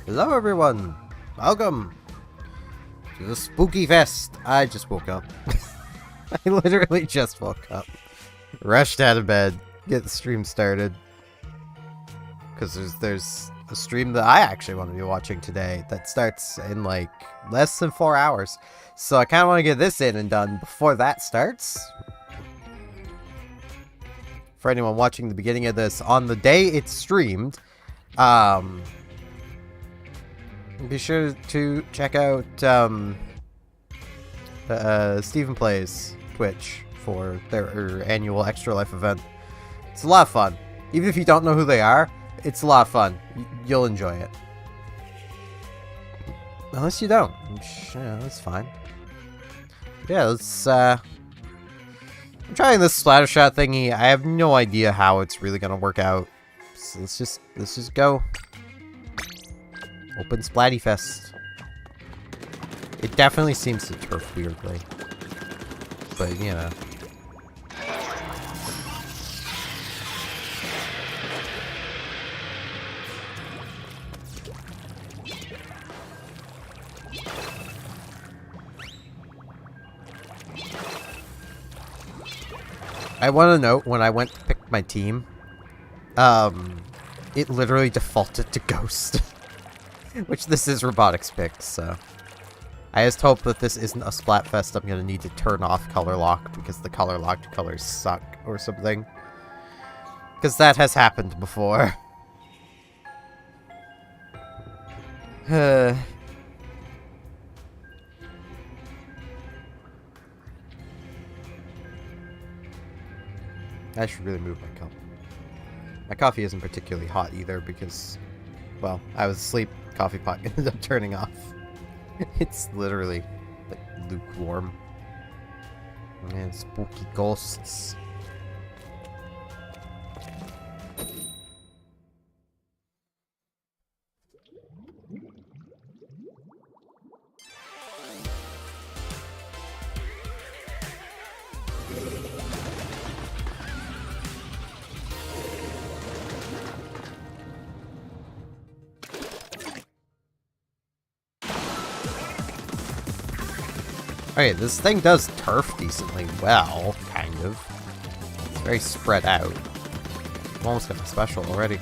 Hello everyone! Welcome to the Spooky Fest! I just woke up. I literally just woke up. Rushed out of bed, get the stream started. Because there's a stream that I actually want to be watching today that starts in like less than 4 hours. So I kind of want to get this in and done before that starts. For anyone watching the beginning of this, on the day it's streamed, be sure to check out Stephen Plays Twitch for their annual Extra Life event. It's a lot of fun. Even if you don't know who they are, it's a lot of fun. You'll enjoy it. Unless you don't. Yeah, that's fine. Yeah, let's I'm trying this Splattershot thingy. I have no idea how it's really gonna work out. So let's just go. Open Splatty Fest. It definitely seems to turf weirdly. But, you know. I want to note, when I went to pick my team, it literally defaulted to Ghost. Which this is Robotics pick, so... I just hope that this isn't a Splatfest I'm gonna need to turn off color lock because the color locked colors suck or something. Because that has happened before. I should really move my cup. My coffee isn't particularly hot either because, well, I was asleep. Coffee pot ended up turning off. It's literally like lukewarm. And spooky ghosts. Okay, this thing does turf decently well, kind of. It's very spread out. I've almost got the special already.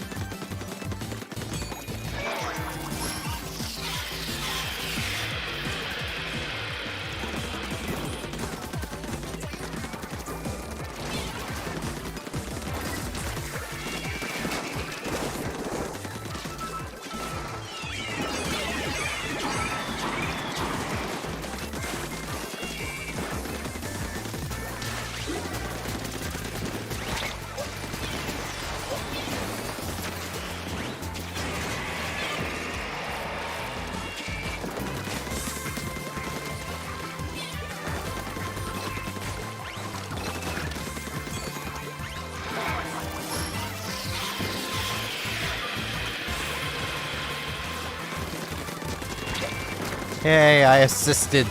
Hey, I assisted.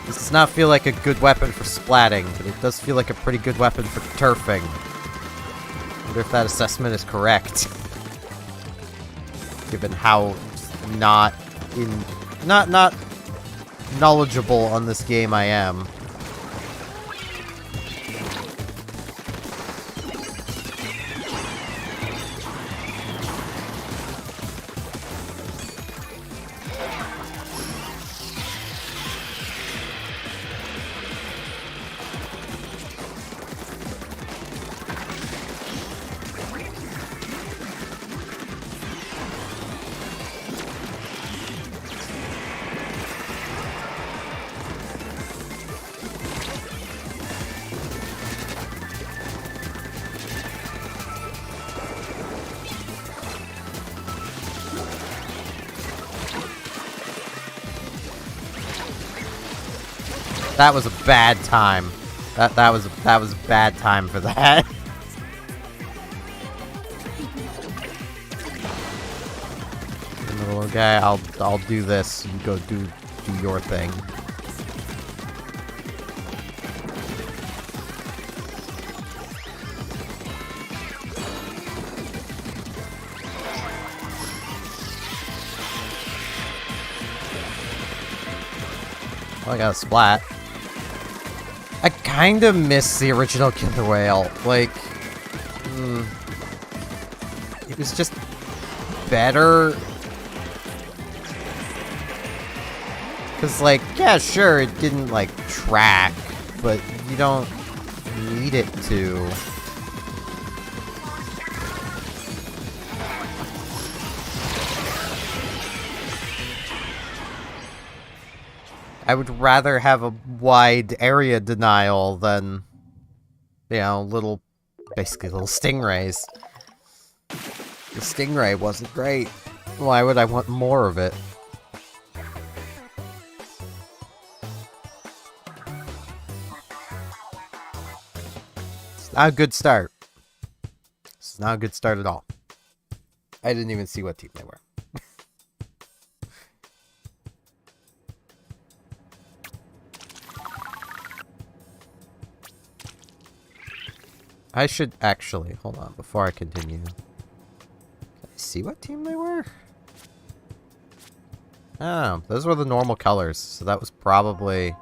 This does not feel like a good weapon for splatting, but it does feel like a pretty good weapon for turfing. I wonder if that assessment is correct. Given how not knowledgeable on this game I am. That was a bad time. That was a bad time for that. The little guy, I'll do this. You go do your thing. Oh, I got a splat. I kind of miss the original Killer Whale. Like, it was just better. Because, like, yeah, sure, it didn't, like, track, but you don't need it to. I would rather have a wide area denial than, you know, basically little stingrays. The stingray wasn't great. Why would I want more of it? It's not a good start. It's not a good start at all. I didn't even see what team they were. I should actually, hold on, before I continue. Can I see what team they were? Oh, those were the normal colors, so that was probably...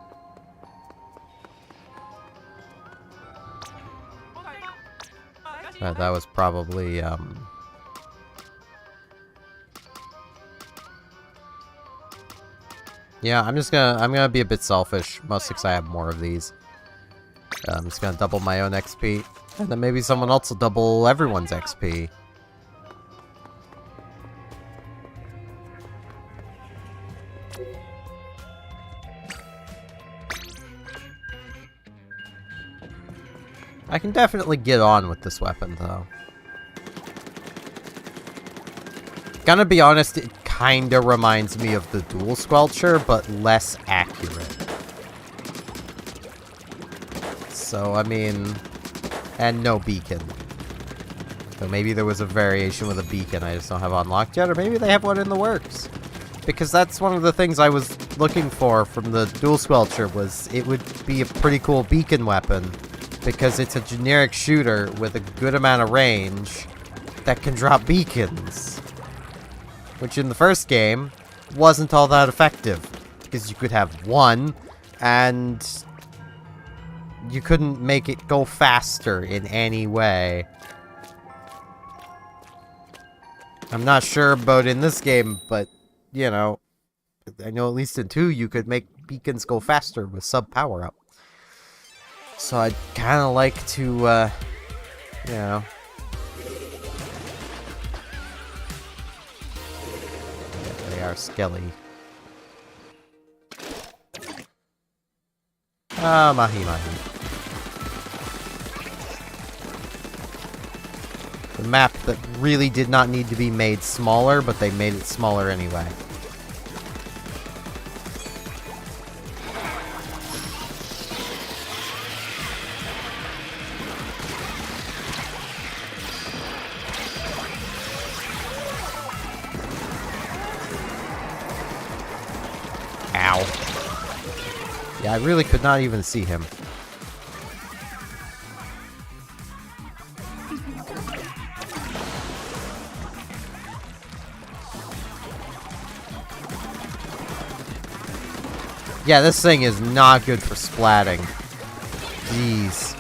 that was probably, yeah, I'm gonna be a bit selfish, mostly because I have more of these. I'm just gonna double my own XP. And then maybe someone else will double everyone's XP. I can definitely get on with this weapon, though. Gonna be honest, it kinda reminds me of the Dual Squelcher, but less accurate. So, I mean... and no beacon. So maybe there was a variation with a beacon I just don't have unlocked yet, or maybe they have one in the works. Because that's one of the things I was looking for from the Dual Squelcher, was it would be a pretty cool beacon weapon, because it's a generic shooter with a good amount of range that can drop beacons. Which in the first game wasn't all that effective, because you could have one, and you couldn't make it go faster in any way. I'm not sure about in this game, but, you know, I know at least in 2 you could make beacons go faster with sub power-up. So I'd kind of like to, you know... yeah, they are skelly. Ah, mahi mahi. The map that really did not need to be made smaller, but they made it smaller anyway. Ow. Yeah, I really could not even see him. Yeah, this thing is not good for splatting. Jeez.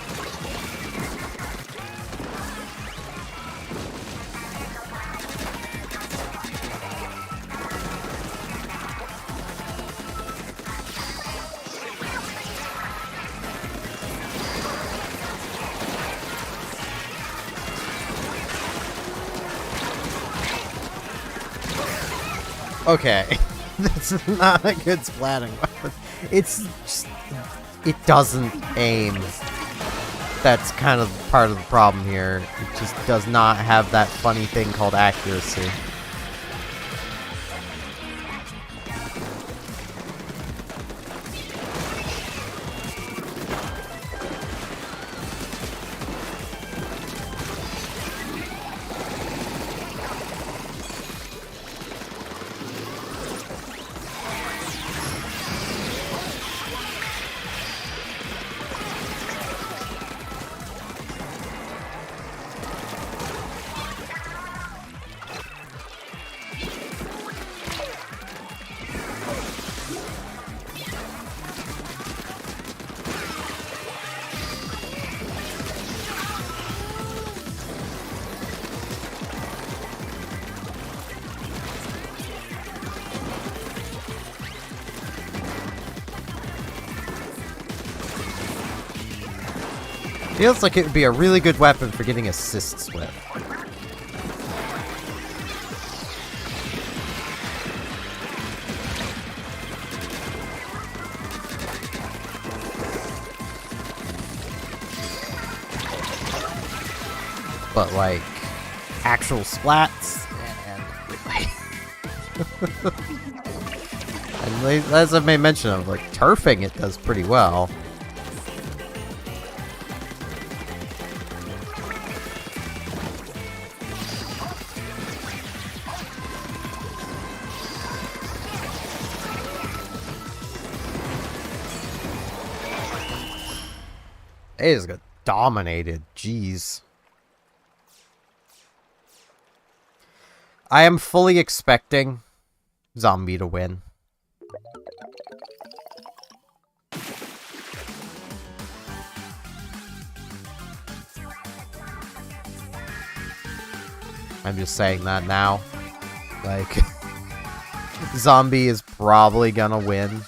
Okay. That's not a good splatting weapon. It's just... it doesn't aim. That's kind of part of the problem here. It just does not have that funny thing called accuracy. Feels like it would be a really good weapon for getting assists with. But like actual splats and and as I made mention of, like turfing, it does pretty well. It just got dominated. Jeez. I am fully expecting Zombie to win. I'm just saying that now. Like, Zombie is probably gonna win.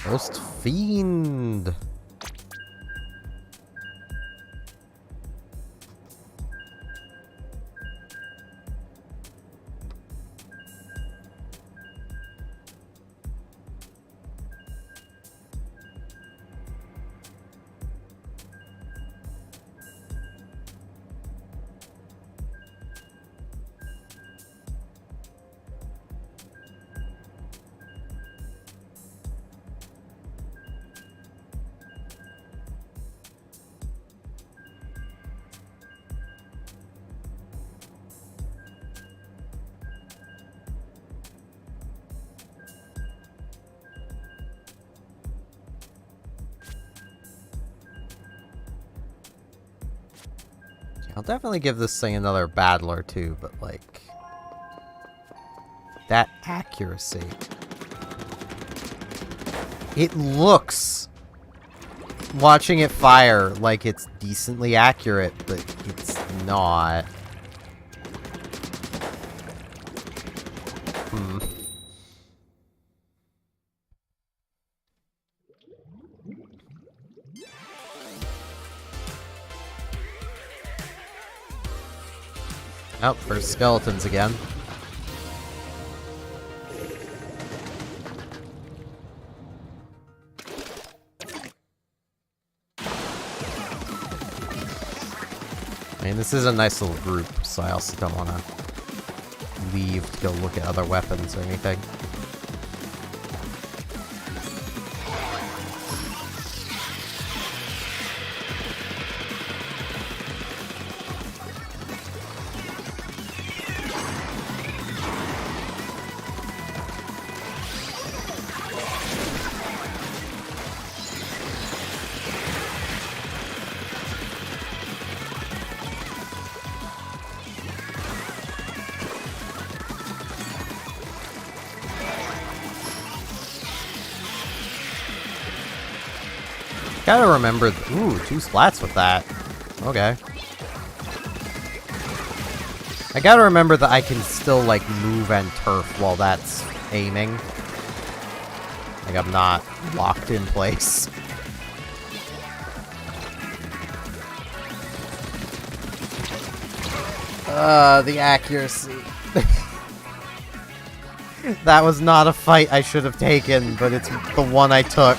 Ghost Fiend. I'll definitely give this thing another battle or two, but like that accuracy. It looks, watching it fire, like it's decently accurate, but it's not. Oh, first skeletons again. I mean, this is a nice little group, so I also don't want to leave to go look at other weapons or anything. Gotta remember, ooh, 2 splats with that. Okay. I gotta remember that I can still, like, move and turf while that's aiming. Like, I'm not locked in place. The accuracy. That was not a fight I should have taken, but it's the one I took.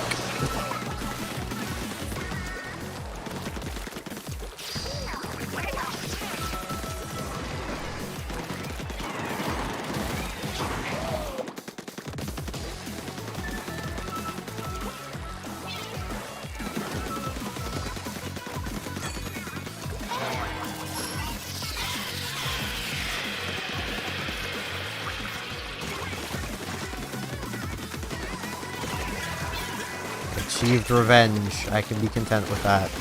Achieved revenge. I can be content with that.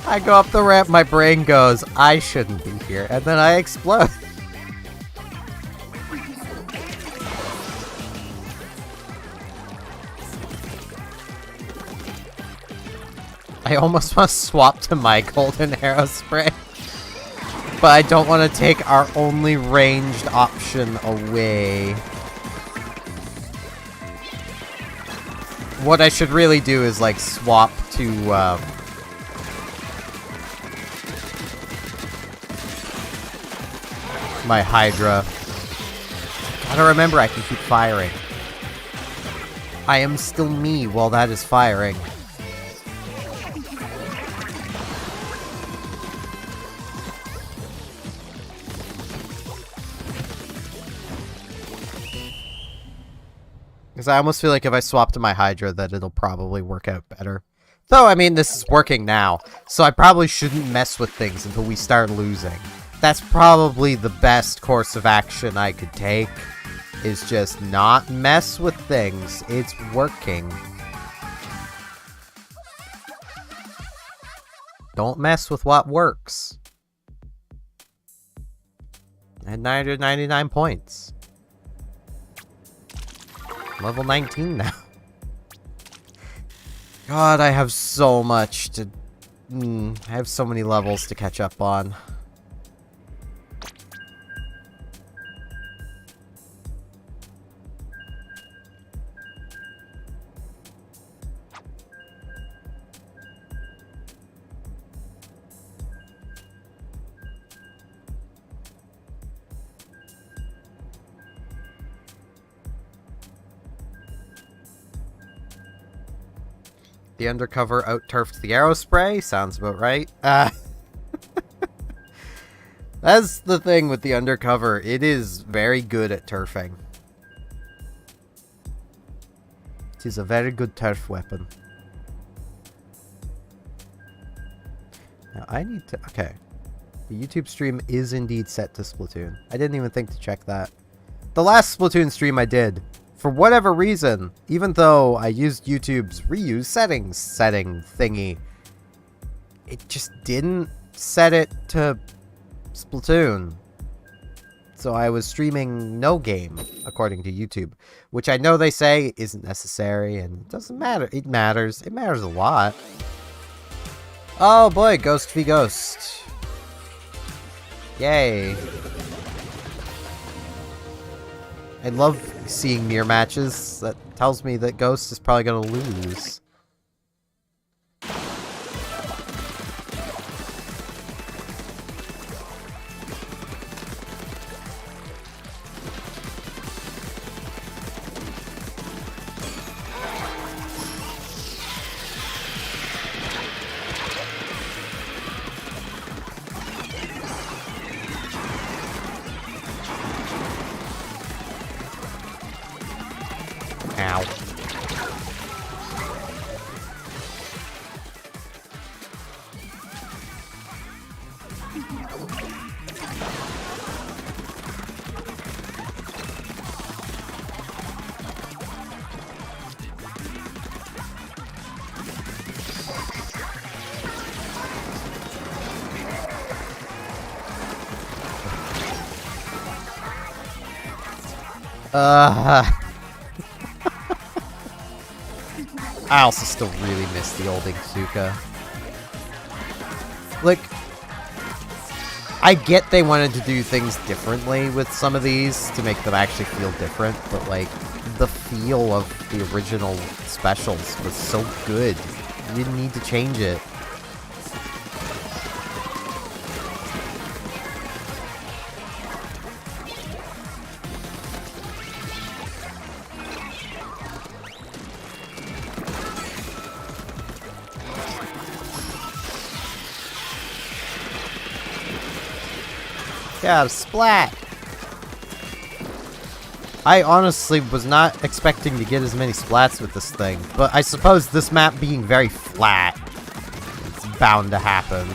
I go up the ramp, my brain goes, I shouldn't be here, and then I explode. I almost want to swap to my golden arrow spray. But I don't want to take our only ranged option away. What I should really do is, like, swap to, my Hydra. Gotta remember I can keep firing. I am still me while that is firing. Because I almost feel like if I swap to my Hydra that it'll probably work out better. Though, I mean, this is working now, so I probably shouldn't mess with things until we start losing. That's probably the best course of action I could take, is just not mess with things. It's working. Don't mess with what works. I had 999 points. Level 19 now. God, I have so much to... I have so many levels to catch up on. The undercover out-turfed the arrow spray? Sounds about right. That's the thing with the undercover. It is very good at turfing. It is a very good turf weapon. Now, I need to... Okay. The YouTube stream is indeed set to Splatoon. I didn't even think to check that. The last Splatoon stream I did... For whatever reason, even though I used YouTube's reuse settings setting thingy, it just didn't set it to Splatoon. So I was streaming no game, according to YouTube, which I know they say isn't necessary, and it doesn't matter. It matters. It matters a lot. Oh boy, Ghost v Ghost. Yay. I love seeing mirror matches. That tells me that Ghost is probably gonna lose. Ow. I also still really miss the old Inksuka. Like, I get they wanted to do things differently with some of these to make them actually feel different, but like, the feel of the original specials was so good. You didn't need to change it. Yeah, splat! I honestly was not expecting to get as many splats with this thing, but I suppose this map being very flat, it's bound to happen.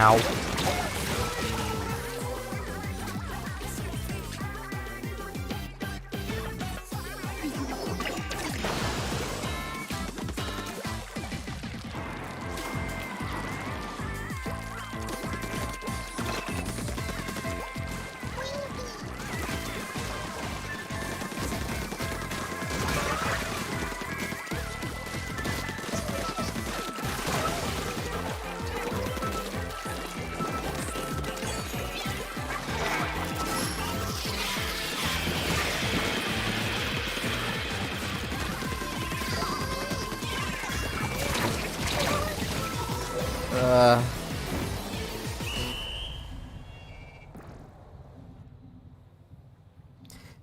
Ow.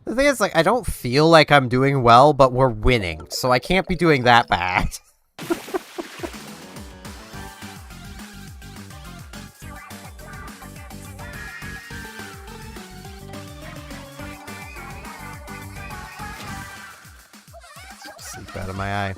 The thing is, like, I don't feel like I'm doing well, but we're winning, so I can't be doing that bad. Sleep out of my eye.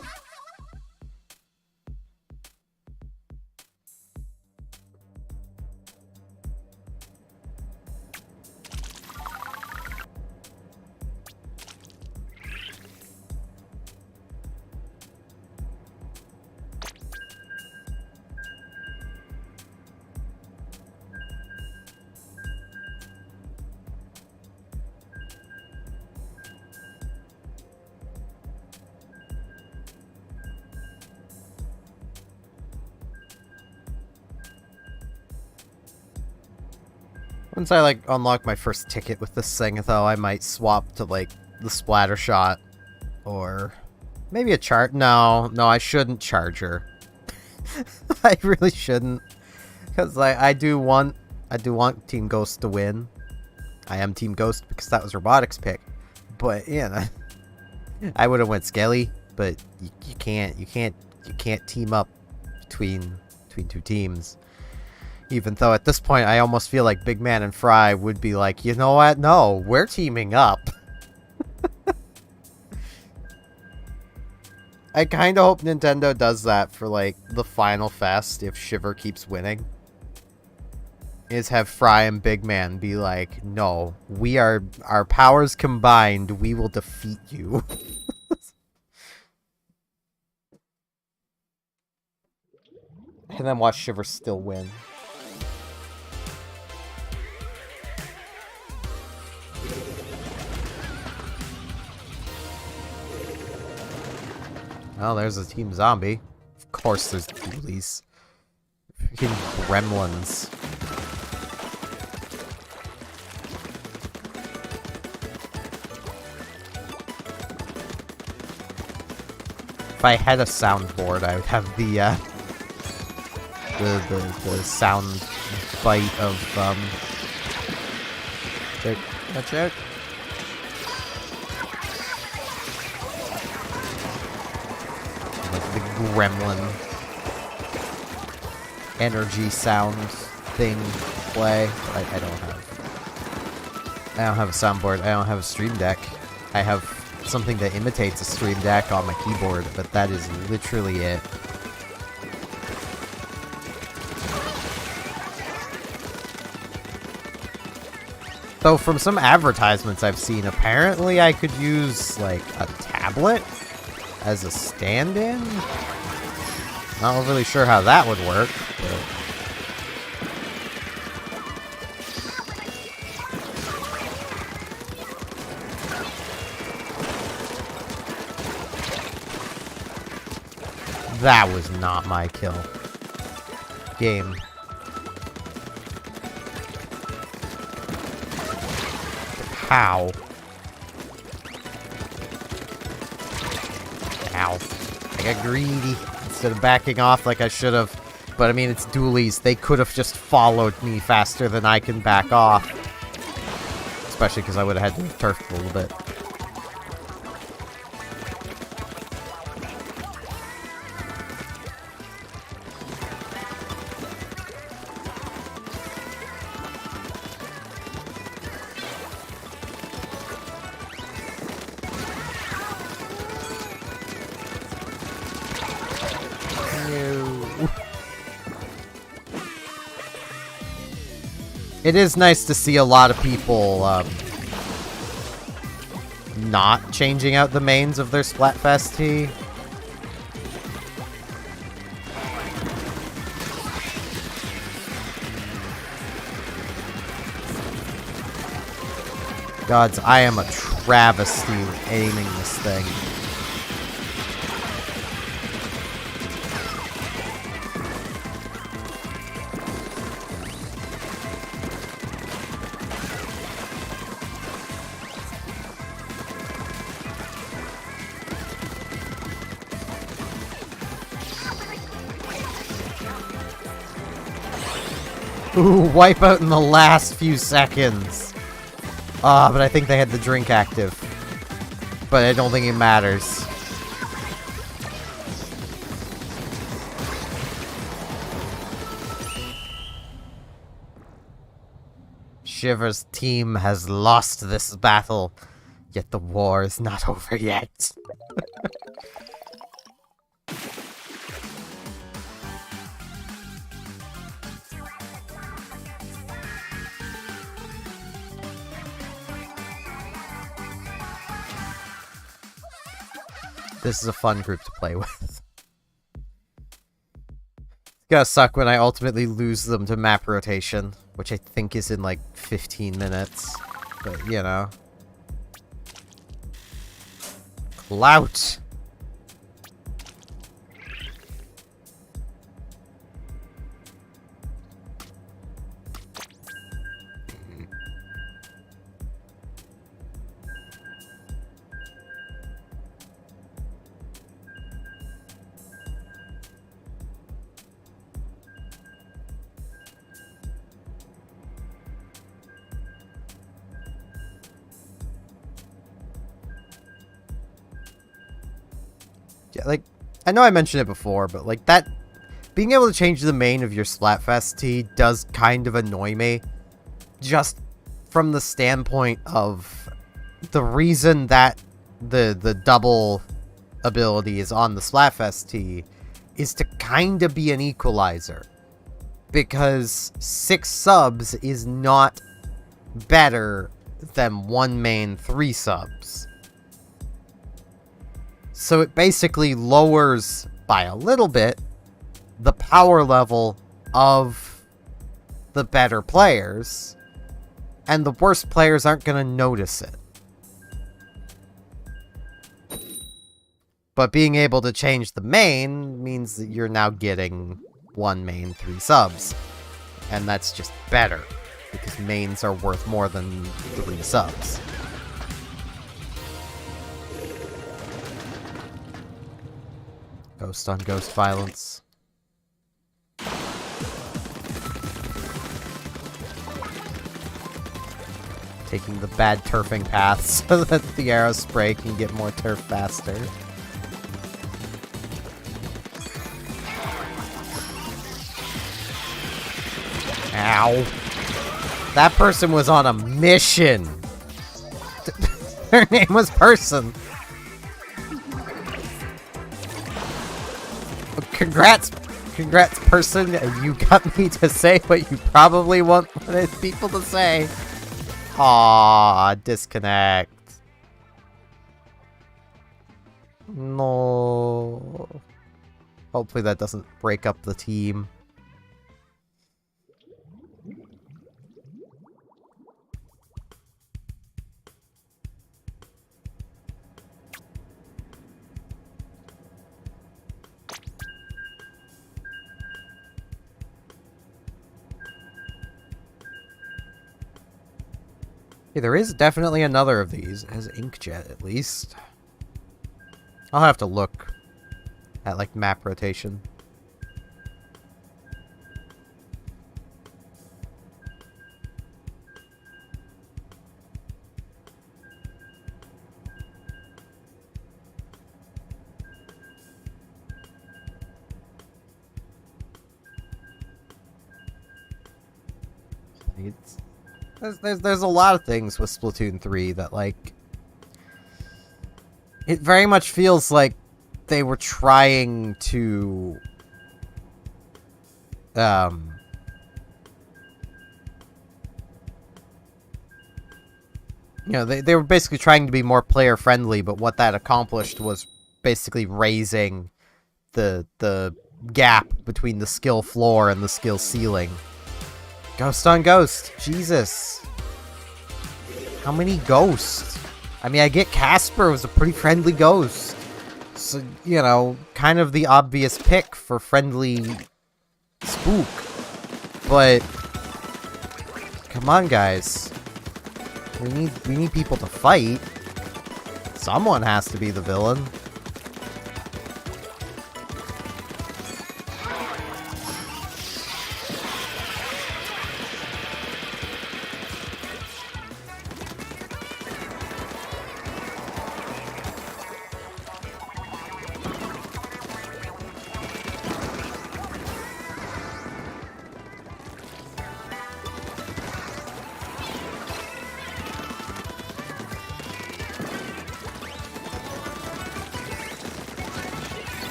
Once I, like, unlock my first ticket with this thing, though, I might swap to, like, the splatter shot. Or maybe a chart. No, I shouldn't charge her. I really shouldn't. Because I do want Team Ghost to win. I am Team Ghost because that was Robotics' pick. But, yeah, I would have went Skelly, but you can't team up between two teams. Even though at this point I almost feel like Big Man and Fry would be like, you know what? No, we're teaming up. I kind of hope Nintendo does that for, like, the final fest if Shiver keeps winning. Is have Fry and Big Man be like, no, our powers combined, we will defeat you. And then watch Shiver still win. Well, there's a Team Zombie. Of course there's ghoulies. Freaking gremlins. If I had a soundboard, I would have the sound bite of watch out. Like the gremlin energy sound thing play. I don't have a soundboard. I don't have a stream deck. I have something that imitates a stream deck on my keyboard, but that is literally it. Though from some advertisements I've seen, apparently I could use, like, a tablet as a stand-in? Not really sure how that would work, but... That was not my kill. Game. How? Ow. I got greedy instead of backing off like I should have. But I mean, it's dualies. They could have just followed me faster than I can back off. Especially because I would have had to have turfed a little bit. It is nice to see a lot of people, not changing out the mains of their Splatfest tee. Gods, I am a travesty aiming this thing. Ooh, wipe out in the last few seconds. Ah, but I think they had the drink active. But I don't think it matters. Shiver's team has lost this battle, yet the war is not over yet. This is a fun group to play with. It's gonna suck when I ultimately lose them to map rotation, which I think is in like 15 minutes. But, you know. Clout! Yeah, like, I know I mentioned it before, but like that, being able to change the main of your Splatfest tee does kind of annoy me. Just from the standpoint of the reason that the double ability is on the Splatfest tee is to kind of be an equalizer. Because 6 subs is not better than 1 main 3 subs. So it basically lowers, by a little bit, the power level of the better players, and the worst players aren't going to notice it. But being able to change the main means that you're now getting 1 main 3 subs. And that's just better, because mains are worth more than 3 subs. Ghost on ghost violence. Taking the bad turfing path so that the arrow spray can get more turf faster. Ow. That person was on a mission. Her name was Person. Congrats, Person. You got me to say what you probably wanted people to say. Aww, disconnect. No. Hopefully that doesn't break up the team. Yeah, there is definitely another of these. It has inkjet, at least. I'll have to look at, like, map rotation. There's a lot of things with Splatoon 3 that, like, it very much feels like they were trying to You know, they were basically trying to be more player-friendly, but what that accomplished was basically raising the gap between the skill floor and the skill ceiling. Ghost on ghost! Jesus! How many ghosts? I mean, I get Casper was a pretty friendly ghost. So, you know, kind of the obvious pick for friendly spook. But come on, guys. We need people to fight. Someone has to be the villain.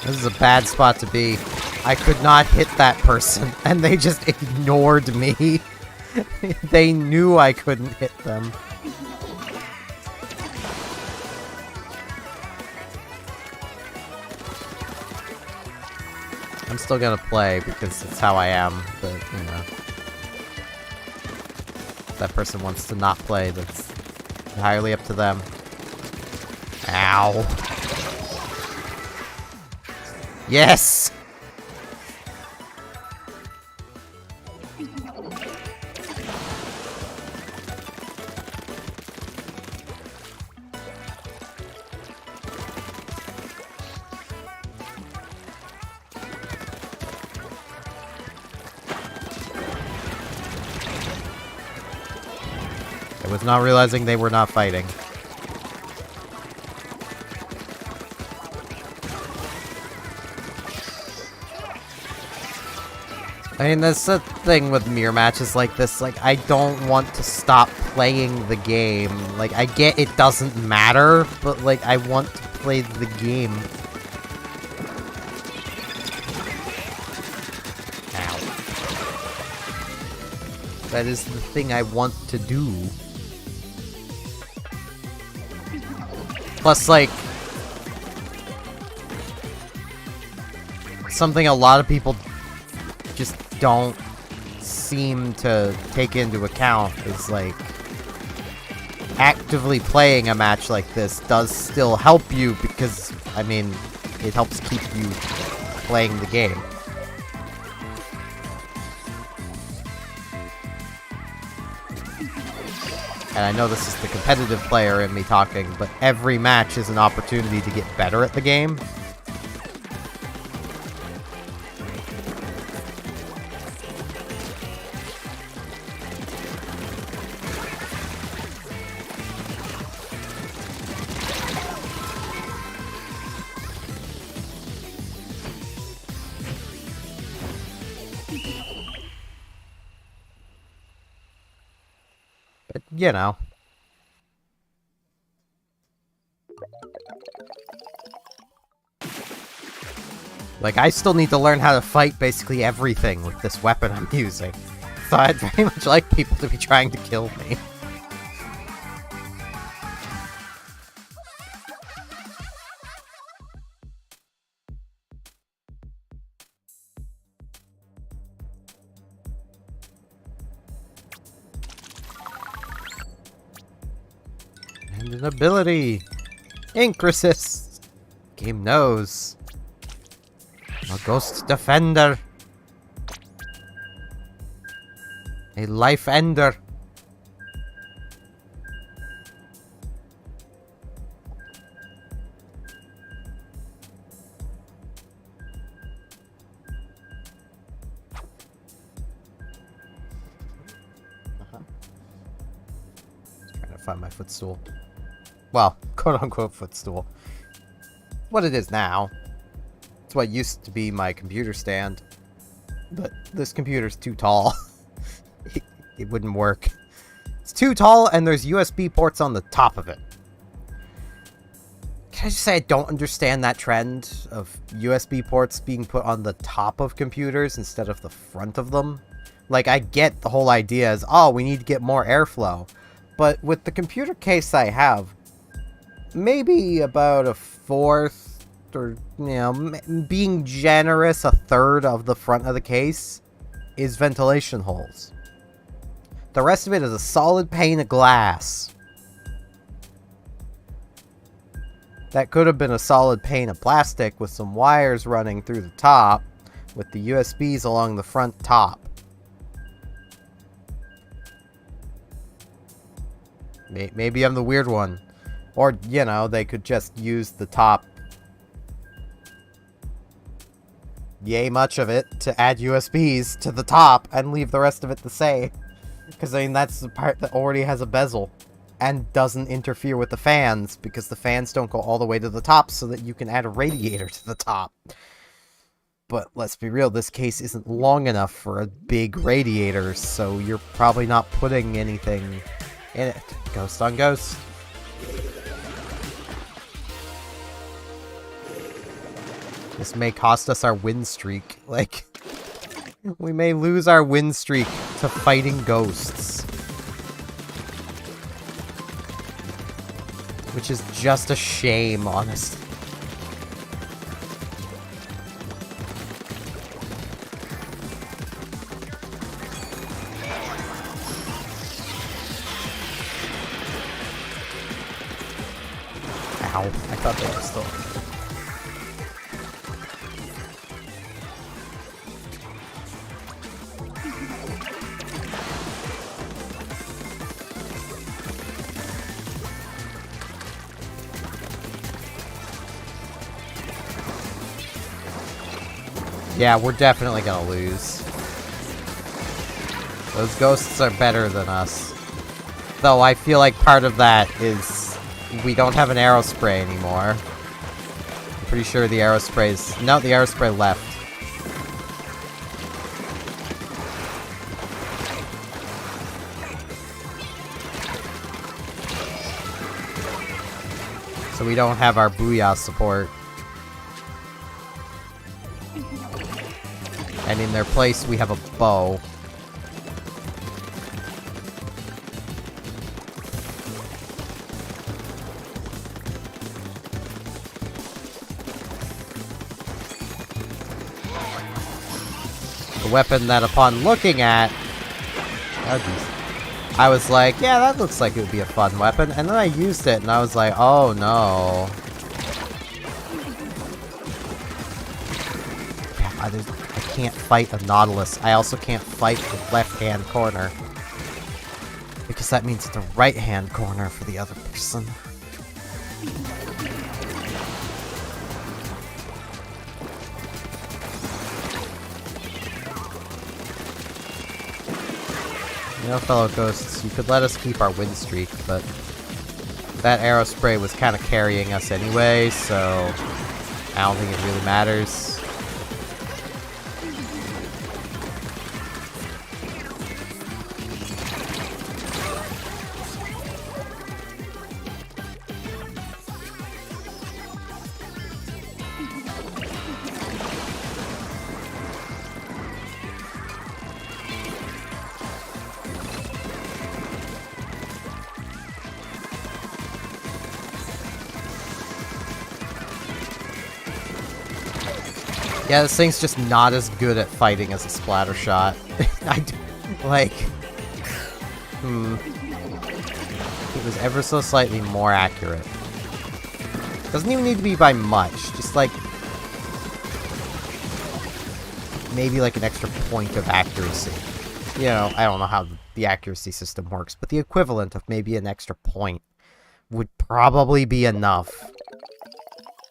This is a bad spot to be. I could not hit that person, and they just ignored me. They knew I couldn't hit them. I'm still gonna play because it's how I am, but, you know. If that person wants to not play, that's entirely up to them. Ow. Yes! I was not realizing they were not fighting. I mean, that's the thing with mirror matches like this, like, I don't want to stop playing the game. Like, I get it doesn't matter, but, like, I want to play the game. Ow. That is the thing I want to do. Plus, like, something a lot of people just don't seem to take into account is, like, actively playing a match like this does still help you because, I mean, it helps keep you playing the game. And I know this is the competitive player in me talking, but every match is an opportunity to get better at the game. But, you know. Like, I still need to learn how to fight basically everything with this weapon I'm using. So I'd very much like people to be trying to kill me. And an ability! Ink resist! Game knows. A ghost defender. A life ender. Trying to find my footstool. Well, quote-unquote footstool. What it is now. It's what used to be my computer stand. But this computer's too tall. It wouldn't work. It's too tall, and there's USB ports on the top of it. Can I just say I don't understand that trend of USB ports being put on the top of computers instead of the front of them? Like, I get the whole idea is, oh, we need to get more airflow. But with the computer case I have, maybe about a fourth, or, you know, being generous, a third of the front of the case is ventilation holes. The rest of it is a solid pane of glass. That could have been a solid pane of plastic with some wires running through the top, with the USBs along the front top. Maybe I'm the weird one. Or, you know, they could just use the top, yay much of it, to add USBs to the top and leave the rest of it the same. Because, I mean, that's the part that already has a bezel and doesn't interfere with the fans, because the fans don't go all the way to the top so that you can add a radiator to the top. But let's be real, this case isn't long enough for a big radiator, so you're probably not putting anything in it. Ghost on ghost. This may cost us our win streak. Like, we may lose our win streak to fighting ghosts. Which is just a shame, honestly. Ow, I thought they were still... Yeah, we're definitely gonna lose. Those ghosts are better than us. Though I feel like part of that is we don't have an arrow spray anymore. I'm pretty sure the arrow spray's... No, the arrow spray left. So we don't have our booyah support. And in their place, we have a bow. The weapon that, upon looking at... Oh, geez. I was like, yeah, that looks like it would be a fun weapon. And then I used it, and I was like, oh, no. I can't fight a Nautilus. I also can't fight the left-hand corner. Because that means the right-hand corner for the other person. You know, fellow ghosts, you could let us keep our win streak, but that arrow spray was kind of carrying us anyway, so I don't think it really matters. Yeah, this thing's just not as good at fighting as a splatter shot. Like... It was ever so slightly more accurate. Doesn't even need to be by much, just like... Maybe like an extra point of accuracy. You know, I don't know how the accuracy system works, but the equivalent of maybe an extra point would probably be enough.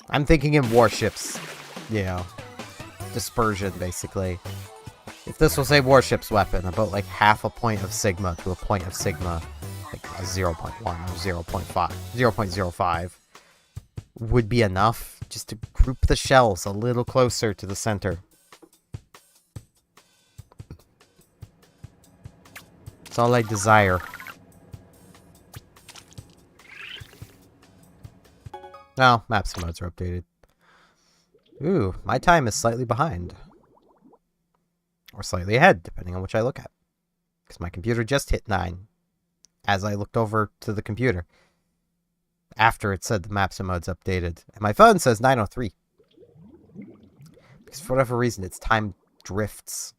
I'm thinking in warships, you know. Dispersion, basically. If this was a warship's weapon, about like half a point of sigma to a point of sigma, like a 0.1 or 0.5 would be enough just to group the shells a little closer to the center. That's all I desire. Well, maps and modes are updated. Ooh, my time is slightly behind. Or slightly ahead, depending on which I look at. Because my computer just hit 9. as I looked over to the computer after it said the maps and modes updated. And my phone says 9:03. Because for whatever reason, its time drifts.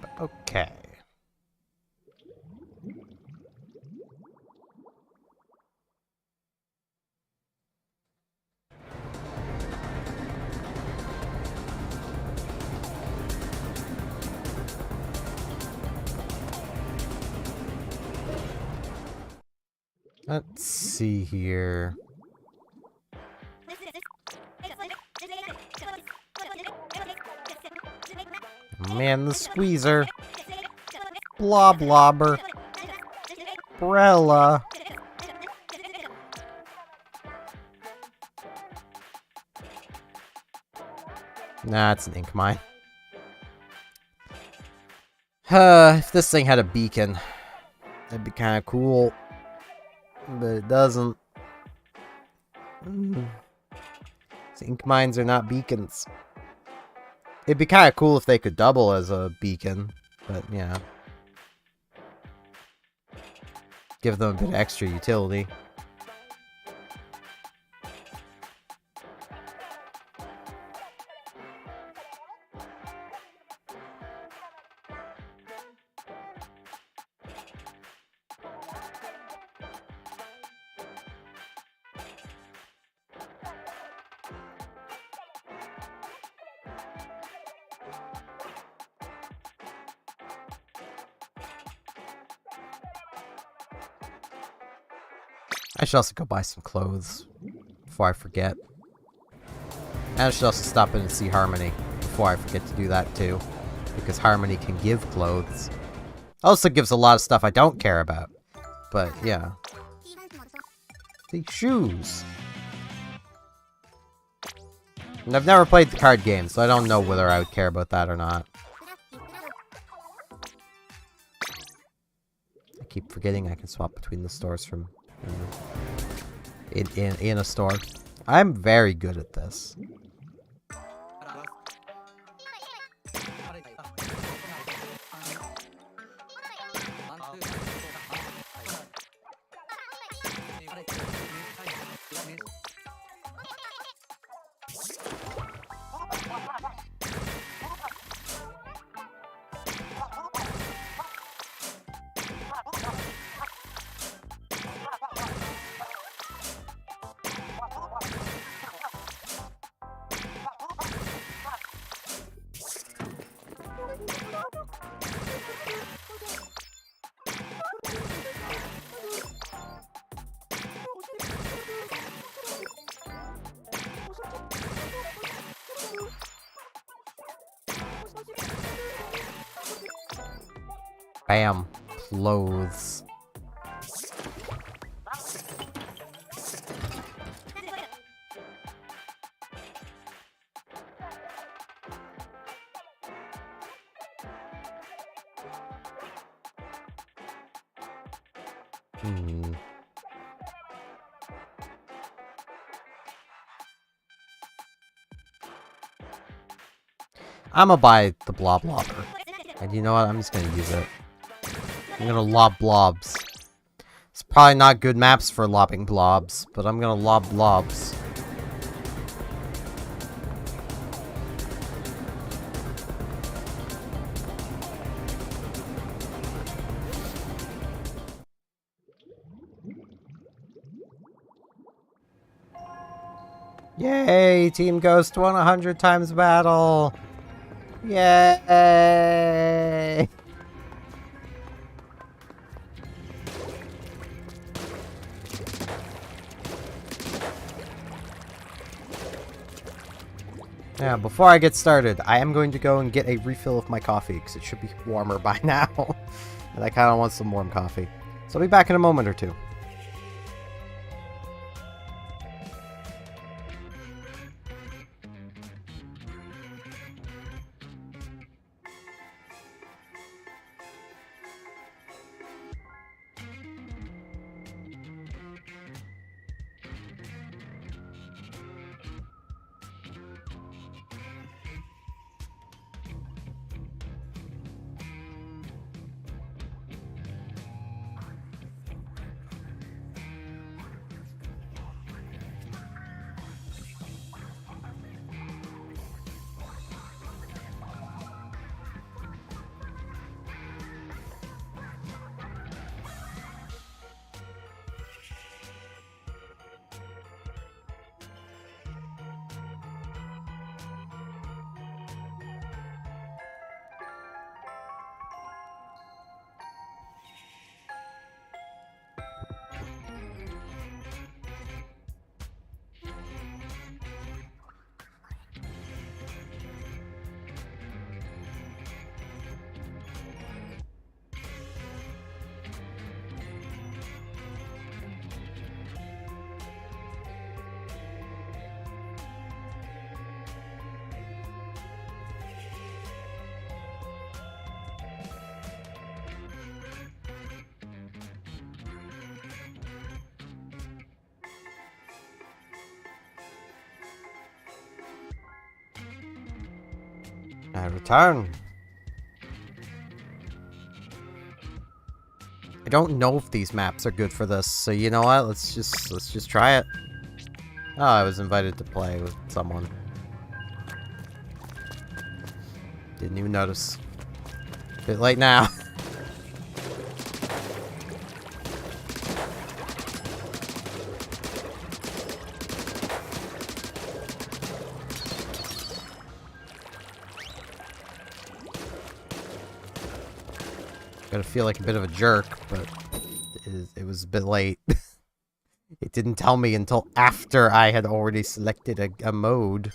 But okay. Let's see here. Man, the squeezer. Bloblobber. Brella. Nah, it's an ink mine. If this thing had a beacon, that'd be kind of cool. But it doesn't. Ink mines are not beacons. It'd be kind of cool if they could double as a beacon, but yeah. Give them a bit of extra utility. I should also go buy some clothes before I forget. And I should also stop in and see Harmony before I forget to do that too. Because Harmony can give clothes. Also gives a lot of stuff I don't care about. But yeah. The shoes. And I've never played the card game, so I don't know whether I would care about that or not. I keep forgetting I can swap between the stores from... in a store. I'm very good at this. Bam. Clothes. I'm gonna buy the Bloblobber. And you know what? I'm just gonna use it. I'm gonna lob blobs. It's probably not good maps for lobbing blobs, but I'm gonna lob blobs. Yay! Team Ghost won 100 times battle! Yay! Yeah, before I get started, I am going to go and get a refill of my coffee, because it should be warmer by now. And I kind of want some warm coffee. So I'll be back in a moment or two. I return. I don't know if these maps are good for this, so you know what? Let's just try it. Oh, I was invited to play with someone. Didn't even notice. Bit late now. Gotta feel like a bit of a jerk, but it was a bit late. It didn't tell me until after I had already selected a mode.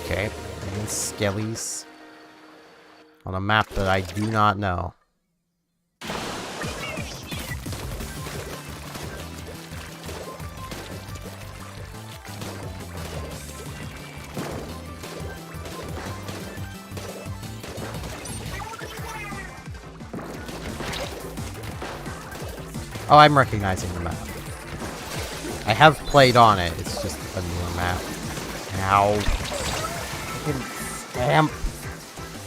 Okay, and skellies on a map that I do not know. Oh, I'm recognizing the map. I have played on it, it's just a newer map. Ow. Fucking stamp.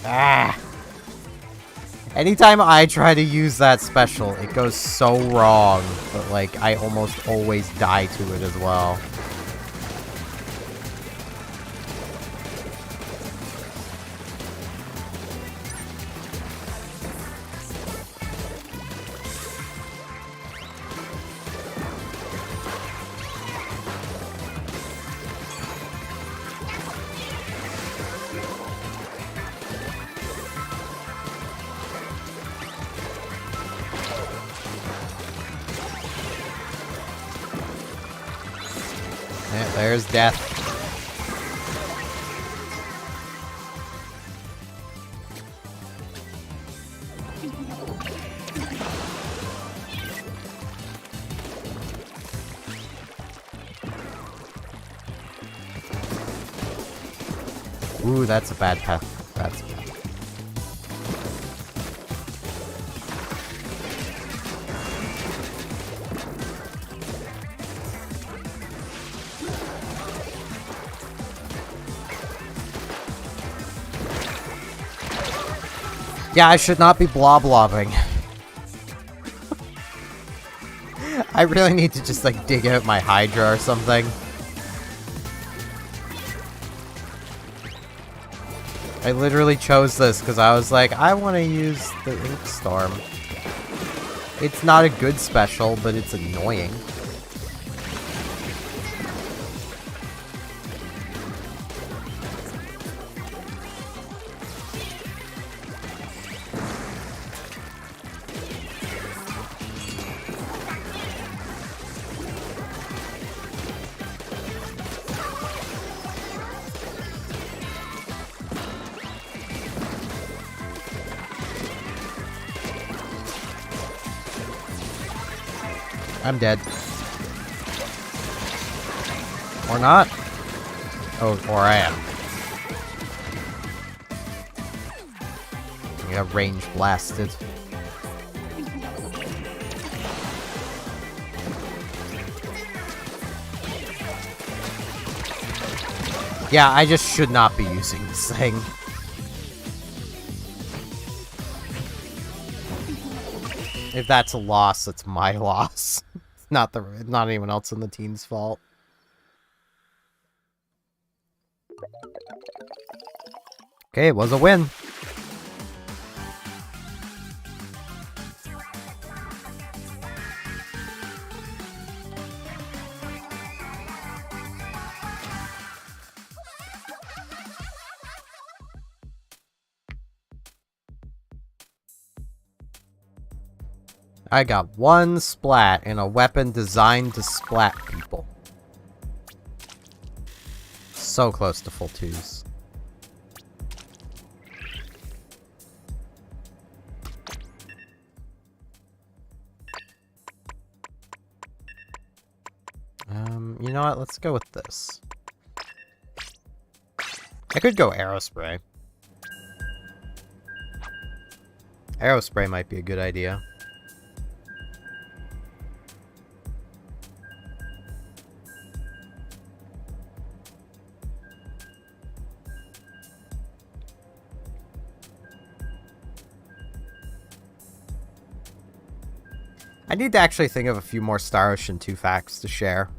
Ah. Anytime I try to use that special, it goes so wrong, but like, I almost always die to it as well. Yeah, there's death. Ooh, that's a bad path. That's bad. Yeah, I should not be blobbing. I really need to just, like, dig out my Hydra or something. I literally chose this because I was like, I want to use the Ink Storm. It's not a good special, but it's annoying. I'm dead. Or not. Oh, or I am. I got range blasted. Yeah, I just should not be using this thing. If that's a loss, it's my loss. Not anyone else in the team's fault. Okay, it was a win. I got one splat in a weapon designed to splat people. So close to full twos. You know what? Let's go with this. I could go Aerospray. Aerospray might be a good idea. I need to actually think of a few more Star Ocean 2 facts to share.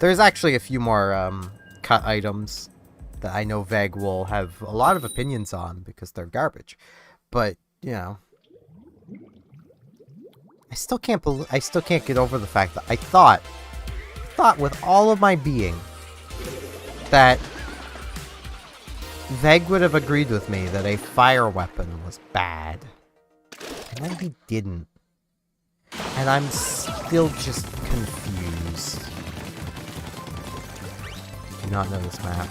There's actually a few more cut items that I know Veg will have a lot of opinions on because they're garbage. But, you know, I still can't get over the fact that I thought with all of my being that Veg would have agreed with me that a fire weapon was bad. And then he didn't. And I'm still just confused. Do not know this map.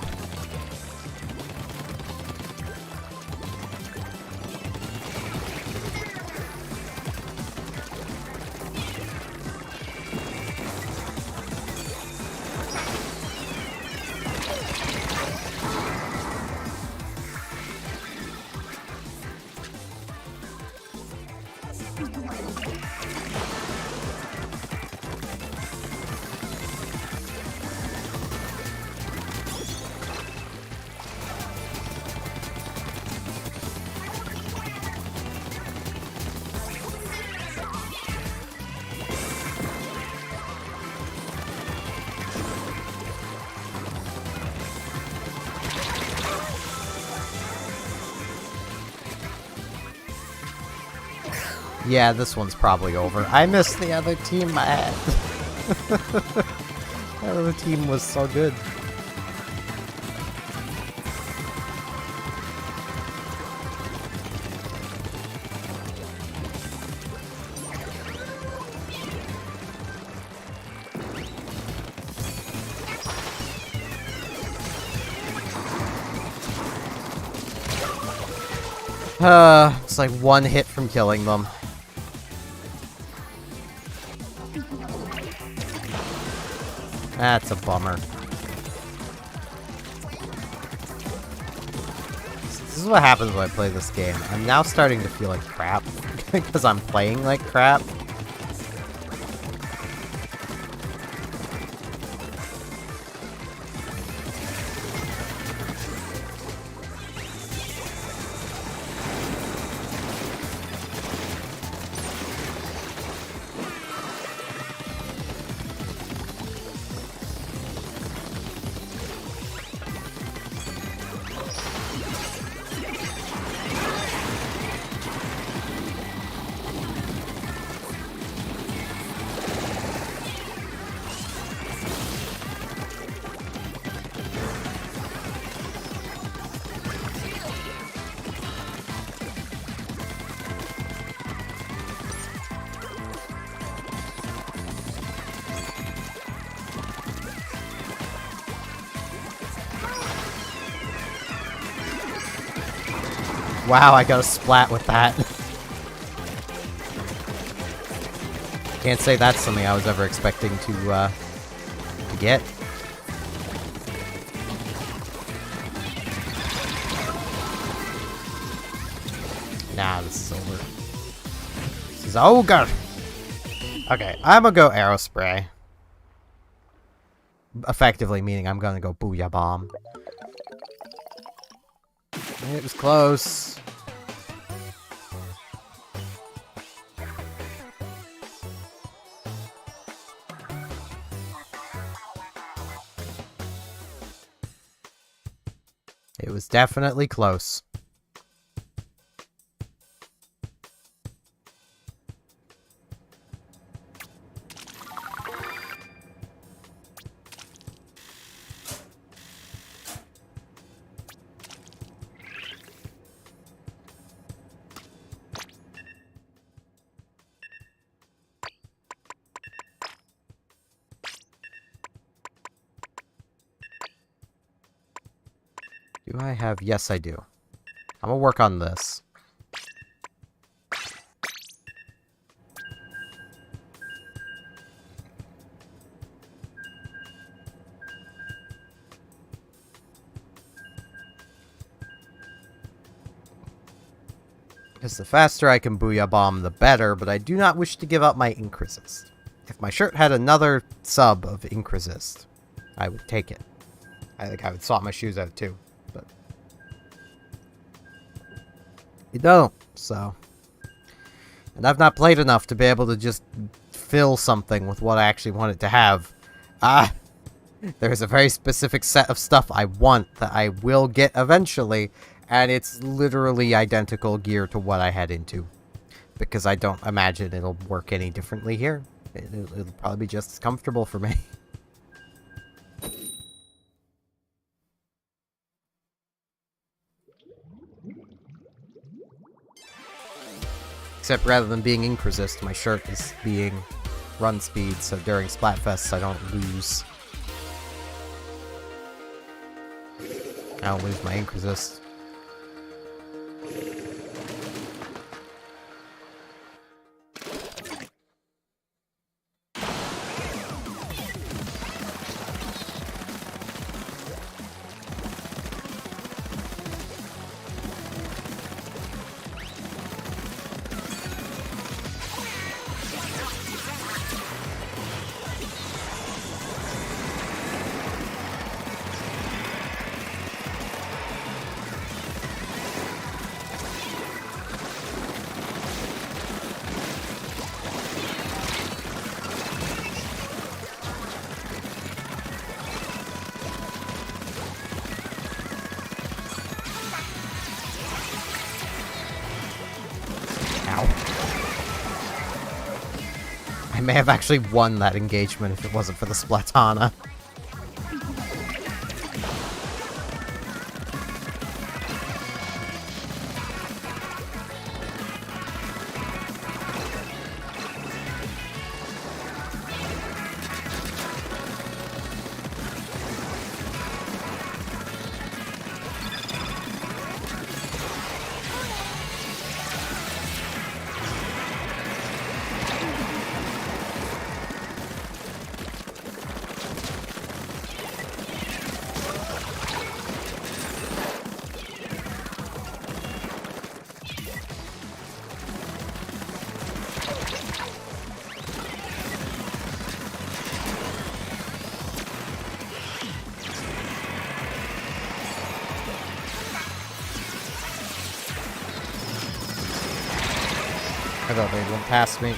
Yeah, this one's probably over. I missed the other team I had. The other team was so good. It's like one hit from killing them. That's a bummer. This is what happens when I play this game. I'm now starting to feel like crap because I'm playing like crap. Wow, I got a splat with that. Can't say that's something I was ever expecting to get. Nah, this is over. This is over. Okay, I'm gonna go arrow spray. Effectively meaning I'm gonna go booyah bomb. It was close. It was definitely close. Do I have... Yes, I do. I'm gonna work on this. Because the faster I can booyah bomb, the better, but I do not wish to give up my ink resist. If my shirt had another sub of ink resist, I would take it. I think I would swap my shoes out too. But you don't. so... And I've not played enough to be able to just fill something with what I actually want it to have. There's a very specific set of stuff I want that I will get eventually, and it's literally identical gear to what I had into. Because I don't imagine it'll work any differently here. It'll probably be just as comfortable for me. Except rather than being ink resist, my shirt is being run speed, so during Splatfests I don't lose. I don't lose my ink resist. I may have actually won that engagement if it wasn't for the Splatana. I thought they went past me.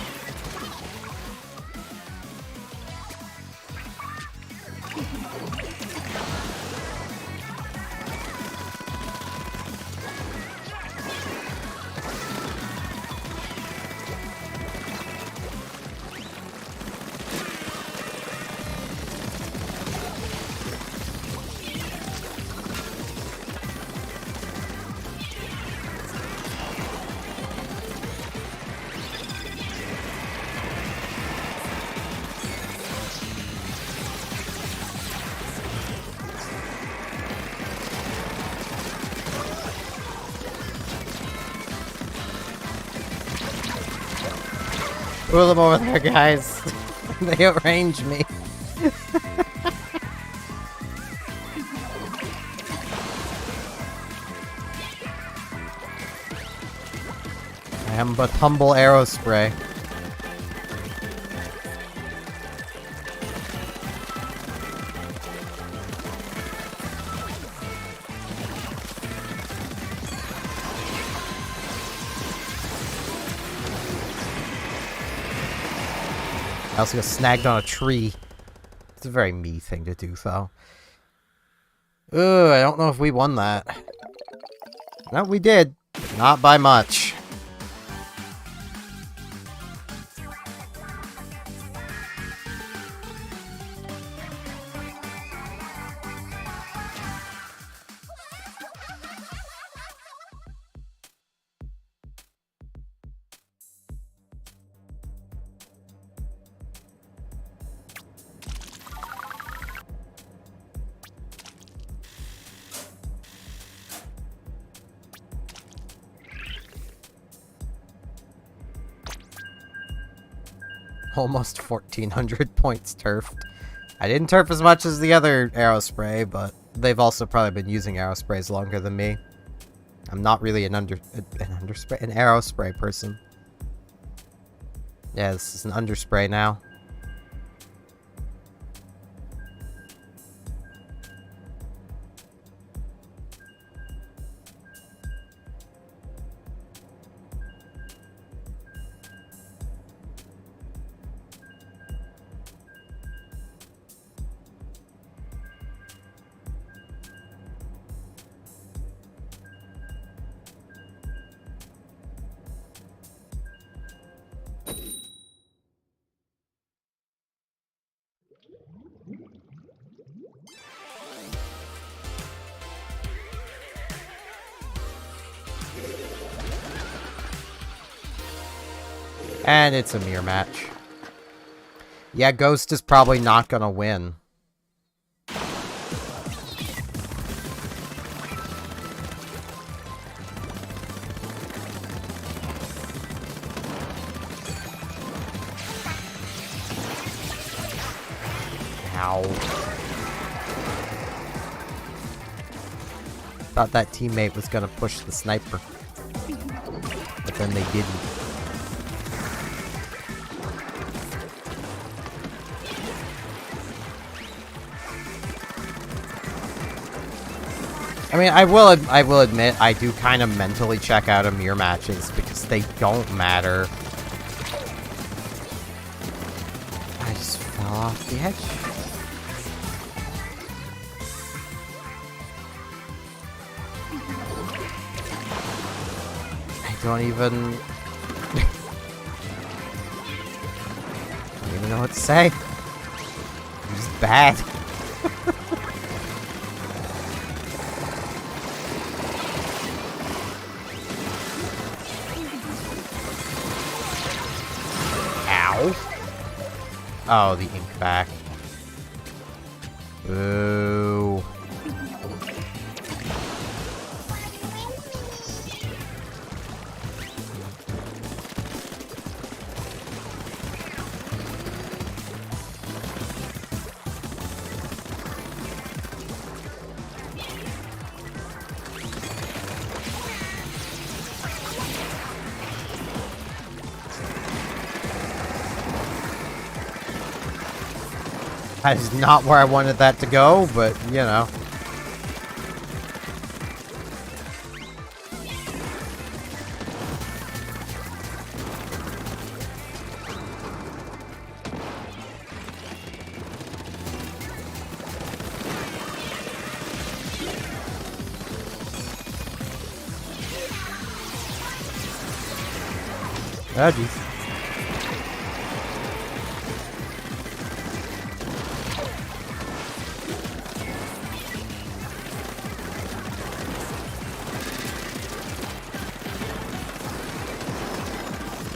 Pull them over there, guys. They outrange me. I am but humble arrow spray. I also got snagged on a tree. It's a very me thing to do, though. Ugh, I don't know if we won that. No, we did. Not by much. Almost 1,400 points turfed. I didn't turf as much as the other arrow spray, but they've also probably been using arrow sprays longer than me. I'm not really an arrow spray person. Yeah, this is an underspray now. And it's a mirror match. Yeah, Ghost is probably not gonna win. Ow. Thought that teammate was gonna push the sniper. But then they didn't. I mean, I will admit, I do kind of mentally check out of mirror matches because they don't matter. I just fell off the edge. I don't even know what to say. I'm just bad. Oh, the ink back. Boo. That is not where I wanted that to go, but, you know. Oh, jeez.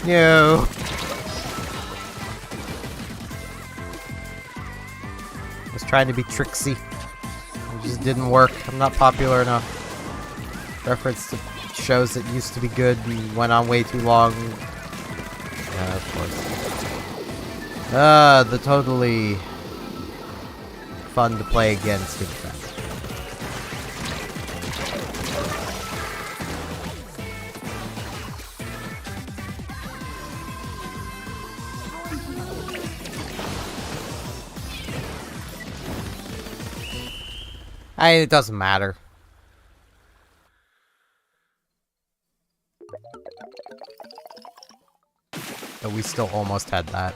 No. I was trying to be tricksy. It just didn't work. I'm not popular enough. Reference to shows that used to be good and went on way too long. Yeah, of course. The totally fun to play against in fact. It doesn't matter. But we still almost had that.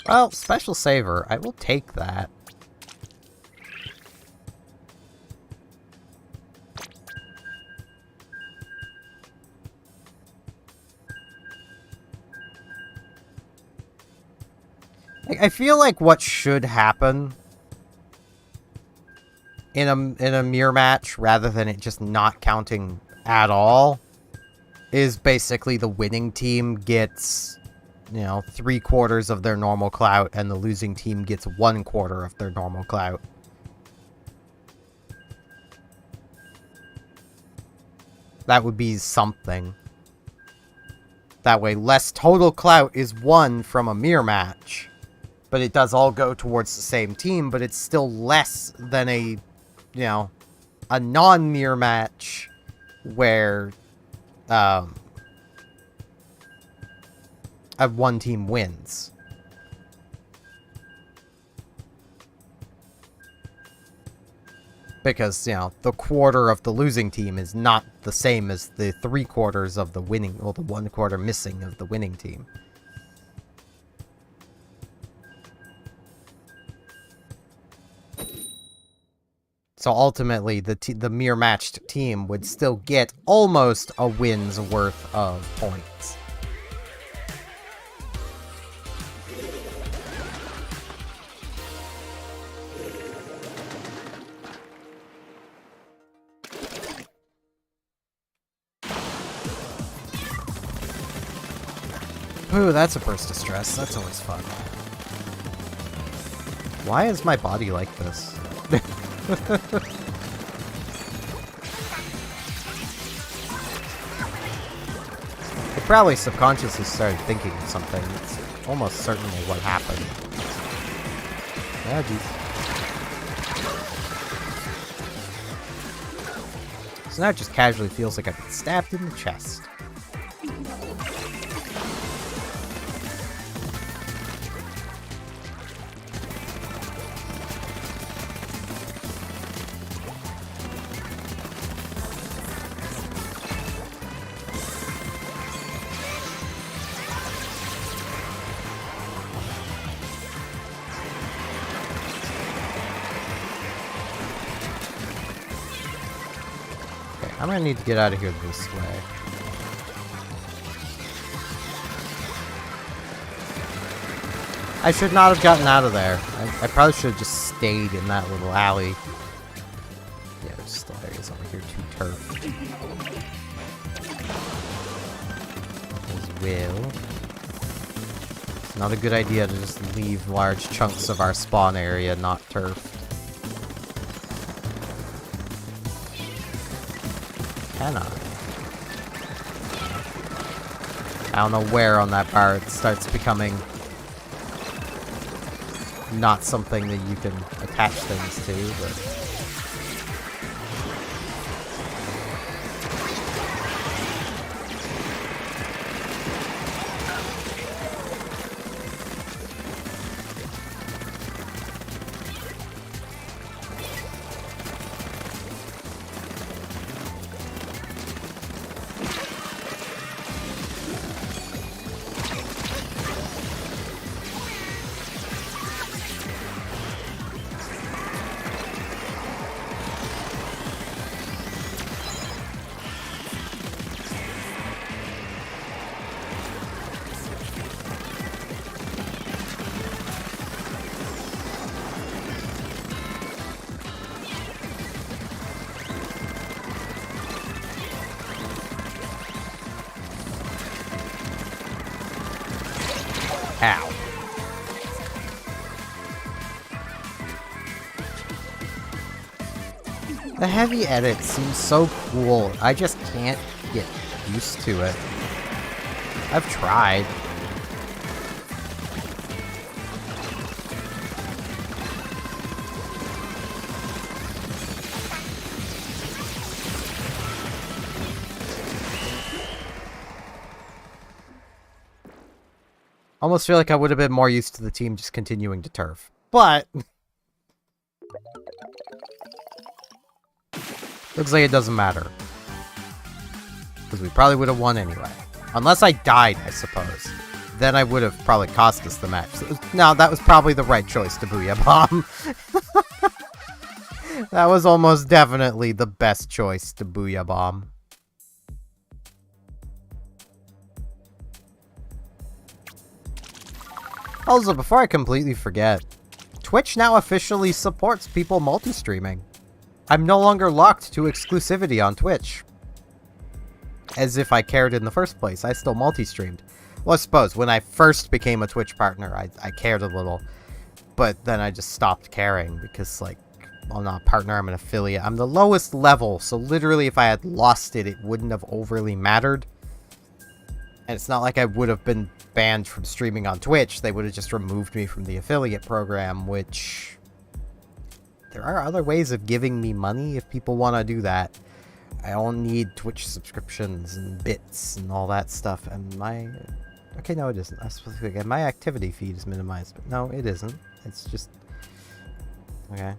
Well, special saver. I will take that. I feel like what should happen in a mirror match, rather than it just not counting at all, is basically the winning team gets, you know, 3/4 of their normal clout, and the losing team gets 1/4 of their normal clout. That would be something. That way, less total clout is won from a mirror match. But it does all go towards the same team, but it's still less than a, you know, a non-mirror match where a one team wins. Because, you know, the 1/4 of the losing team is not the same as the 3/4 of the winning, or the 1/4 missing of the winning team. So ultimately, the mere matched team would still get almost a win's worth of points. Ooh, that's a burst of stress. That's always fun. Why is my body like this? I probably subconsciously started thinking of something. It's almost certainly what happened. Ah, jeez. So now it just casually feels like I've been stabbed in the chest. I'm gonna need to get out of here this way. I should not have gotten out of there. I probably should have just stayed in that little alley. Yeah, there's still areas over here too, turf. As well. It's not a good idea to just leave large chunks of our spawn area not turf. I don't know where on that bar it starts becoming not something that you can attach things to, but... Ow. The heavy edit seems so cool. I just can't get used to it. I've tried. Almost feel like I would have been more used to the team just continuing to turf. But... looks like it doesn't matter. Because we probably would have won anyway. Unless I died, I suppose. Then I would have probably cost us the match. So no, that was probably the right choice to Booyah Bomb. That was almost definitely the best choice to Booyah Bomb. Also, before I completely forget, Twitch now officially supports people multi-streaming. I'm no longer locked to exclusivity on Twitch. As if I cared in the first place. I still multi-streamed. Well, I suppose, when I first became a Twitch partner, I cared a little. But then I just stopped caring, because, like, I'm not a partner, I'm an affiliate. I'm the lowest level, so literally if I had lost it, it wouldn't have overly mattered. And it's not like I would have been banned from streaming on Twitch. They would have just removed me from the affiliate program, which... there are other ways of giving me money if people want to do that. I don't need Twitch subscriptions and bits and all that stuff. And my... okay, no, it isn't. I was supposed to get my activity feed is minimized, but no, it isn't. It's just... okay.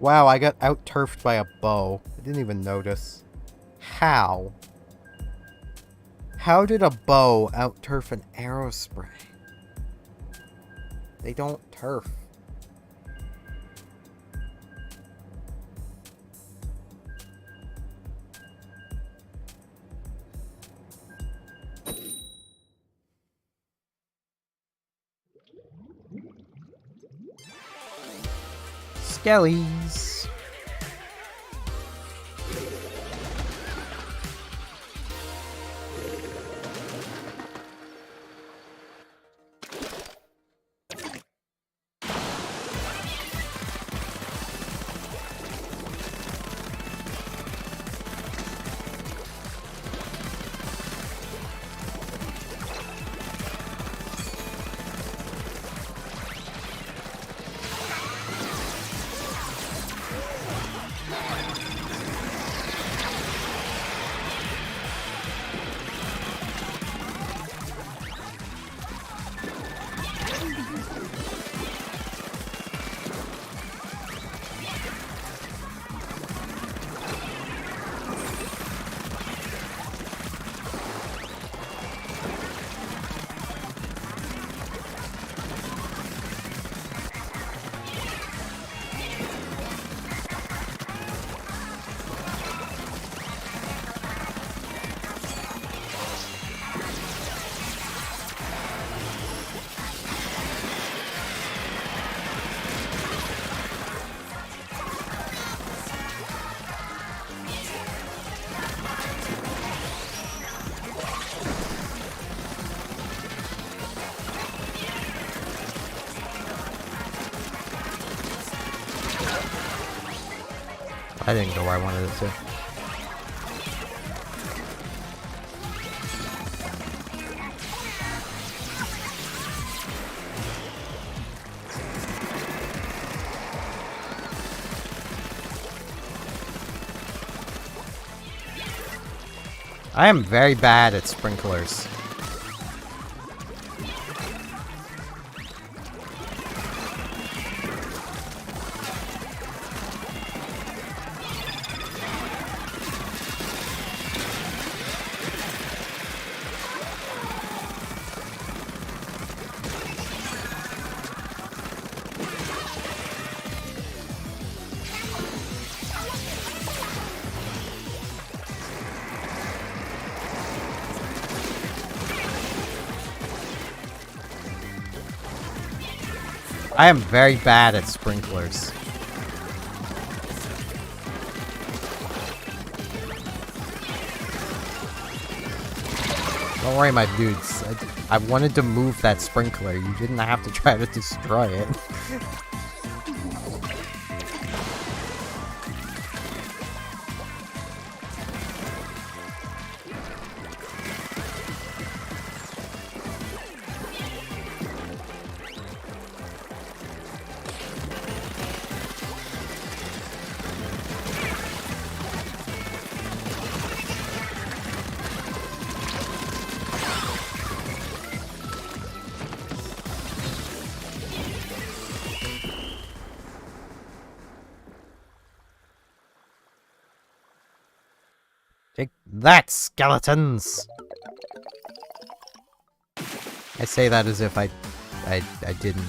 Wow, I got out-turfed by a bow. I didn't even notice. How? How did a bow out-turf an arrow spray? They don't turf. Skellies. I didn't go where I wanted it to. I am very bad at sprinklers. I am very bad at sprinklers. Don't worry, my dudes. I wanted to move that sprinkler. You didn't have to try to destroy it. Take that, skeletons! I say that as if I didn't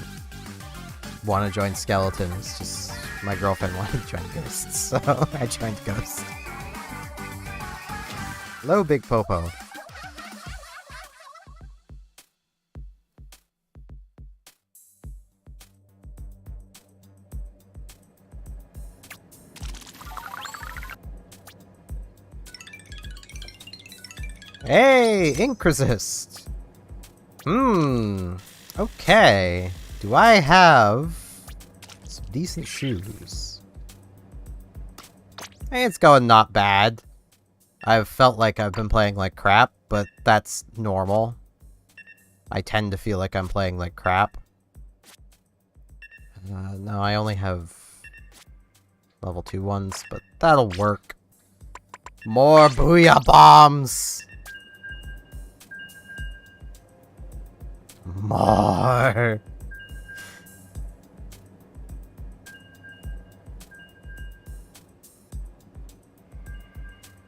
want to join skeletons, just my girlfriend wanted to join ghosts, so I joined ghosts. Hello, Big Popo. Hey, ink resist. Okay. Do I have some decent shoes? Hey, it's going not bad. I've felt like I've been playing like crap, but that's normal. I tend to feel like I'm playing like crap. No, I only have level 2 ones, but that'll work. More booyah bombs! More!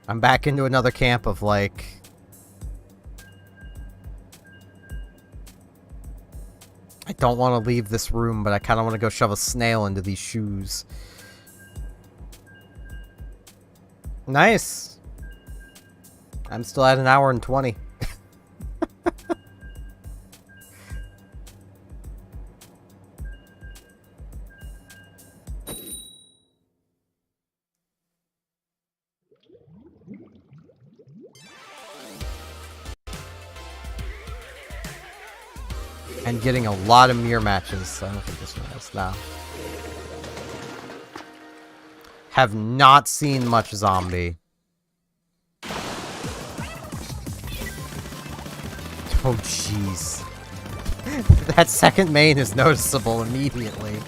I'm back into another camp of, like... I don't want to leave this room, but I kind of want to go shove a snail into these shoes. Nice! I'm still at 1 hour and 20. And getting a lot of mirror matches. I don't think this one is now. Have not seen much zombie. Oh jeez. That second main is noticeable immediately.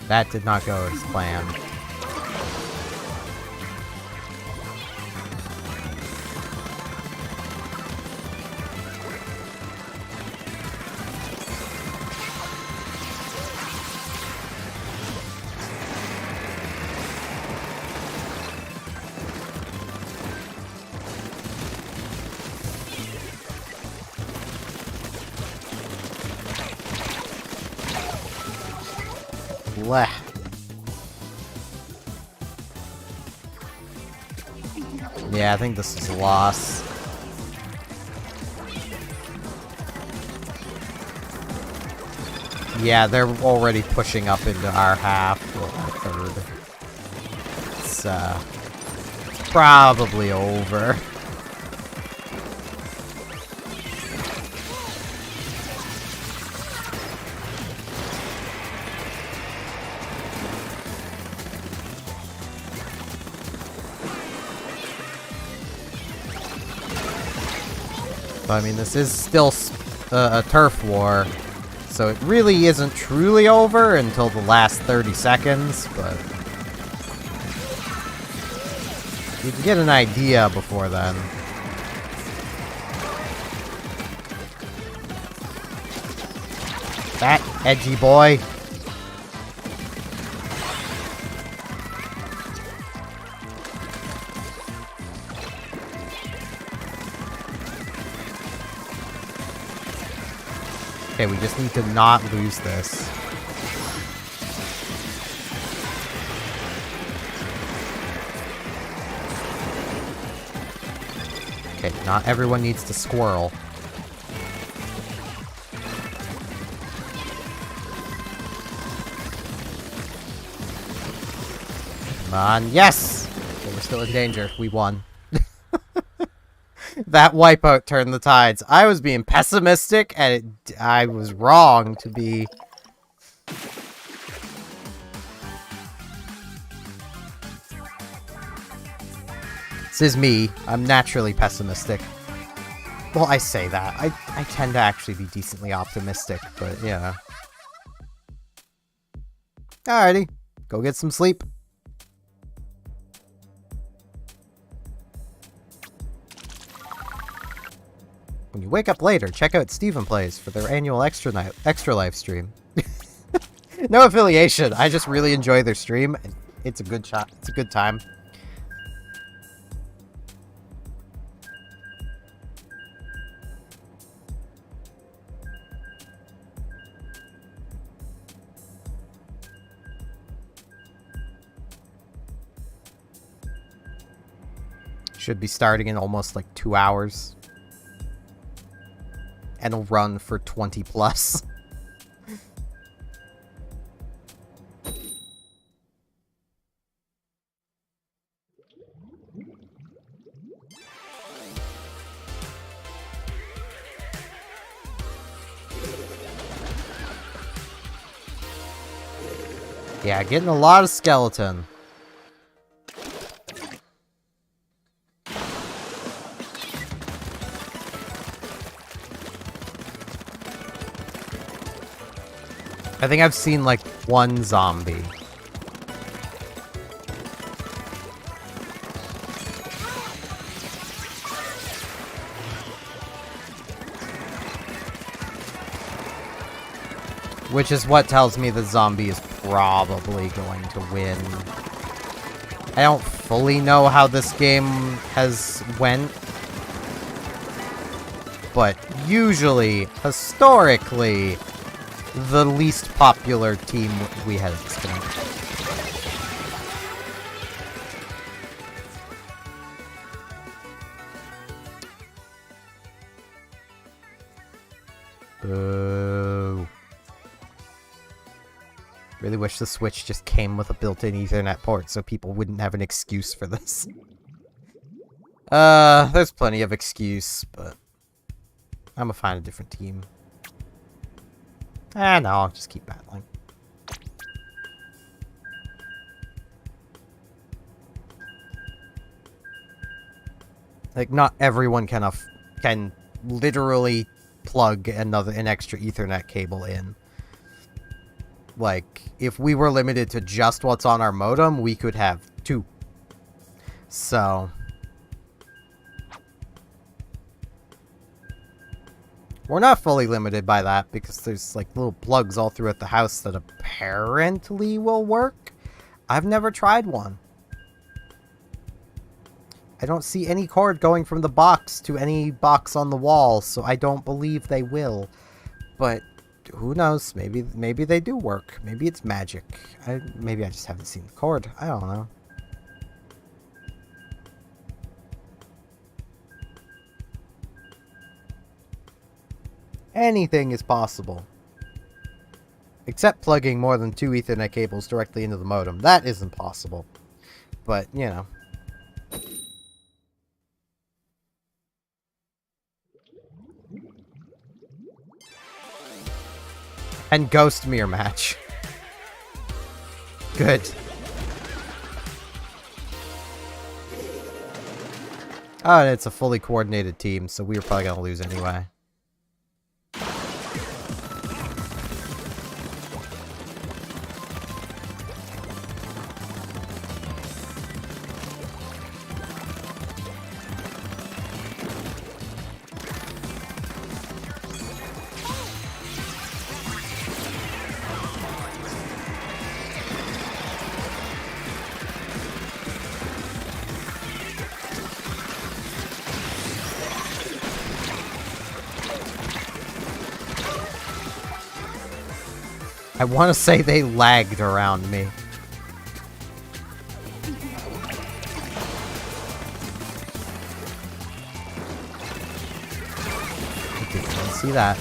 That did not go as planned. Blech. Yeah, I think this is a loss. Yeah, they're already pushing up into our half, or our third. It's probably over. I mean, this is still a turf war, so it really isn't truly over until the last 30 seconds, but you can get an idea before then. That edgy boy. Okay, we just need to not lose this. Okay, not everyone needs to squirrel. Come on, yes! Okay, we're still in danger. We won. That wipeout turned the tides. I was being pessimistic, and I was wrong to be... This is me. I'm naturally pessimistic. Well, I say that. I tend to actually be decently optimistic, but yeah. Alrighty. Go get some sleep. When you wake up later, check out Steven Plays for their annual extra live stream. No affiliation. I just really enjoy their stream. It's a good shot. It's a good time. Should be starting in almost like 2 hours. And it'll run for 20 plus. Yeah, getting a lot of skeleton. I think I've seen like one zombie. Which is what tells me the zombie is probably going to win. I don't fully know how this game has went. But usually, historically, the least popular team we had at this point. Boo. Really wish the Switch just came with a built-in Ethernet port so people wouldn't have an excuse for this. There's plenty of excuse, but I'm gonna find a different team. No, I'll just keep battling. Like, not everyone can literally plug an extra Ethernet cable in. Like, if we were limited to just what's on our modem, we could have 2. So we're not fully limited by that, because there's, like, little plugs all throughout the house that apparently will work. I've never tried one. I don't see any cord going from the box to any box on the wall, so I don't believe they will. But who knows? Maybe they do work. Maybe it's magic. Maybe I just haven't seen the cord. I don't know. Anything is possible. Except plugging more than 2 Ethernet cables directly into the modem. That isn't possible. But, you know. And Ghost Mirror match. Good. Oh, and it's a fully coordinated team, so we were probably gonna lose anyway. I want to say they lagged around me. Okay, can't see that.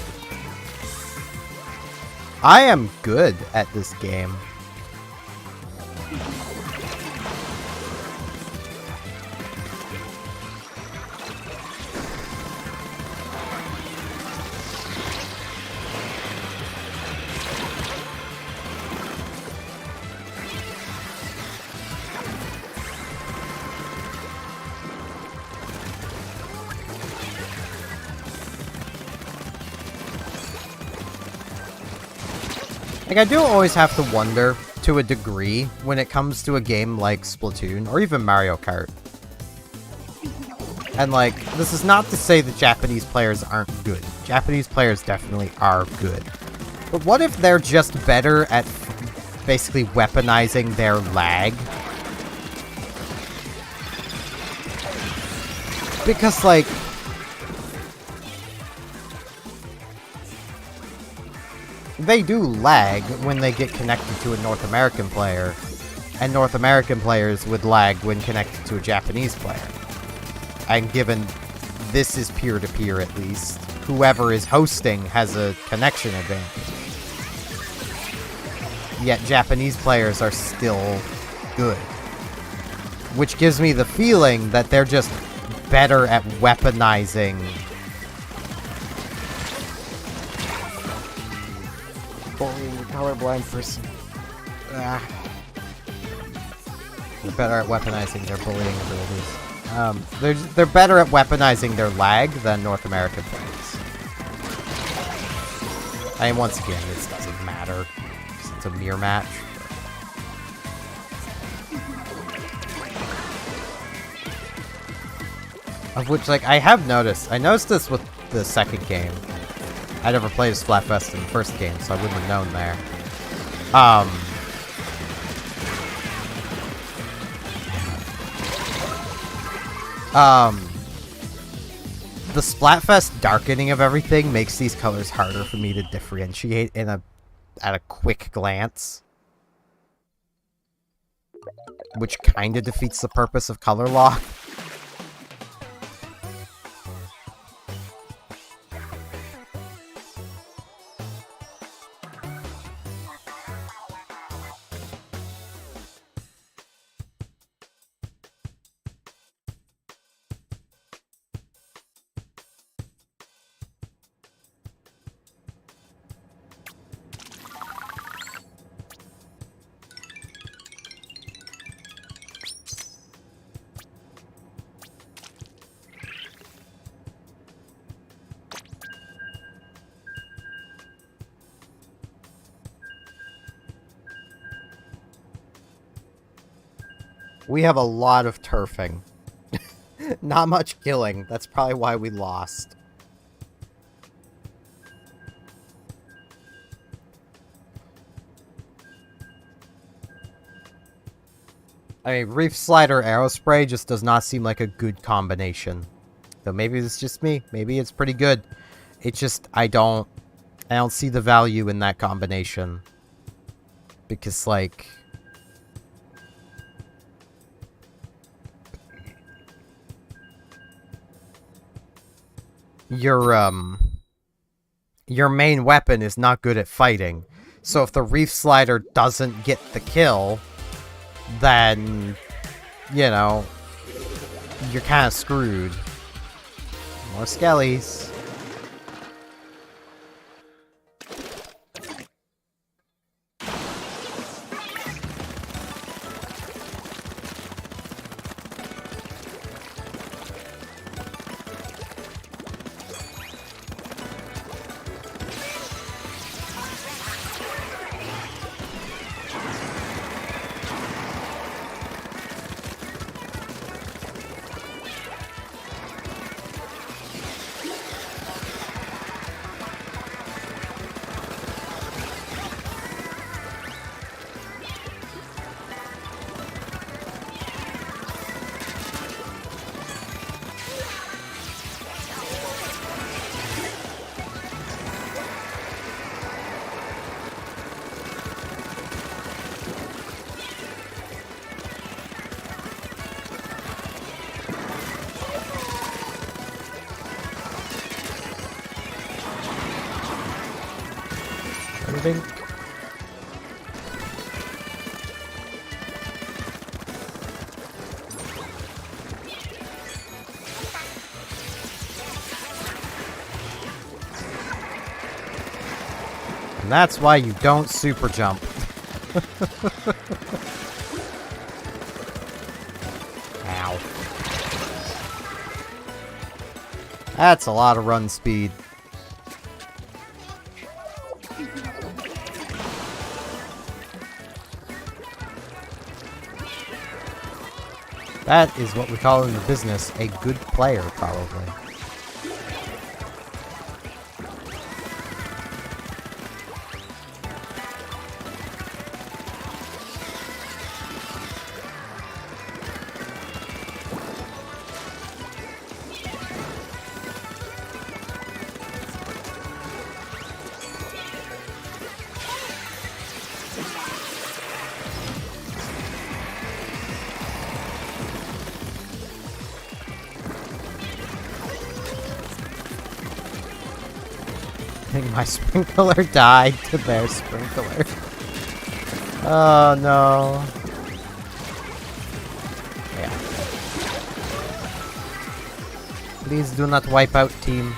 I am good at this game. Like, I do always have to wonder, to a degree, when it comes to a game like Splatoon, or even Mario Kart. And, like, this is not to say that Japanese players aren't good. Japanese players definitely are good. But what if they're just better at basically weaponizing their lag? Because, like, they do lag when they get connected to a North American player, and North American players would lag when connected to a Japanese player. And given this is peer-to-peer at least, whoever is hosting has a connection advantage. Yet Japanese players are still good. Which gives me the feeling that they're just better at weaponizing bullying a colorblind person. They're better at weaponizing their bullying abilities. They're better at weaponizing their lag than North American players. I mean, once again, this doesn't matter. It's a mirror match. Of which, like, I noticed this with the second game. I never played as Splatfest in the first game, so I wouldn't have known there. The Splatfest darkening of everything makes these colors harder for me to differentiate at a quick glance. Which kind of defeats the purpose of color lock. We have a lot of turfing. Not much killing. That's probably why we lost. I mean, Reef Slider Aerospray just does not seem like a good combination. So maybe it's just me. Maybe it's pretty good. It's just, I don't see the value in that combination. Because, like... your main weapon is not good at fighting. So if the Reef Slider doesn't get the kill, then, you know, you're kind of screwed. More skellies. Moving. And that's why you don't super jump. Ow. That's a lot of run speed. That is what we call in the business a good player, probably. I think my sprinkler died to their sprinkler. Oh no. Okay, Please do not wipe out, team.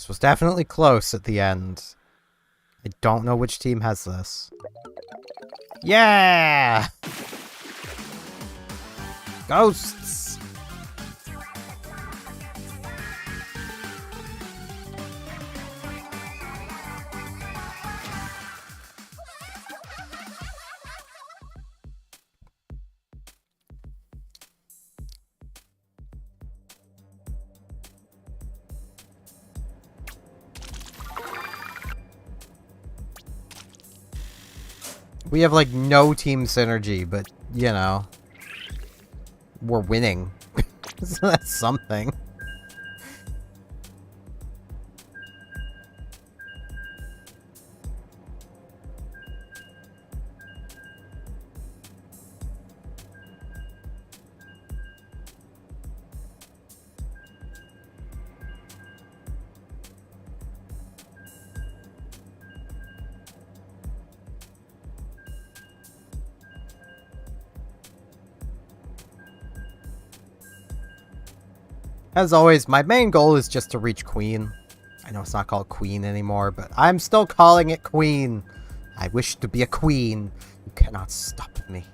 Was definitely close at the end. I don't know which team has this. Yeah! Ghosts! We have, like, no team synergy, but, you know, we're winning. So that's something. As always, my main goal is just to reach Queen. I know it's not called Queen anymore, but I'm still calling it Queen. I wish to be a queen. You cannot stop me.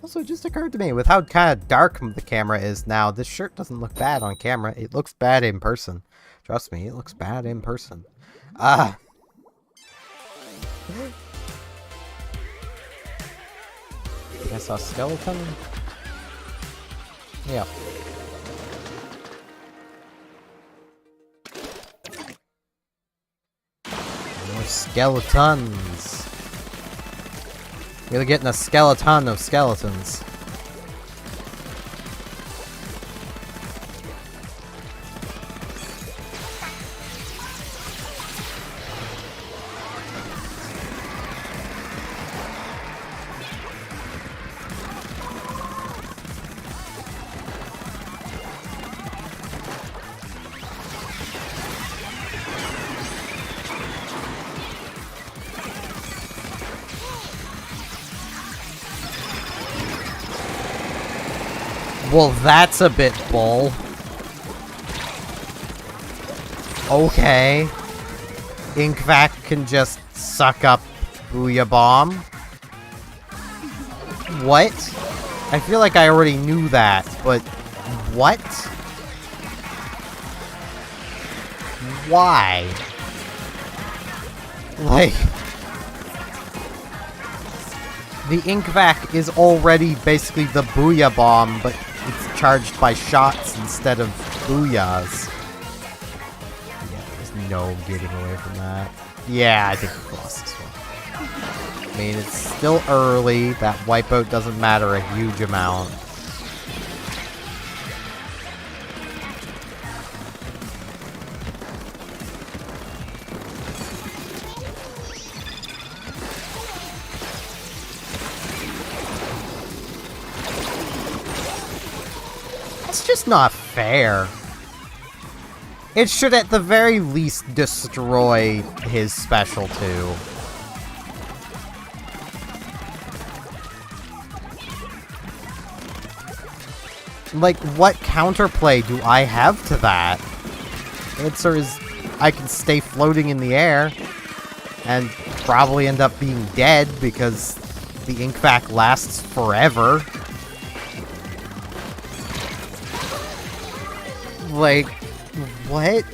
Also, it just occurred to me, with how kind of dark the camera is now, this shirt doesn't look bad on camera. It looks bad in person. Trust me, it looks bad in person. I saw a skeleton? Yeah. More skeletons. We're getting a skeleton of skeletons. Well, that's a bit bull. Okay. Inkvac can just suck up Booyah Bomb. What? I feel like I already knew that, but what? Why? Like, the Inkvac is already basically the Booyah Bomb, but it's charged by shots instead of Booyahs. Yeah, there's no getting away from that. Yeah, I think we lost this one. I mean, it's still early. That wipeout doesn't matter a huge amount. That's just not fair. It should at the very least destroy his special too. Like, what counterplay do I have to that? The answer is I can stay floating in the air and probably end up being dead because the Inkvac lasts forever. Like, what?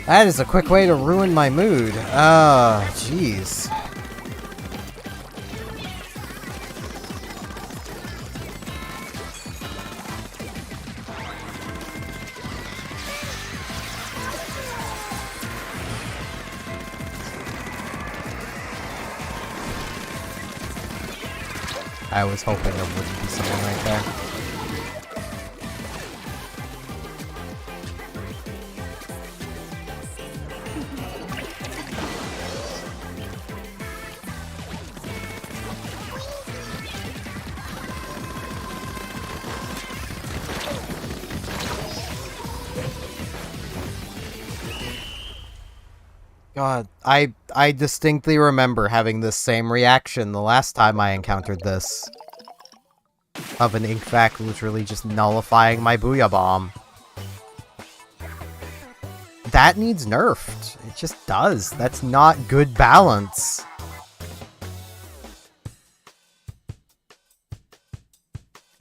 That is a quick way to ruin my mood. Oh, jeez. I was hoping there wouldn't be someone right there. God, I distinctly remember having this same reaction the last time I encountered this. Of an Inkvac literally just nullifying my Booyah Bomb. That needs nerfed. It just does. That's not good balance.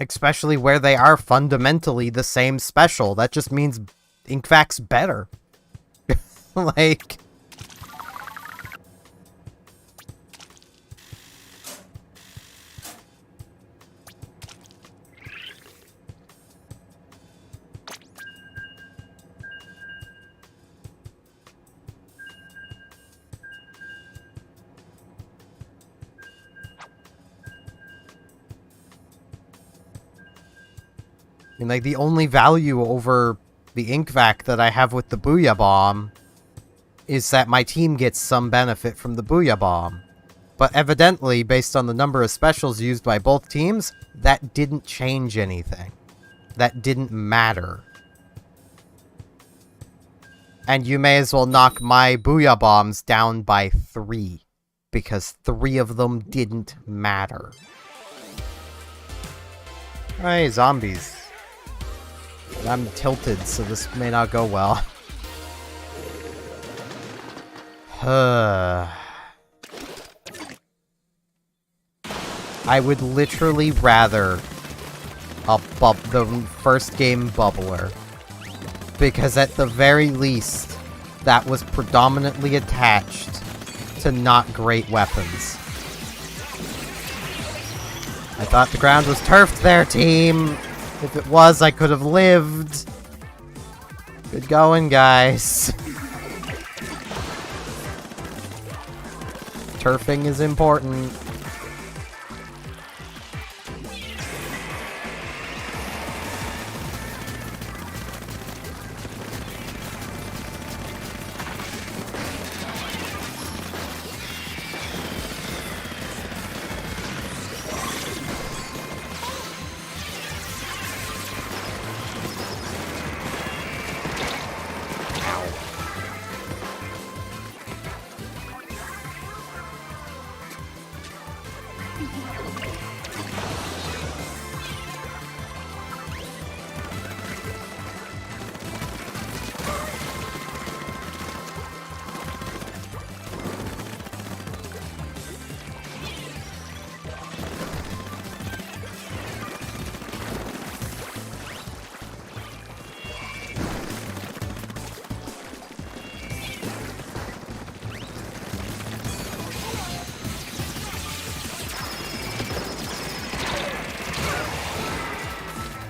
Especially where they are fundamentally the same special. That just means Inkvac's better. Like... And like, the only value over the Inkvac that I have with the Booyah Bomb is that my team gets some benefit from the Booyah Bomb. But evidently, based on the number of specials used by both teams, that didn't change anything. That didn't matter. And you may as well knock my Booyah Bombs down by 3. Because 3 of them didn't matter. Hey, zombies. I'm tilted, so this may not go well. I would literally rather the first game bubbler. Because at the very least, that was predominantly attached to not great weapons. I thought the ground was turfed there, team! If it was, I could have lived. Good going, guys. Turfing is important.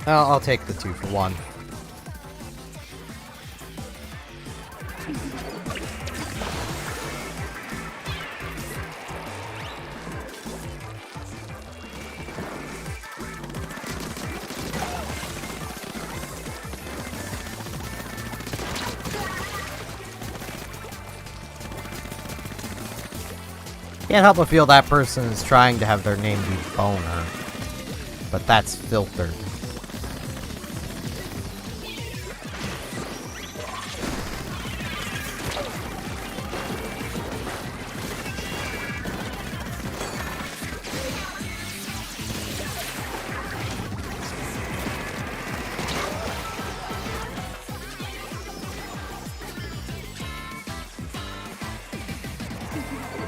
I'll take the 2 for 1. Can't help but feel that person is trying to have their name be Boner. But that's filtered.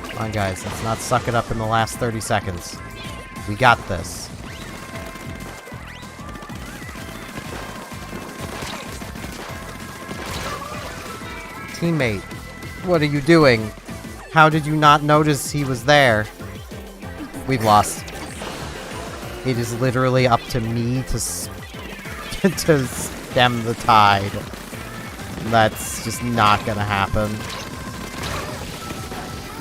Come on, guys, let's not suck it up in the last 30 seconds. We got this. Teammate, what are you doing? How did you not notice he was there? We've lost. It is literally up to me to to stem the tide. That's just not gonna happen.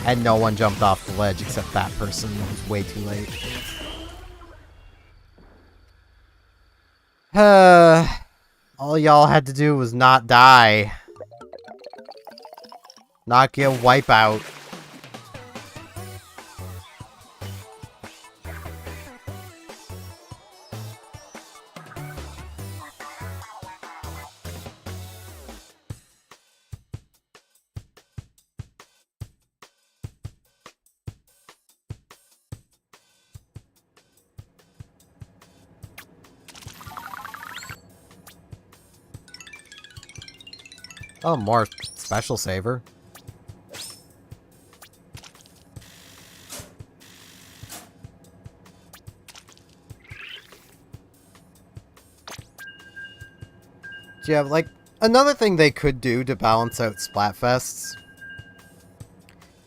And no one jumped off the ledge except that person. It was way too late. All y'all had to do was not die. Not get wipeout. Oh, more special saver. Yeah, like, another thing they could do to balance out Splatfests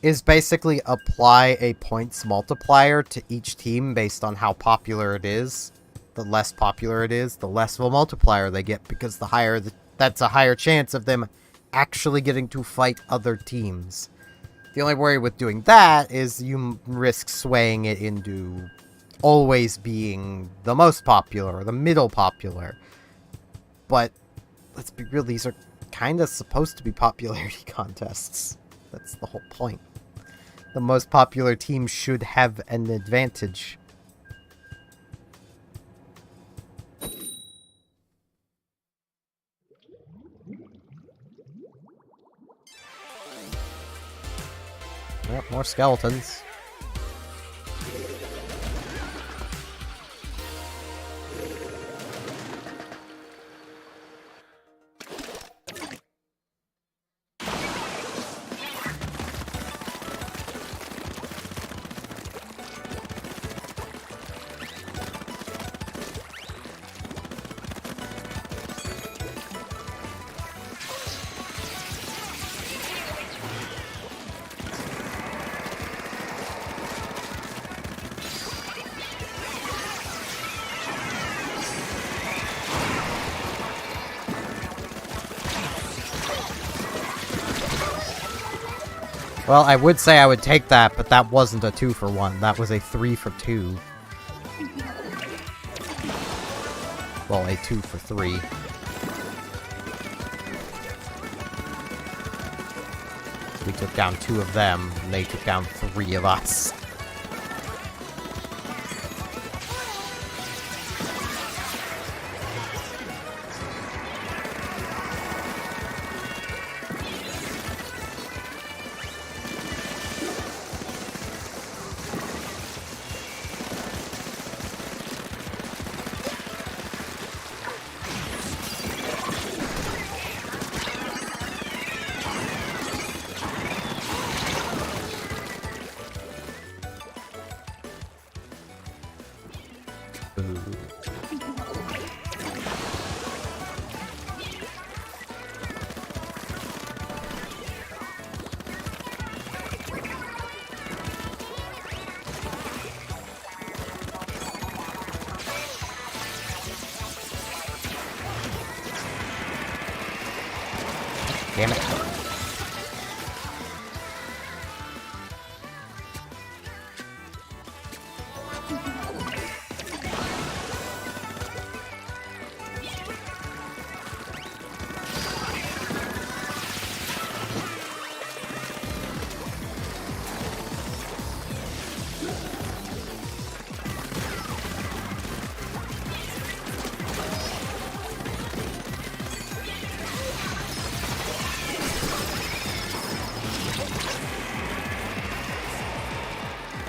is basically apply a points multiplier to each team based on how popular it is. The less popular it is, the less of a multiplier they get, because the higher that's a higher chance of them actually getting to fight other teams. The only worry with doing that is you risk swaying it into always being the most popular or the middle popular. But let's be real, these are kind of supposed to be popularity contests. That's the whole point. The most popular team should have an advantage. Yep, more skeletons. Well, I would say I would take that, but that wasn't a 2-for-1. That was a 3-for-2. Well, a 2-for-3. We took down 2 of them, and they took down 3 of us. Damn it.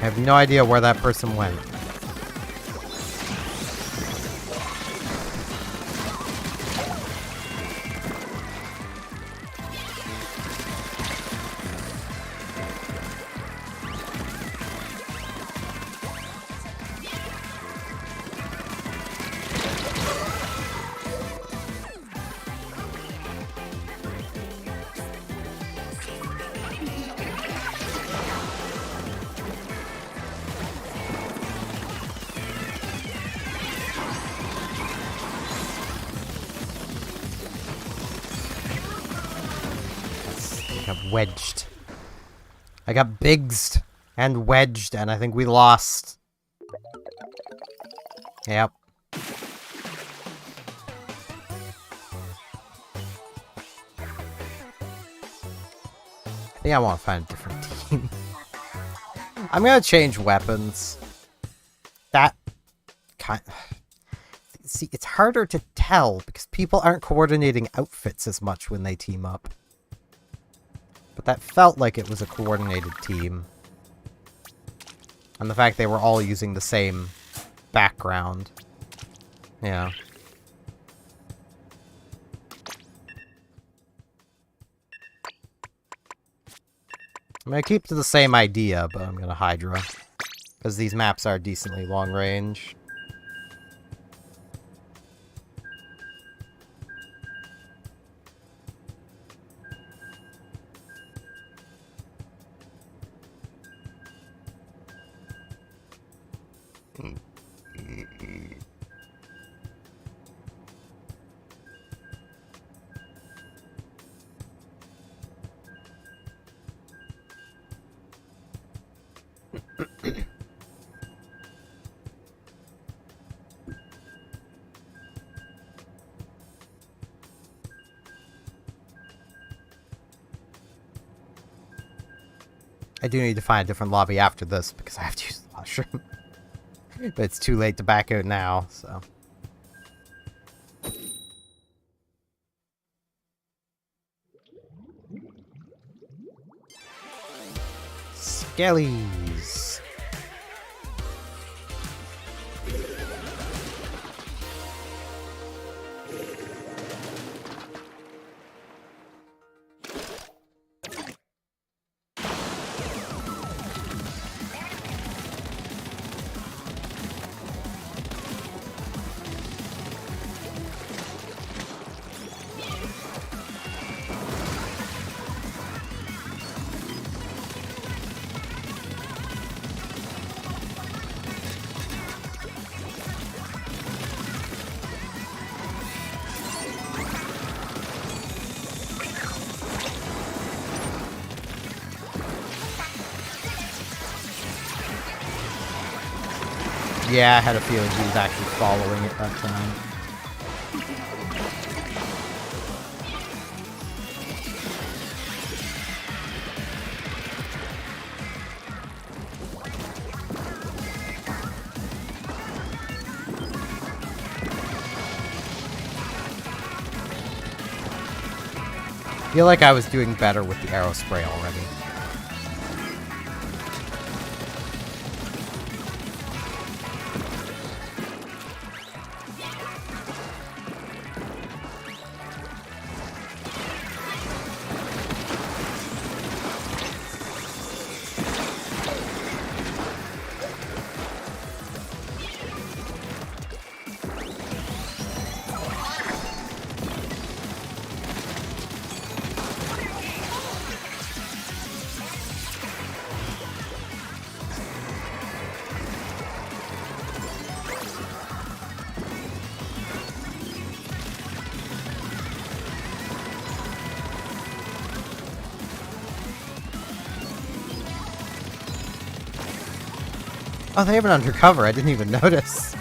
I have no idea where that person went. I got wedged. I got bigsed and wedged, and I think we lost. Yep. think I want to find a different team. I'm gonna change weapons. That kind. See, it's harder to tell because people aren't coordinating outfits as much when they team up. But that felt like it was a coordinated team. And the fact they were all using the same background. Yeah. I'm gonna keep to the same idea, but I'm gonna Hydra. Because these maps are decently long range. I do need to find a different lobby after this because I have to use the washroom. But it's too late to back out now, so. Skellies. Yeah, I had a feeling he was actually following it that time. I feel like I was doing better with the arrow spray already. Oh, they have an undercover. I didn't even notice.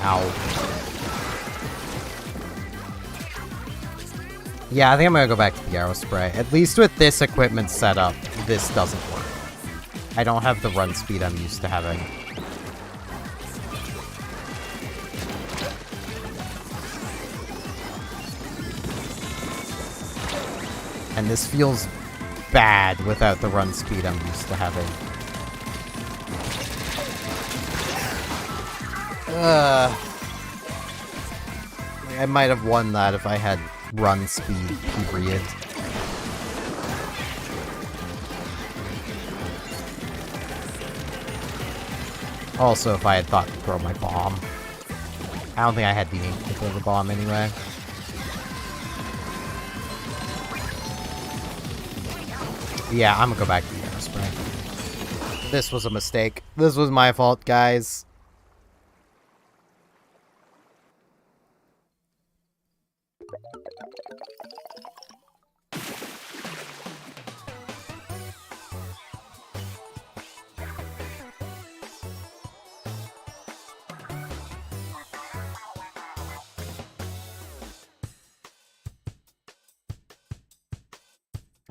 Ow. Yeah, I think I'm gonna go back to the arrow spray. At least with this equipment set up, this doesn't work. I don't have the run speed I'm used to having. And this feels bad without the run speed I'm used to having. I might have won that if I had run speed, period. Also, if I had thought to throw my bomb. I don't think I had the ink to throw the bomb anyway. Yeah, I'm gonna go back to the arrow spray. This was a mistake. This was my fault, guys.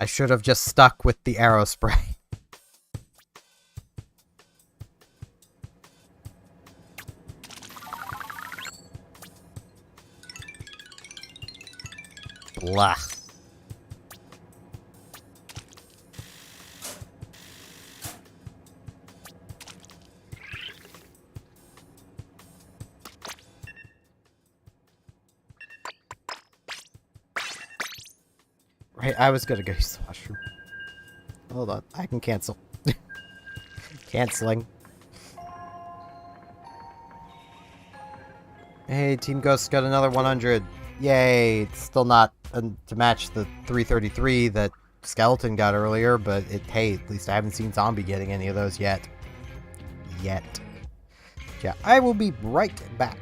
I should have just stuck with the arrow spray. Blah. Right, I was gonna go use the washroom. Hold on, I can cancel. Canceling. Hey, Team Ghost got another 100. Yay! It's still not to match the 333 that Skeleton got earlier, but hey, at least I haven't seen Zombie getting any of those yet. Yeah, I will be right back.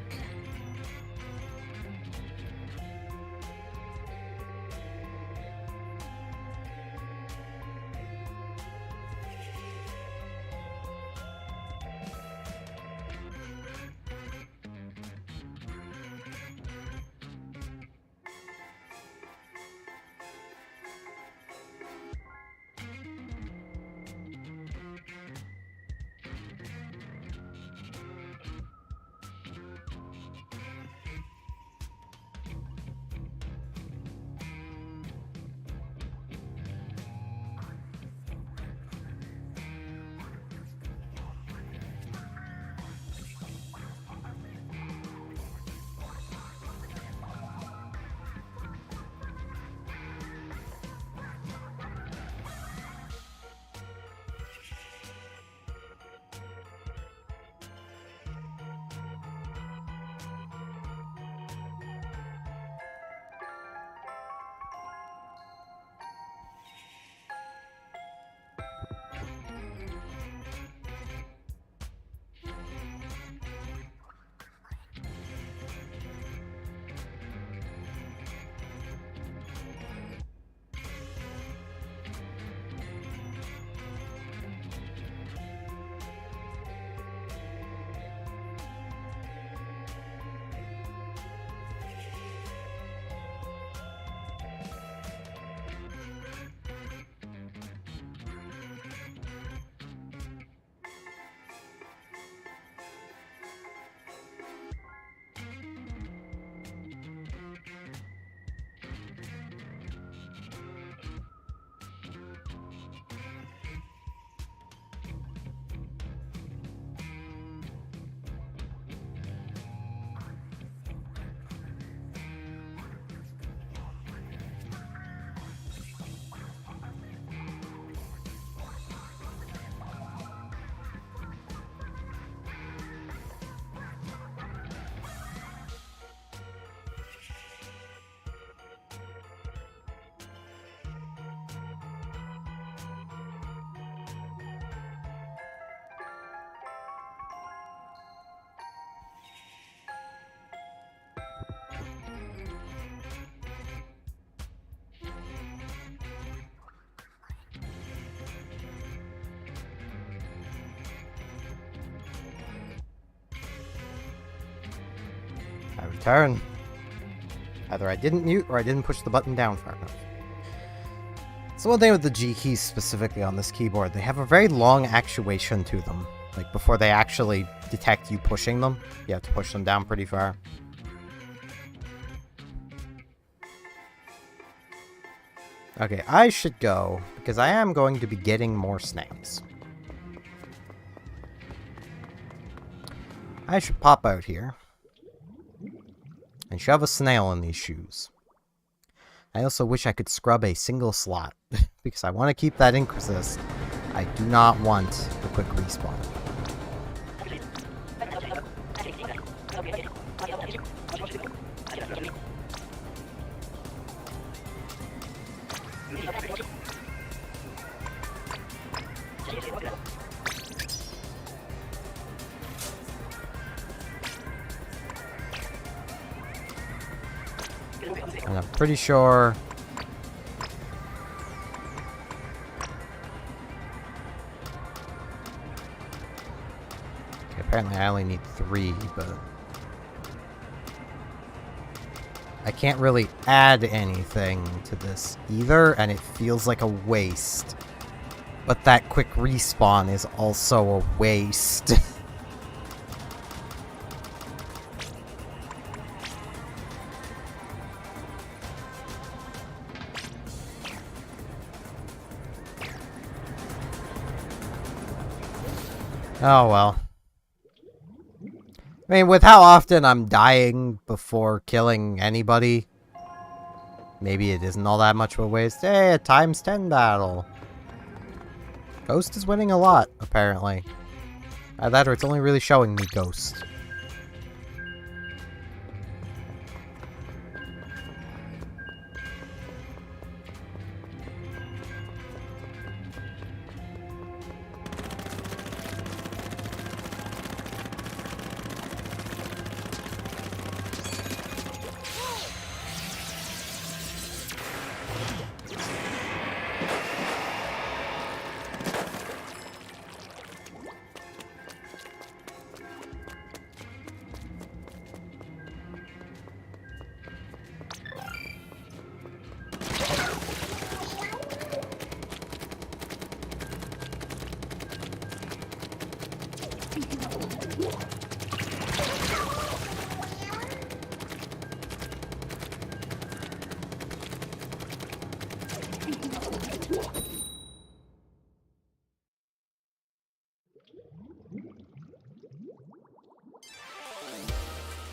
I return. Either I didn't mute or I didn't push the button down far enough. So one thing with the G keys specifically on this keyboard, they have a very long actuation to them. Like before they actually detect you pushing them, you have to push them down pretty far. Okay, I should go, because I am going to be getting more snails. I should pop out here and shove a snail in these shoes. I also wish I could scrub a single slot, because I want to keep that ink resist. I do not want the quick respawn. And I'm pretty sure... Okay, apparently I only need 3, but... I can't really add anything to this either, and it feels like a waste. But that quick respawn is also a waste. Oh well. I mean, with how often I'm dying before killing anybody, maybe it isn't all that much of a waste. Hey, a ×10 battle. Ghost is winning a lot, apparently. Either that or it's only really showing me Ghost.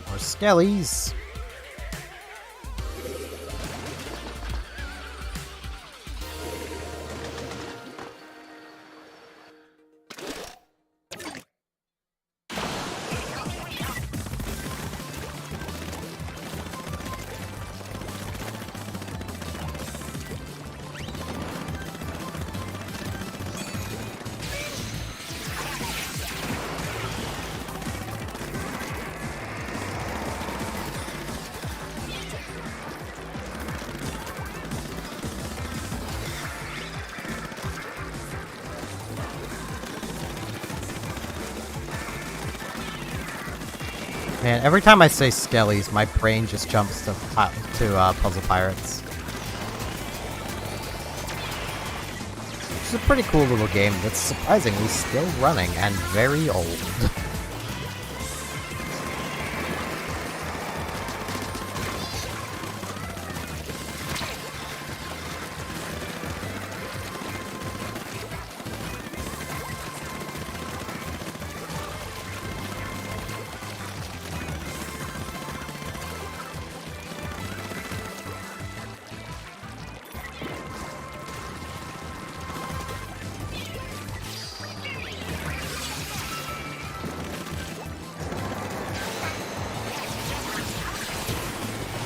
More skellies. Man, every time I say skellies, my brain just jumps to Puzzle Pirates. It's a pretty cool little game that's surprisingly still running and very old.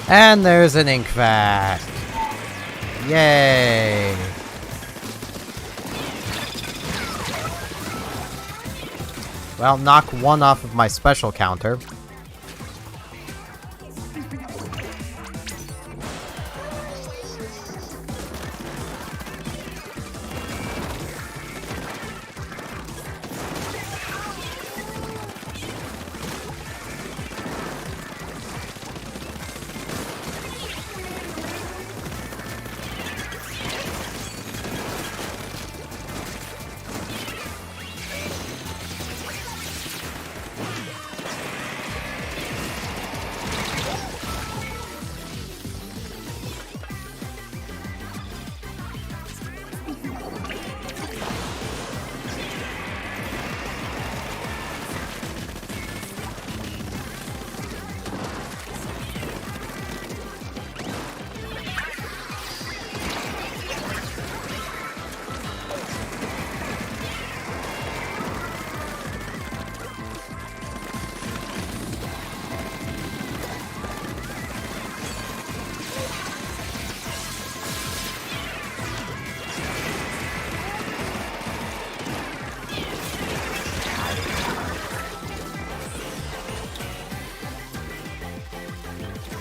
And there's an ink vat. Yay! Well, knock one off of my special counter.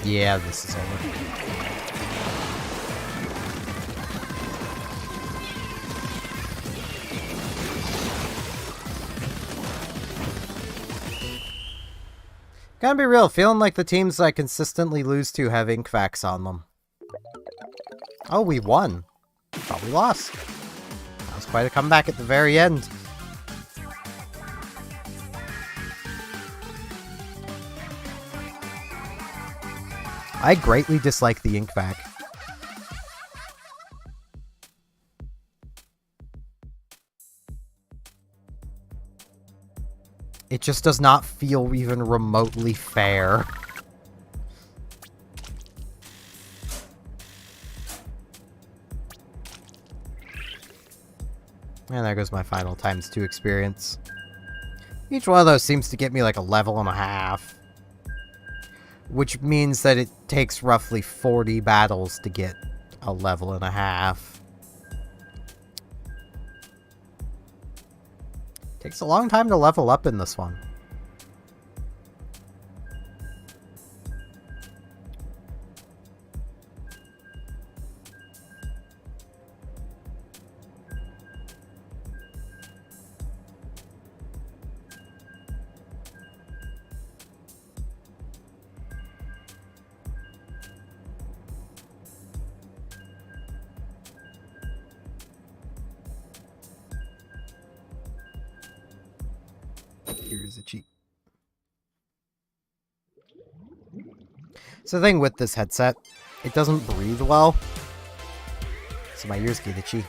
Yeah, this is over. Gotta be real, feeling like the teams I consistently lose to have ink facts on them. Oh, we won. Thought we lost. That was quite a comeback at the very end. I greatly dislike the ink vac. It just does not feel even remotely fair. And there goes my final ×2 experience. Each one of those seems to get me like a level and a half. Which means that it takes roughly 40 battles to get a level and a half. Takes a long time to level up in this one. Here's a cheat. So the thing with this headset, it doesn't breathe well. So my ears get itchy.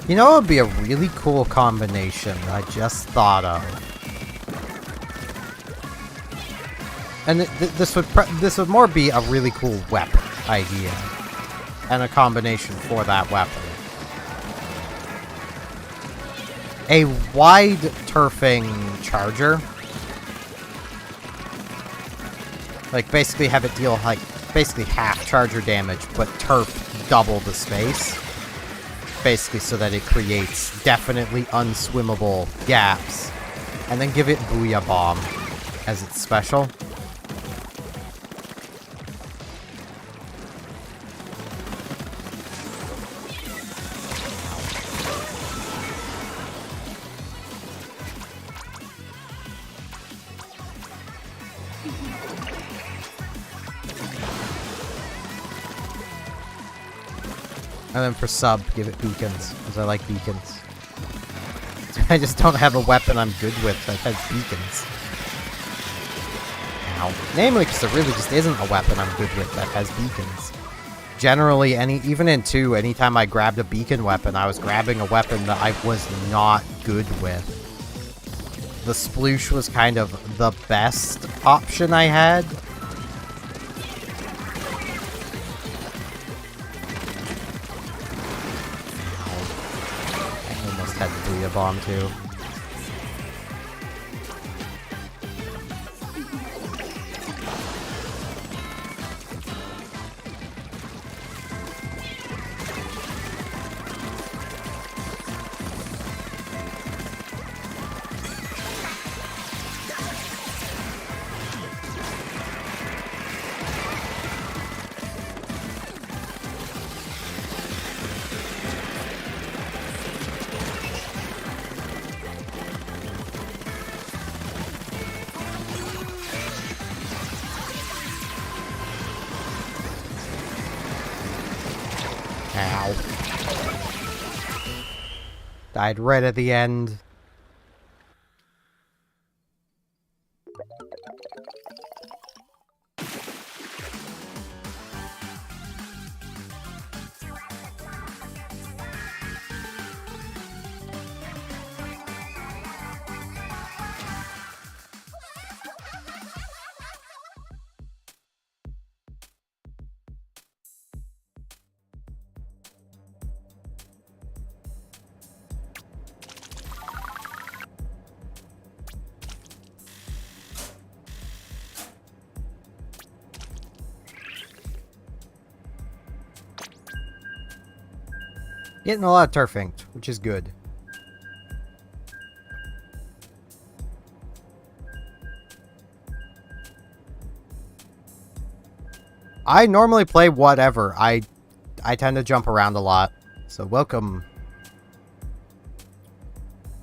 You know what would be a really cool combination that I just thought of? And this would more be a really cool weapon idea. And a combination for that weapon. A wide turfing charger. Like basically have it deal like basically half charger damage, but turf double the space. Basically so that it creates definitely unswimmable gaps. And then give it Booyah Bomb as its special. And then for sub, give it beacons, because I like beacons. I just don't have a weapon I'm good with that has beacons. Ow. Namely, because there really just isn't a weapon I'm good with that has beacons. Generally, even in 2, anytime I grabbed a beacon weapon, I was grabbing a weapon that I was not good with. The sploosh was kind of the best option I had. Had the Booyah Bomb too. Ow. Died right at the end. Getting a lot of turf inked, which is good. I normally play whatever. I tend to jump around a lot. So welcome.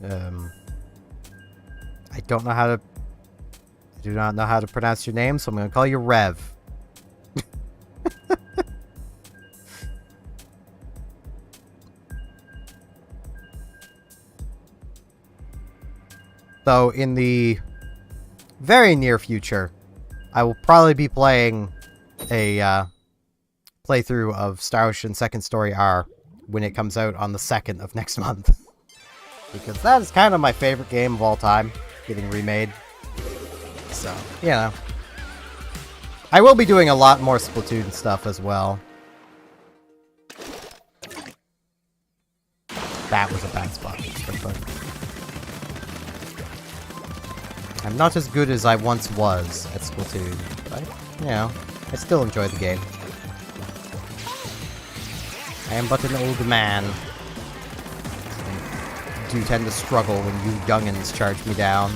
I don't know how to... I do not know how to pronounce your name, so I'm going to call you Rev. So in the very near future, I will probably be playing a playthrough of Star Ocean Second Story R when it comes out on the 2nd of next month. Because that is kind of my favorite game of all time, getting remade. So, you know. I will be doing a lot more Splatoon stuff as well. That was a bad spot. I'm not as good as I once was at Splatoon, but, you know, I still enjoy the game. I am but an old man. I do tend to struggle when you youngins charge me down.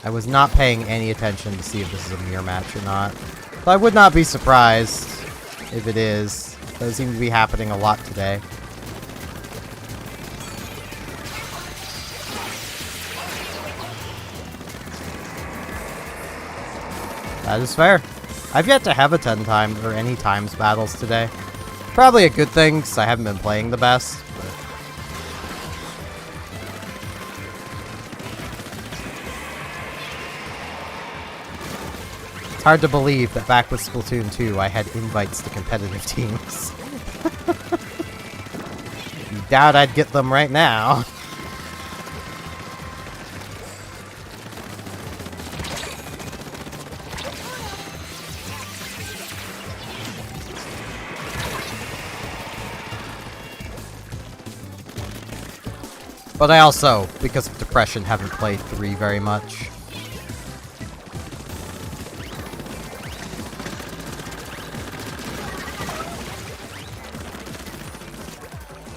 I was not paying any attention to see if this is a mirror match or not. But I would not be surprised if it is. Those seem to be happening a lot today. That is fair. I've yet to have a 10 times or any times battles today. Probably a good thing, because I haven't been playing the best. But... it's hard to believe that back with Splatoon 2, I had invites to competitive teams. You doubt I'd get them right now. But I also, because of depression, haven't played 3 very much.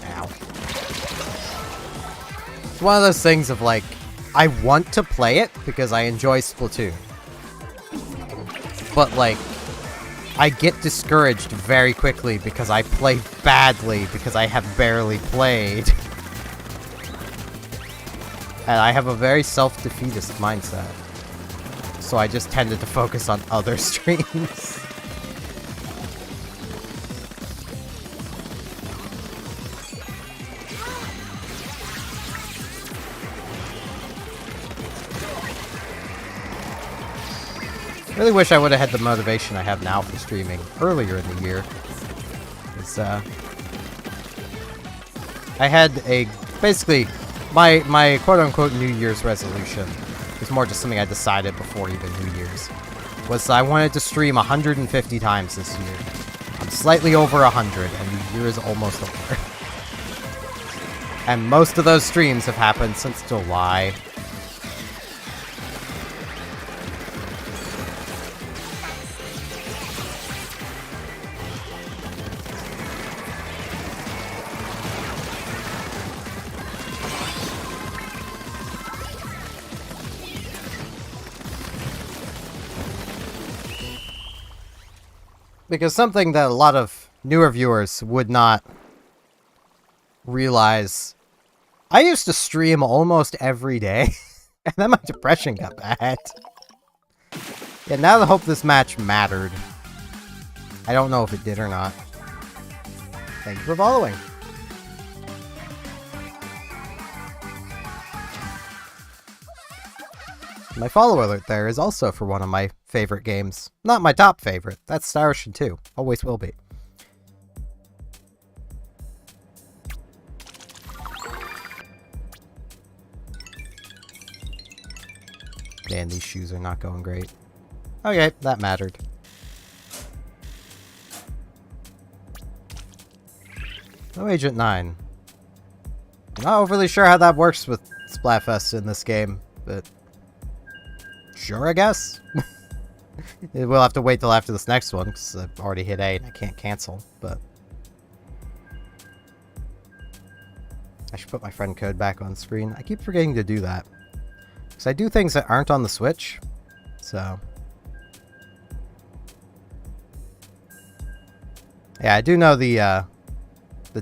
Ow. It's one of those things of like, I want to play it because I enjoy Splatoon. But like, I get discouraged very quickly because I play badly because I have barely played. And I have a very self-defeatist mindset. So I just tended to focus on other streams. Really wish I would have had the motivation I have now for streaming earlier in the year. Because, I had a... basically... My quote-unquote New Year's resolution was more just something I decided before even New Year's. Was I wanted to stream 150 times this year. I'm slightly over 100, and the year is almost over. And most of those streams have happened since July. Because something that a lot of newer viewers would not realize, I used to stream almost every day, and then my depression got bad. Yeah, now I hope this match mattered. I don't know if it did or not. Thank you for following. My follow alert there is also for one of my favorite games. Not my top favorite. That's Star Ocean 2. Always will be. Man, these shoes are not going great. Okay, that mattered. No Agent 9. I'm not overly sure how that works with Splatfest in this game, but... sure, I guess. We'll have to wait till after this next one, because I've already hit A and I can't cancel, but... I should put my friend code back on screen. I keep forgetting to do that. Because I do things that aren't on the Switch, so... Yeah, I do know the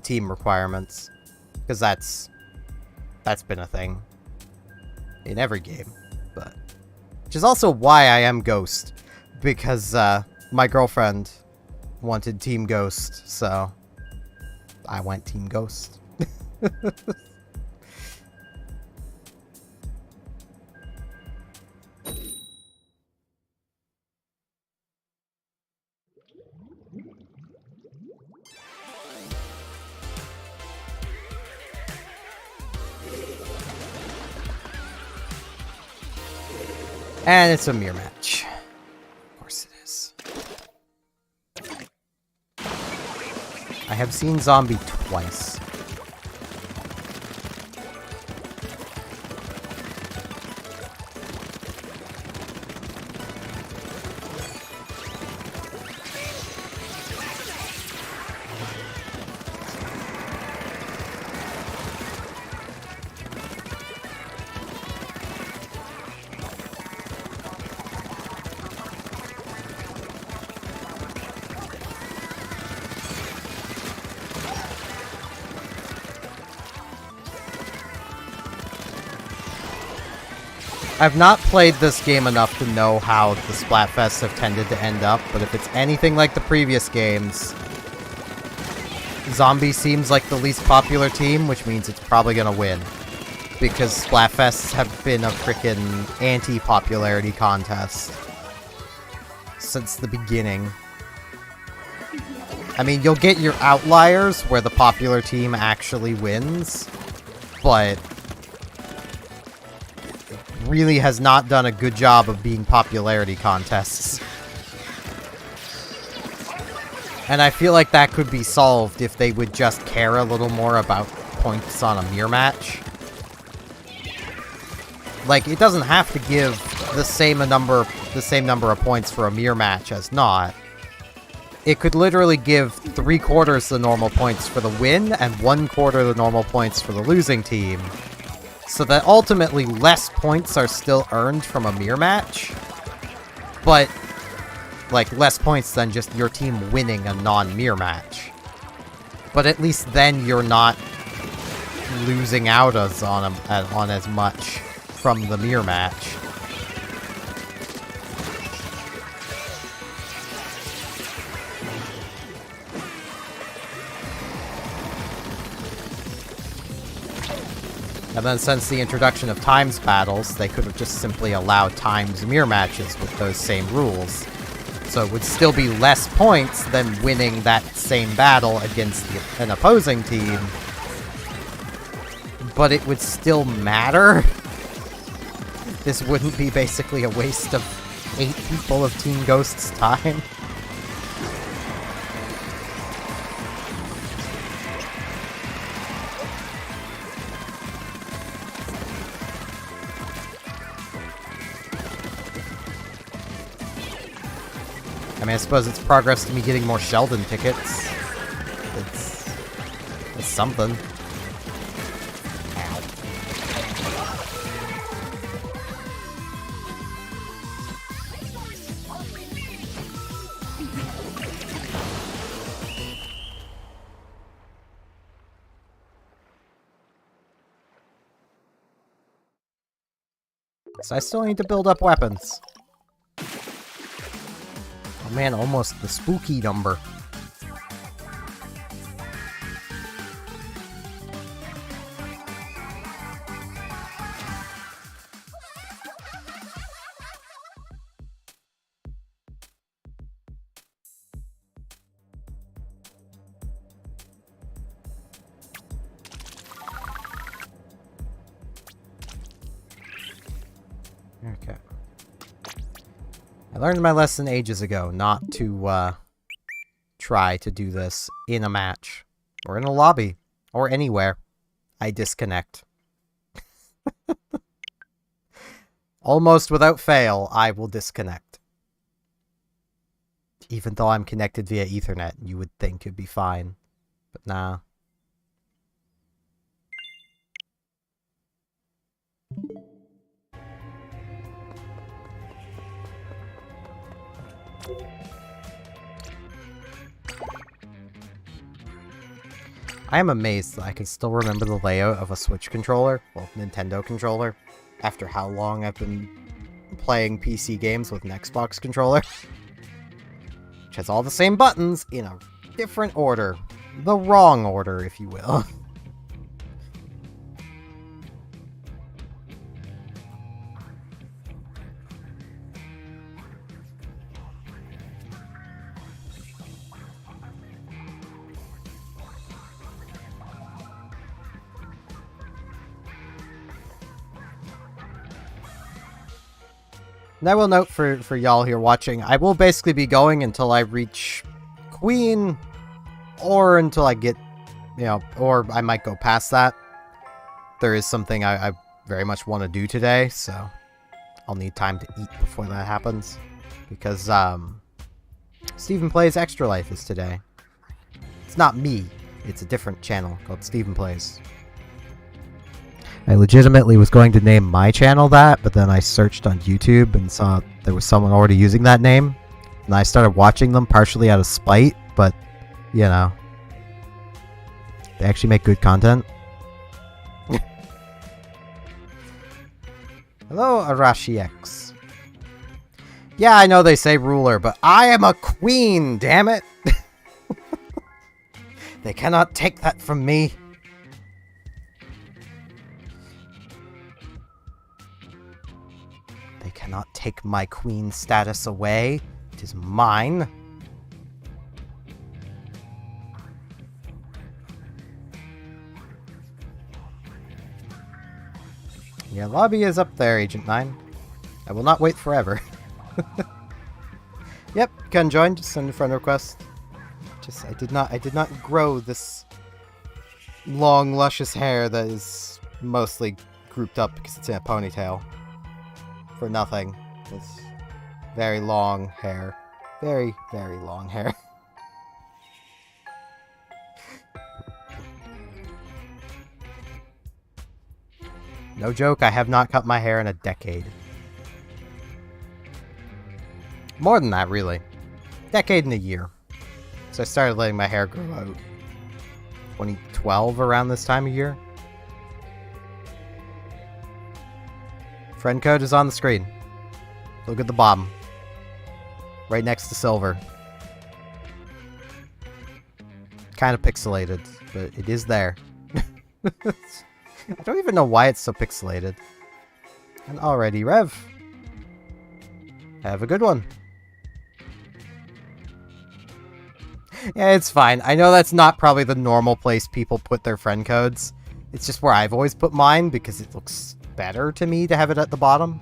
team requirements, because that's been a thing in every game, but... Which is also why I am Ghost, because my girlfriend wanted Team Ghost, so I went Team Ghost. And it's a mirror match. Of course it is. I have seen Zombie twice. I've not played this game enough to know how the Splatfests have tended to end up, but if it's anything like the previous games, Zombie seems like the least popular team, which means it's probably gonna win. Because Splatfests have been a frickin' anti-popularity contest since the beginning. I mean, you'll get your outliers where the popular team actually wins, but... really has not done a good job of being popularity contests. And I feel like that could be solved if they would just care a little more about points on a mirror match. Like, it doesn't have to give the same number of points for a mirror match as not. It could literally give 3/4 the normal points for the win and 1/4 the normal points for the losing team. So that ultimately less points are still earned from a mirror match, but, like, less points than just your team winning a non-mirror match. But at least then you're not losing out on as much from the mirror match. And then since the introduction of times battles, they could have just simply allowed times mirror matches with those same rules. So it would still be less points than winning that same battle against an opposing team. But it would still matter. This wouldn't be basically a waste of 8 people of Team Ghost's time. I mean, I suppose it's progress to me getting more Sheldon tickets. It's something. Ow. So I still need to build up weapons. Oh man, almost the spooky number. Okay. I learned my lesson ages ago not to try to do this in a match, or in a lobby, or anywhere. I disconnect. Almost without fail, I will disconnect. Even though I'm connected via Ethernet, you would think it'd be fine. But nah. I am amazed that I can still remember the layout of a Switch controller, well, Nintendo controller, after how long I've been playing PC games with an Xbox controller. Which has all the same buttons in a different order. The wrong order, if you will. And I will note for y'all here watching, I will basically be going until I reach Queen, or until I get, you know, or I might go past that. There is something I very much want to do today, so I'll need time to eat before that happens. Because, Stephen Plays Extra Life is today. It's not me, it's a different channel called Stephen Plays. I legitimately was going to name my channel that, but then I searched on YouTube and saw there was someone already using that name. And I started watching them partially out of spite, but, you know, they actually make good content. Hello, Arashi X. Yeah, I know they say ruler, but I am a queen, damn it! They cannot take that from me. They cannot take my queen status away. It is mine. Yeah, lobby is up there, Agent 9. I will not wait forever. Yep, can join, just send a friend request. Just I did not grow this long, luscious hair that is mostly grouped up because it's in a ponytail. For nothing. It's very long hair. Very, very long hair. No joke, I have not cut my hair in a decade. More than that, really. Decade and a year. So I started letting my hair grow out 2012, around this time of year. Friend code is on the screen. Look at the bottom. Right next to silver. Kind of pixelated, but it is there. I don't even know why it's so pixelated. And already, Rev. Have a good one. Yeah, it's fine. I know that's not probably the normal place people put their friend codes. It's just where I've always put mine because it looks better to me to have it at the bottom.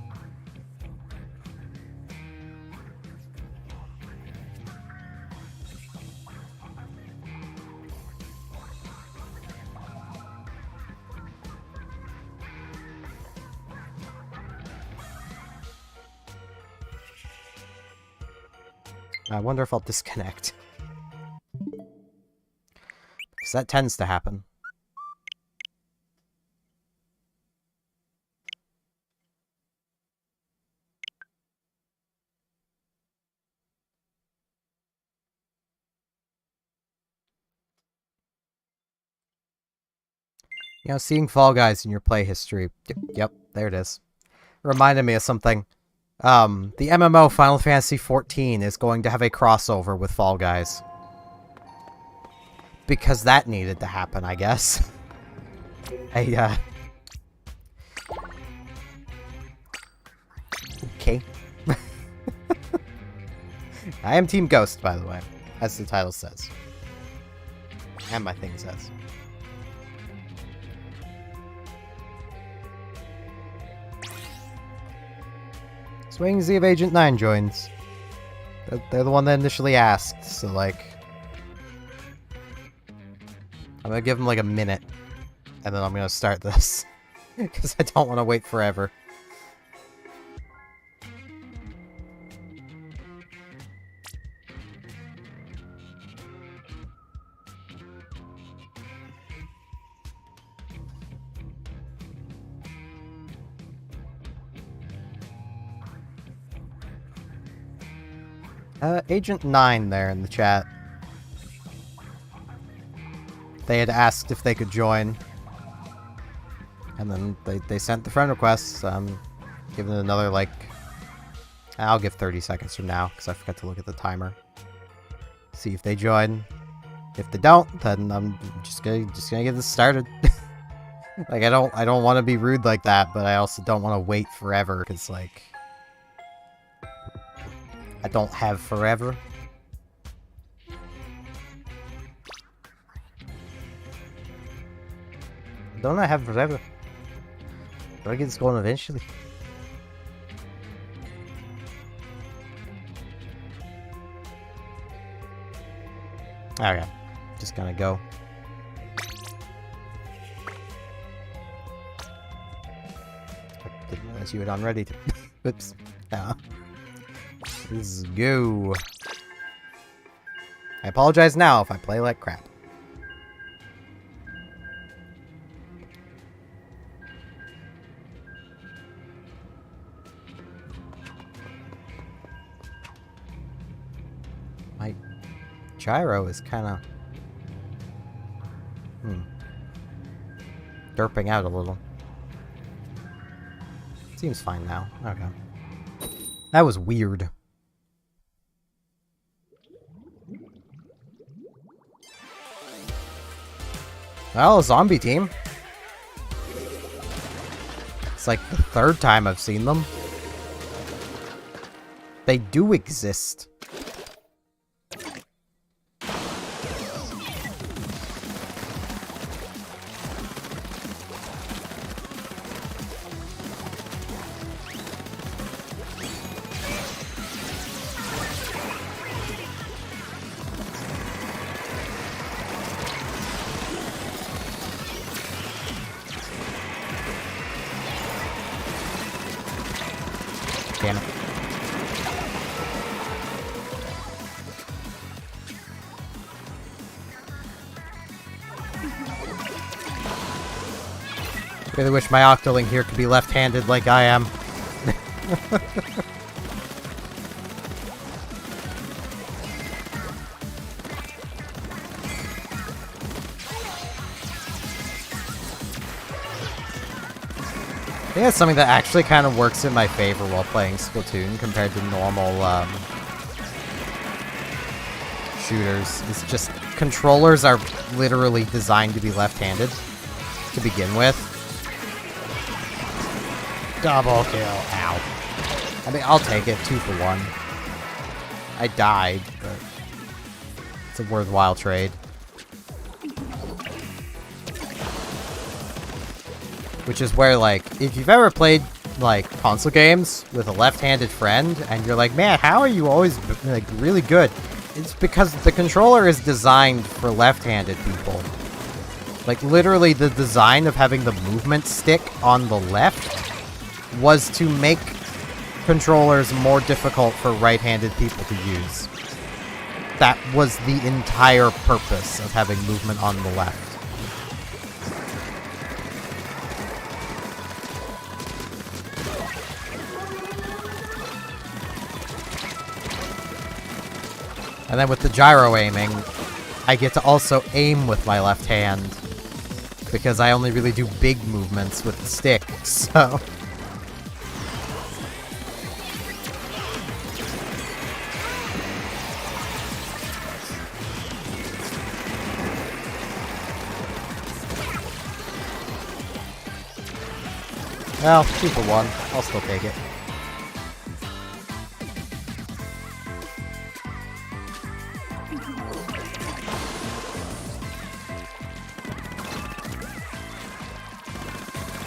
I wonder if I'll disconnect. Because that tends to happen. You know, seeing Fall Guys in your play history. Yep, there it is. Reminded me of something. The MMO Final Fantasy XIV is going to have a crossover with Fall Guys. Because that needed to happen, I guess. Okay. I am Team Ghost, by the way, as the title says. And my thing says. Swing Z of Agent 9 joins. They're the one that initially asked, so like... I'm gonna give them like a minute, and then I'm gonna start this. Because I don't want to wait forever. Agent 9 there in the chat. They had asked if they could join. And then they sent the friend request. Giving it another, like... I'll give 30 seconds from now, because I forgot to look at the timer. See if they join. If they don't, then I'm just gonna get this started. Like, I don't want to be rude like that, but I also don't want to wait forever, because, like... I don't have forever. Don't I have forever? Gotta get this going eventually. Okay, just gonna go. I didn't realize you had on ready to. Oops. Let's go. I apologize now if I play like crap. My gyro is kind of derping out a little. Seems fine now. Okay. That was weird. Well, zombie team. It's like the third time I've seen them. They do exist. Damn it. Really wish my Octoling here could be left-handed like I am. I think that's something that actually kind of works in my favor while playing Splatoon compared to normal shooters. It's just controllers are literally designed to be left-handed to begin with. Double kill. Ow. I mean, I'll take it. 2 for 1. I died, but it's a worthwhile trade. Which is where, like, if you've ever played, like, console games with a left-handed friend, and you're like, man, how are you always, like, really good? It's because the controller is designed for left-handed people. Like, literally, the design of having the movement stick on the left was to make controllers more difficult for right-handed people to use. That was the entire purpose of having movement on the left. And then with the gyro aiming, I get to also aim with my left hand. Because I only really do big movements with the stick, so... Well, 2 for 1. I'll still take it.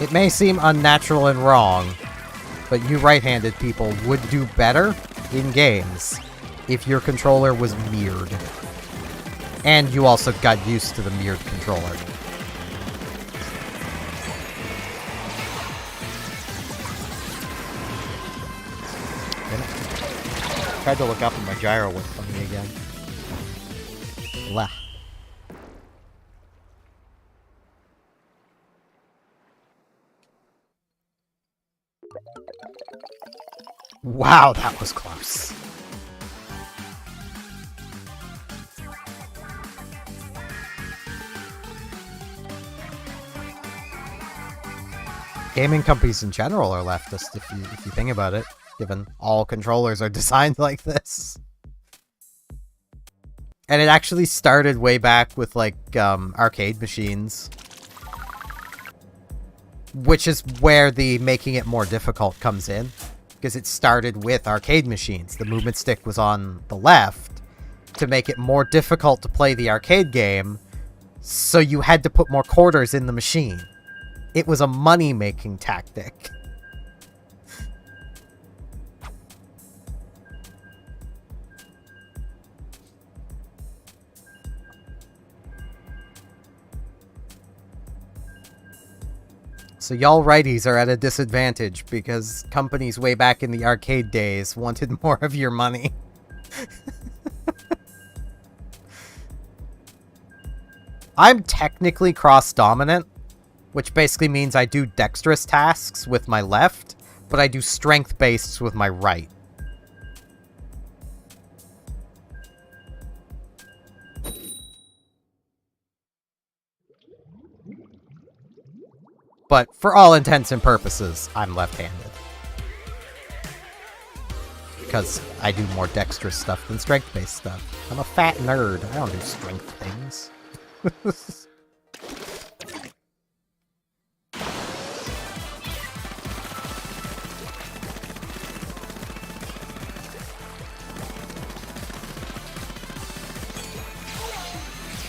It may seem unnatural and wrong, but you right-handed people would do better in games if your controller was mirrored. And you also got used to the mirrored controller. Tried to look up and my gyro went funny again. Blah. Wow, that was close. gaming companies in general are leftist, if you think about it, given all controllers are designed like this. And it actually started way back with, like, arcade machines. Which is where the making it more difficult comes in. Because it started with arcade machines. The movement stick was on the left to make it more difficult to play the arcade game, so you had to put more quarters in the machine. It was a money-making tactic. So y'all righties are at a disadvantage because companies way back in the arcade days wanted more of your money. I'm technically cross-dominant, which basically means I do dexterous tasks with my left, but I do strength-based with my right. But for all intents and purposes, I'm left-handed. Because I do more dexterous stuff than strength-based stuff. I'm a fat nerd. I don't do strength things.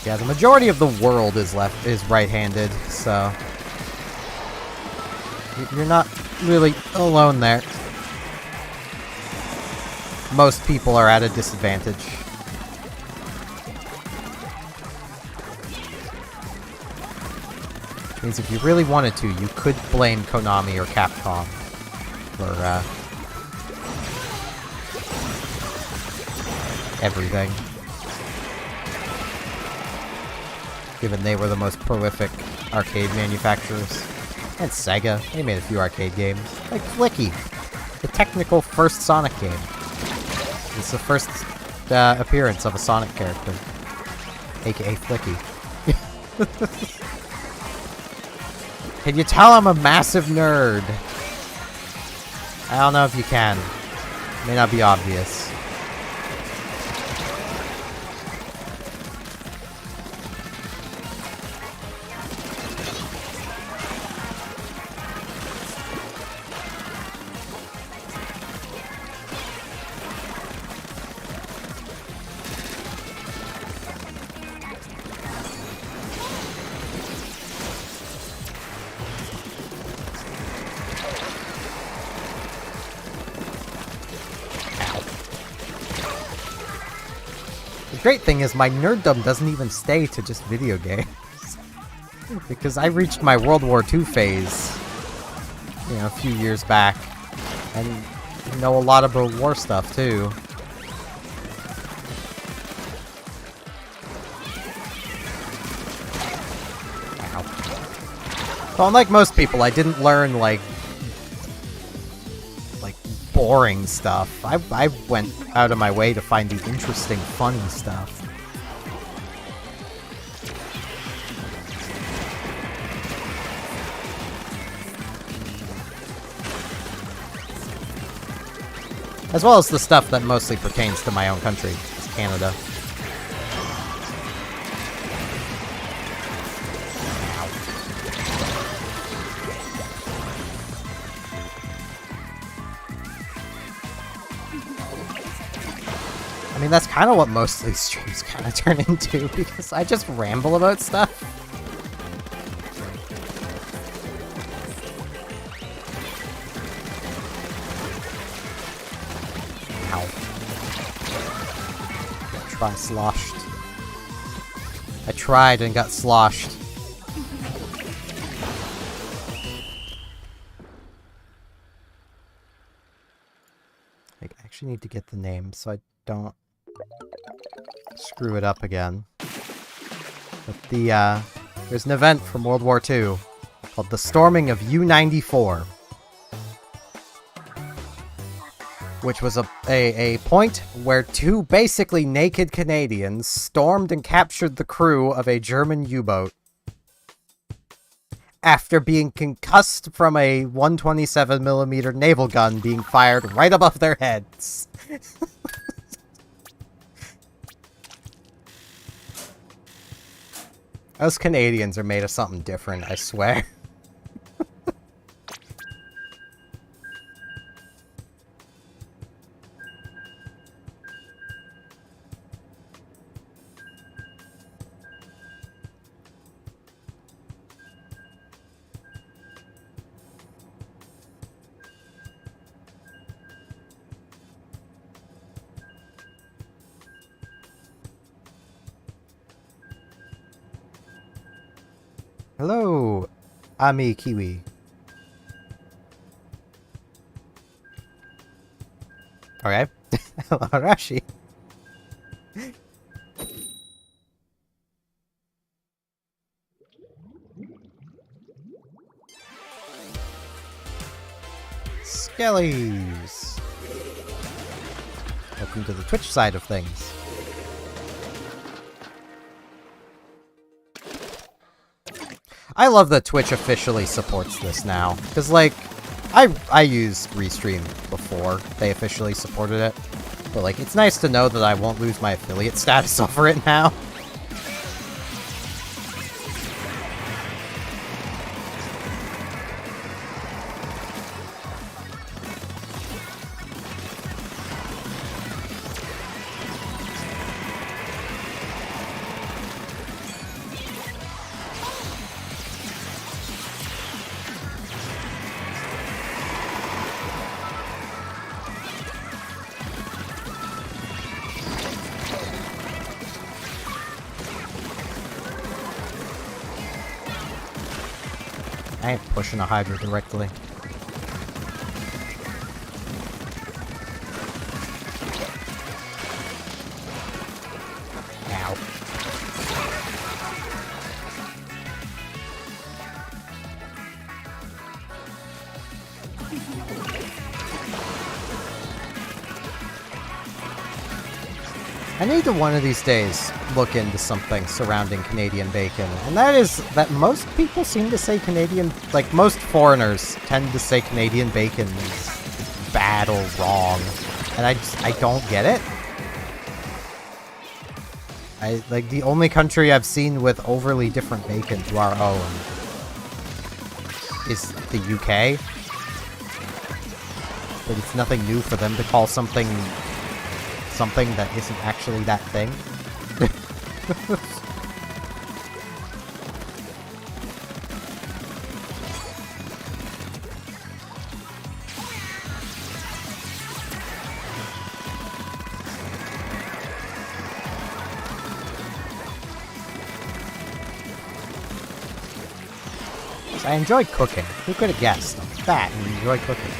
Yeah, the majority of the world is right-handed, so you're not really alone there. Most people are at a disadvantage. Which means if you really wanted to, you could blame Konami or Capcom for everything. Given they were the most prolific arcade manufacturers. And Sega, they made a few arcade games. Like Flicky, the technical first Sonic game. It's the first appearance of a Sonic character. AKA Flicky. Can you tell I'm a massive nerd? I don't know if you can. It may not be obvious. The great thing is my nerddom doesn't even stay to just video games. Because I reached my World War II phase, you know, a few years back. And know a lot about war stuff, too. Ow. So unlike most people, I didn't learn, like boring stuff. I went out of my way to find the interesting, funny stuff. As well as the stuff that mostly pertains to my own country, Canada. I mean, that's kind of what most of these streams kind of turn into, because I just ramble about stuff. Ow. Try sloshed. I tried and got sloshed. I actually need to get the name so I don't screw it up again. But there's an event from World War II called the Storming of U-94, which was a point where two basically naked Canadians stormed and captured the crew of a German U-boat. after being concussed from a 127mm naval gun being fired right above their heads. Us Canadians are made of something different, I swear. Hello, Ami Kiwi. Okay. Hello, Rashi. Skellies. Welcome to the Twitch side of things. I love that Twitch officially supports this now, because, like, I used Restream before they officially supported it, but, like, it's nice to know that I won't lose my affiliate status over it now. I ain't pushing a Hydra directly. Ow. I need to one of these days look into something surrounding Canadian bacon, and that is that most people seem to say Canadian, like most foreigners tend to say Canadian bacon is bad or wrong, and I don't get it. Like, the only country I've seen with overly different bacon to our own is the UK, but it's nothing new for them to call something that isn't actually that thing. I enjoy cooking. Who could have guessed? I'm fat and enjoy cooking.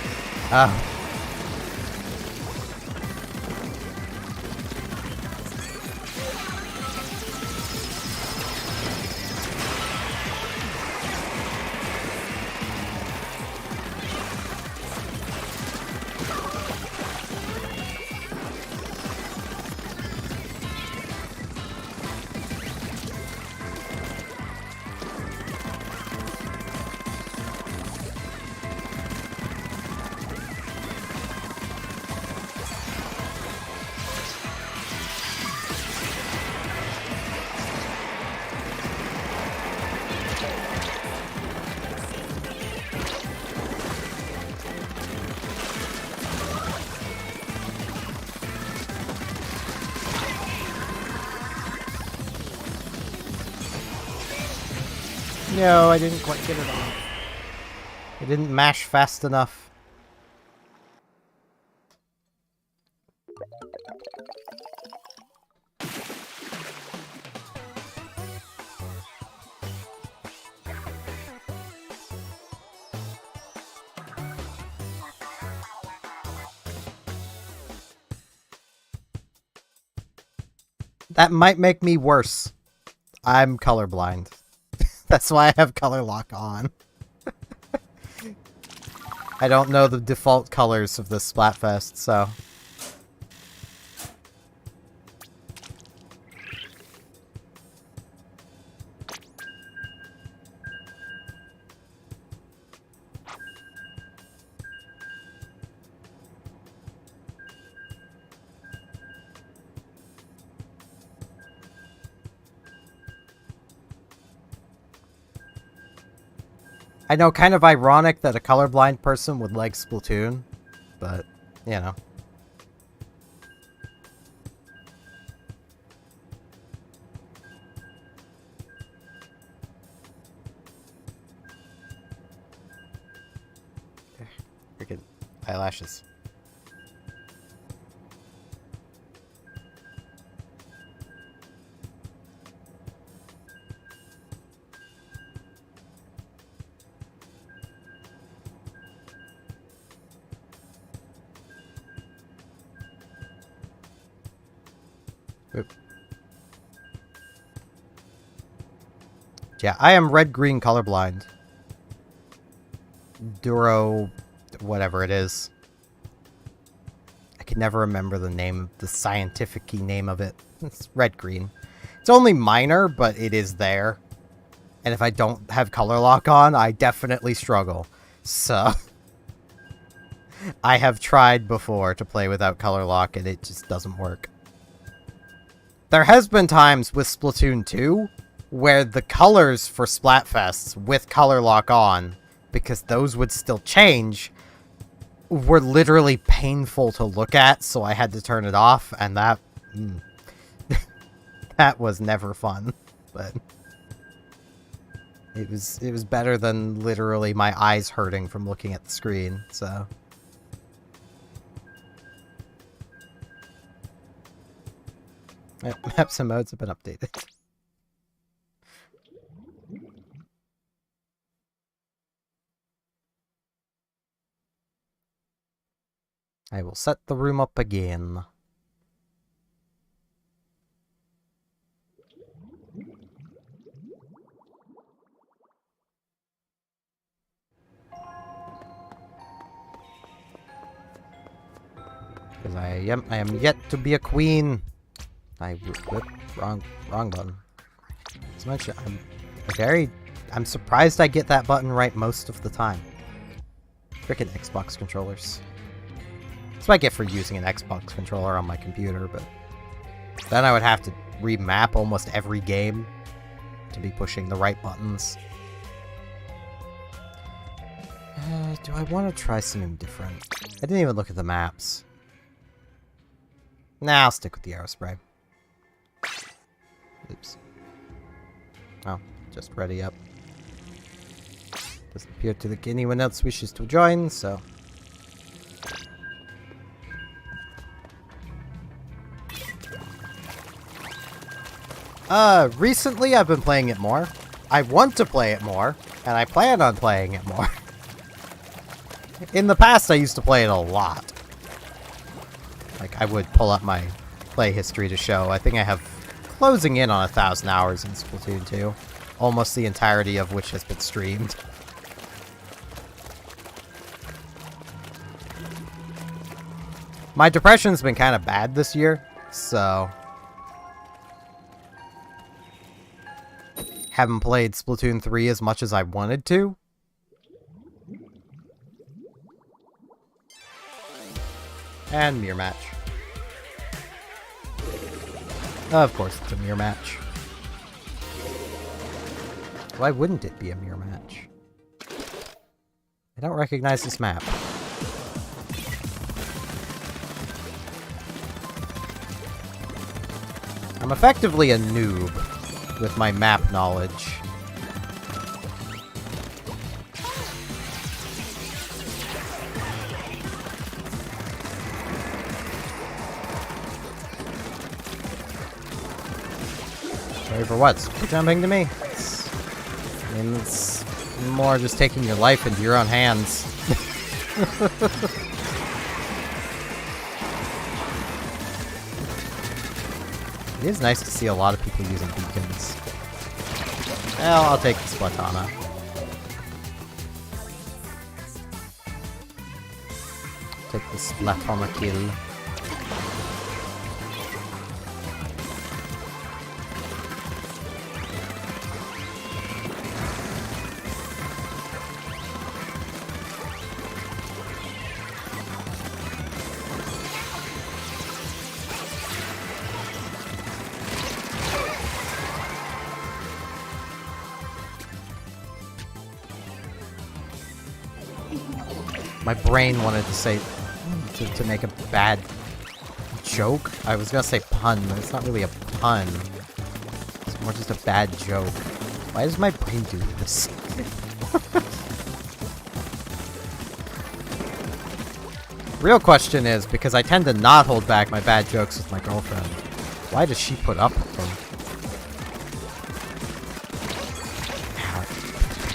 No, I didn't quite get it off. I didn't mash fast enough. That might make me worse. I'm colorblind. That's why I have color lock on. I don't know the default colors of this Splatfest, so... I know, kind of ironic that a colorblind person would like Splatoon, but, you know. Freaking eyelashes. Oop. Yeah, I am red-green colorblind. Duro, whatever it is. I can never remember the name, the scientific name of it. It's red-green. It's only minor, but it is there. And if I don't have color lock on, I definitely struggle. So, I have tried before to play without color lock, and it just doesn't work. There has been times with Splatoon 2 where the colors for Splatfests with color lock on, because those would still change, were literally painful to look at, so I had to turn it off, and that... that was never fun, but... It was better than literally my eyes hurting from looking at the screen, so... Yep, maps and modes have been updated. I will set the room up again. Because I am yet to be a queen. Wrong button. As much I'm surprised I get that button right most of the time. Frickin' Xbox controllers. That's what I get for using an Xbox controller on my computer, but then I would have to remap almost every game to be pushing the right buttons. Do I want to try something different? I didn't even look at the maps. Nah, I'll stick with the Aerospray. Oops. Oh, just ready up. Doesn't appear to think anyone else wishes to join, so... Recently I've been playing it more. I want to play it more, and I plan on playing it more. In the past, I used to play it a lot. Like, I would pull up my play history to show. I think I have closing in on 1,000 hours in Splatoon 2. Almost the entirety of which has been streamed. My depression's been kind of bad this year, so... haven't played Splatoon 3 as much as I wanted to. And mirror match. Of course it's a mirror match. Why wouldn't it be a mirror match? I don't recognize this map. I'm effectively a noob with my map knowledge. Sorry for what? Keep jumping to me. It's more just taking your life into your own hands. It is nice to see a lot of people using beacons. Well, I'll take the Splatana. Take the Splatana kill. My brain wanted to say... to make a bad joke. I was gonna say pun, but it's not really a pun. It's more just a bad joke. Why does my brain do this? Real question is, because I tend to not hold back my bad jokes with my girlfriend, why does she put up with them?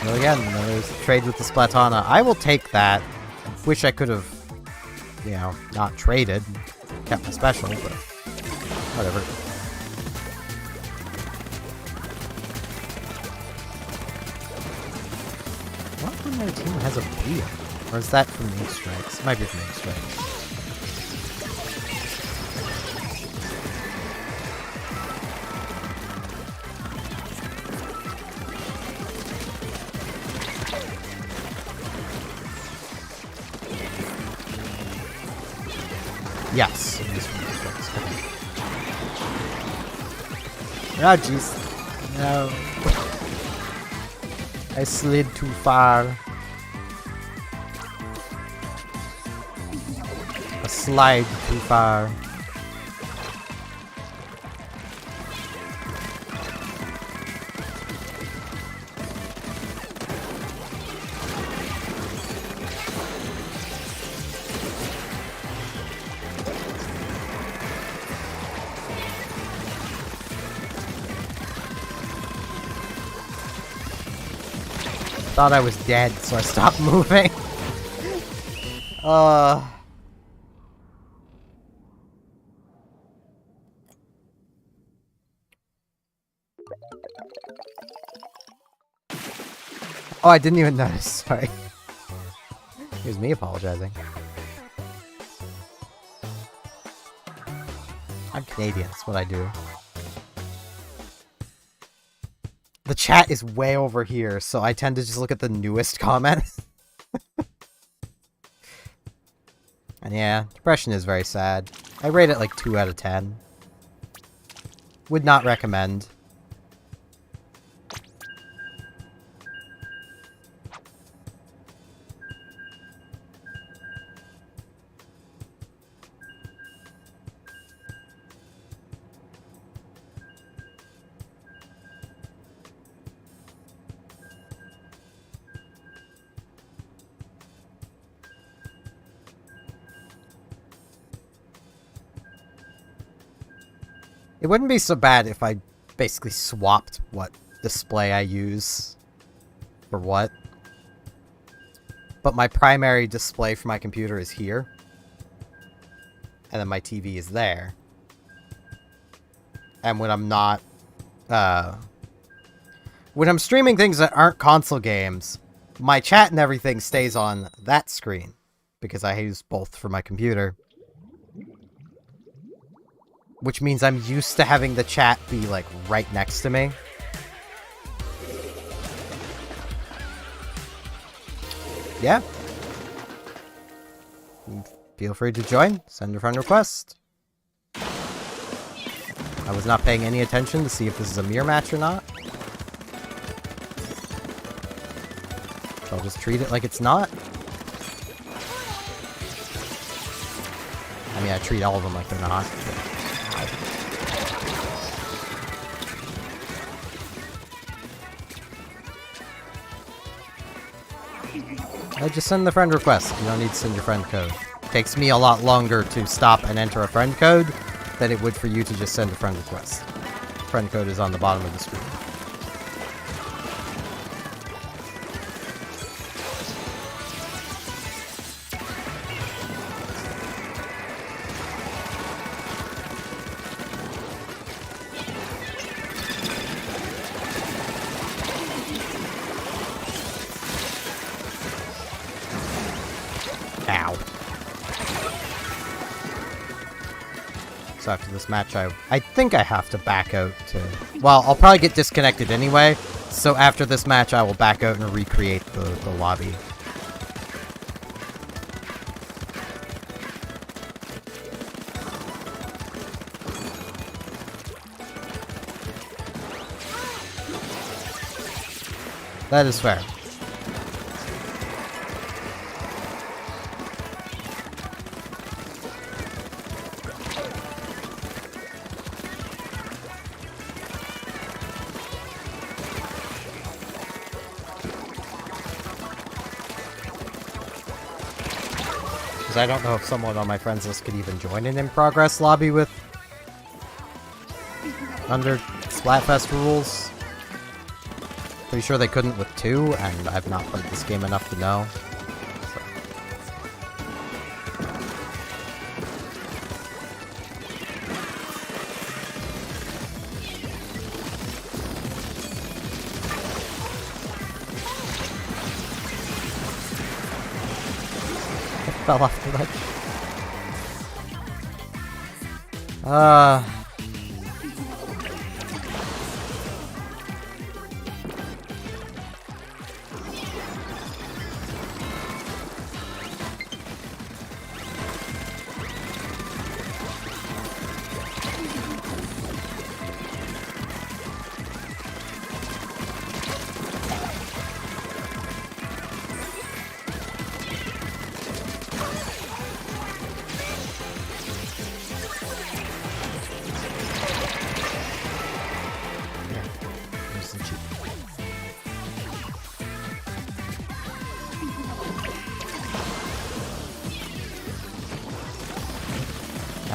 Well, again, there's a trade with the Splatana. I will take that. Wish I could have, you know, not traded. Kept my special, but whatever. What when their team has a wheel? Or is that from Ink Strikes? Might be from Ink Strikes. Yes, it is from Ink Strikes. Okay. Oh, jeez. No. I slid too far. A slide too far. Thought I was dead, so I stopped moving. Oh, I didn't even notice. Sorry. Here's me apologizing. I'm Canadian, that's what I do. The chat is way over here, so I tend to just look at the newest comments. And yeah, depression is very sad. I rate it like 2 out of 10. Would not recommend. It wouldn't be so bad if I basically swapped what display I use for what. But my primary display for my computer is here. And then my TV is there. And when I'm not... when I'm streaming things that aren't console games, my chat and everything stays on that screen. Because I use both for my computer. Which means I'm used to having the chat be, like, right next to me. Yeah. Feel free to join. Send a friend request. I was not paying any attention to see if this is a mirror match or not. So I'll just treat it like it's not. I mean, I treat all of them like they're not. Just send the friend request. You don't need to send your friend code. It takes me a lot longer to stop and enter a friend code than it would for you to just send a friend request. Friend code is on the bottom of the screen. So after this match, I think I have to back out to... Well, I'll probably get disconnected anyway, so after this match, I will back out and recreate the lobby. That is fair. Because I don't know if someone on my friends list could even join an in-progress lobby with... under Splatfest rules. Pretty sure they couldn't with 2, and I've not played this game enough to know. So. I fell off the ledge.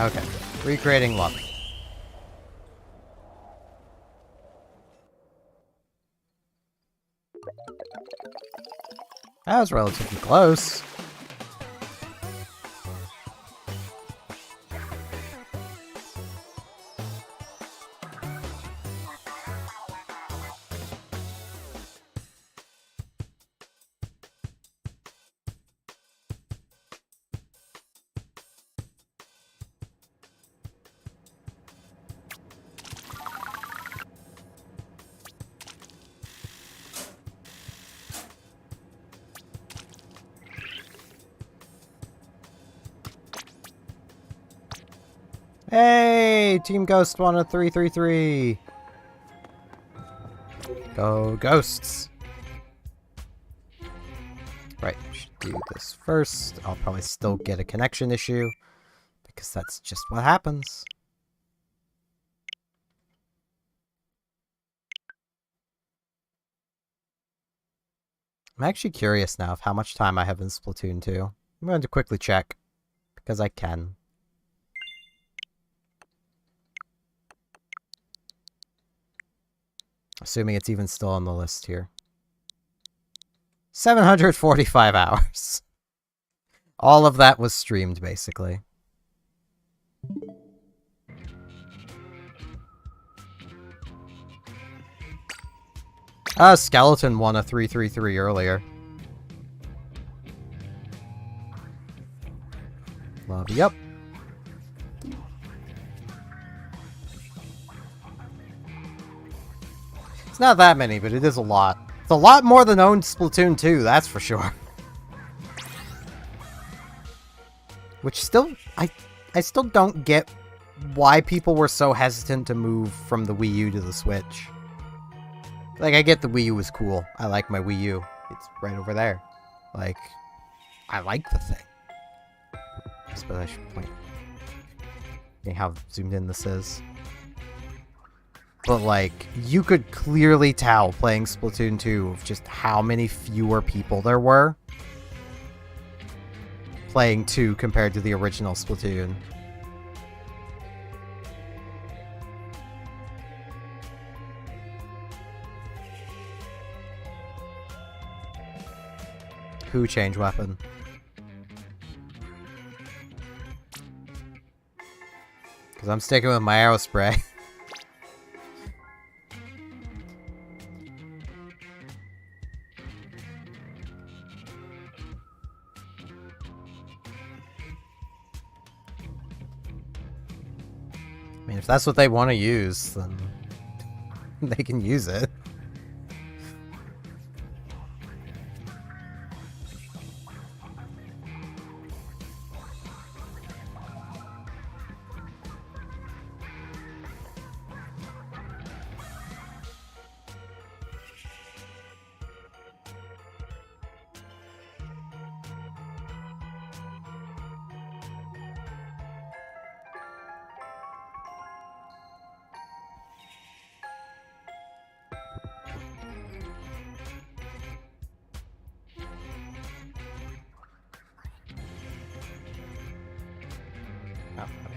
Okay, recreating lobby. That was relatively close. Hey, Team Ghost won a 3-3-3. Go Ghosts. Right, should do this first. I'll probably still get a connection issue because that's just what happens. I'm actually curious now of how much time I have in Splatoon 2. I'm going to quickly check because I can. Assuming it's even still on the list here. 745 hours. All of that was streamed, basically. Skeleton won a 3-3-3 earlier. Lobby up. It's not that many, but it is a lot. It's a lot more than owned Splatoon 2, that's for sure. Which still, I still don't get why people were so hesitant to move from the Wii U to the Switch. Like, I get the Wii U was cool. I like my Wii U. It's right over there. Like, I like the thing. I suppose I should point how zoomed in this is. But, like, you could clearly tell playing Splatoon 2 of just how many fewer people there were playing 2 compared to the original Splatoon. Who changed weapon? Because I'm sticking with my arrow spray. I mean, if that's what they want to use, then they can use it.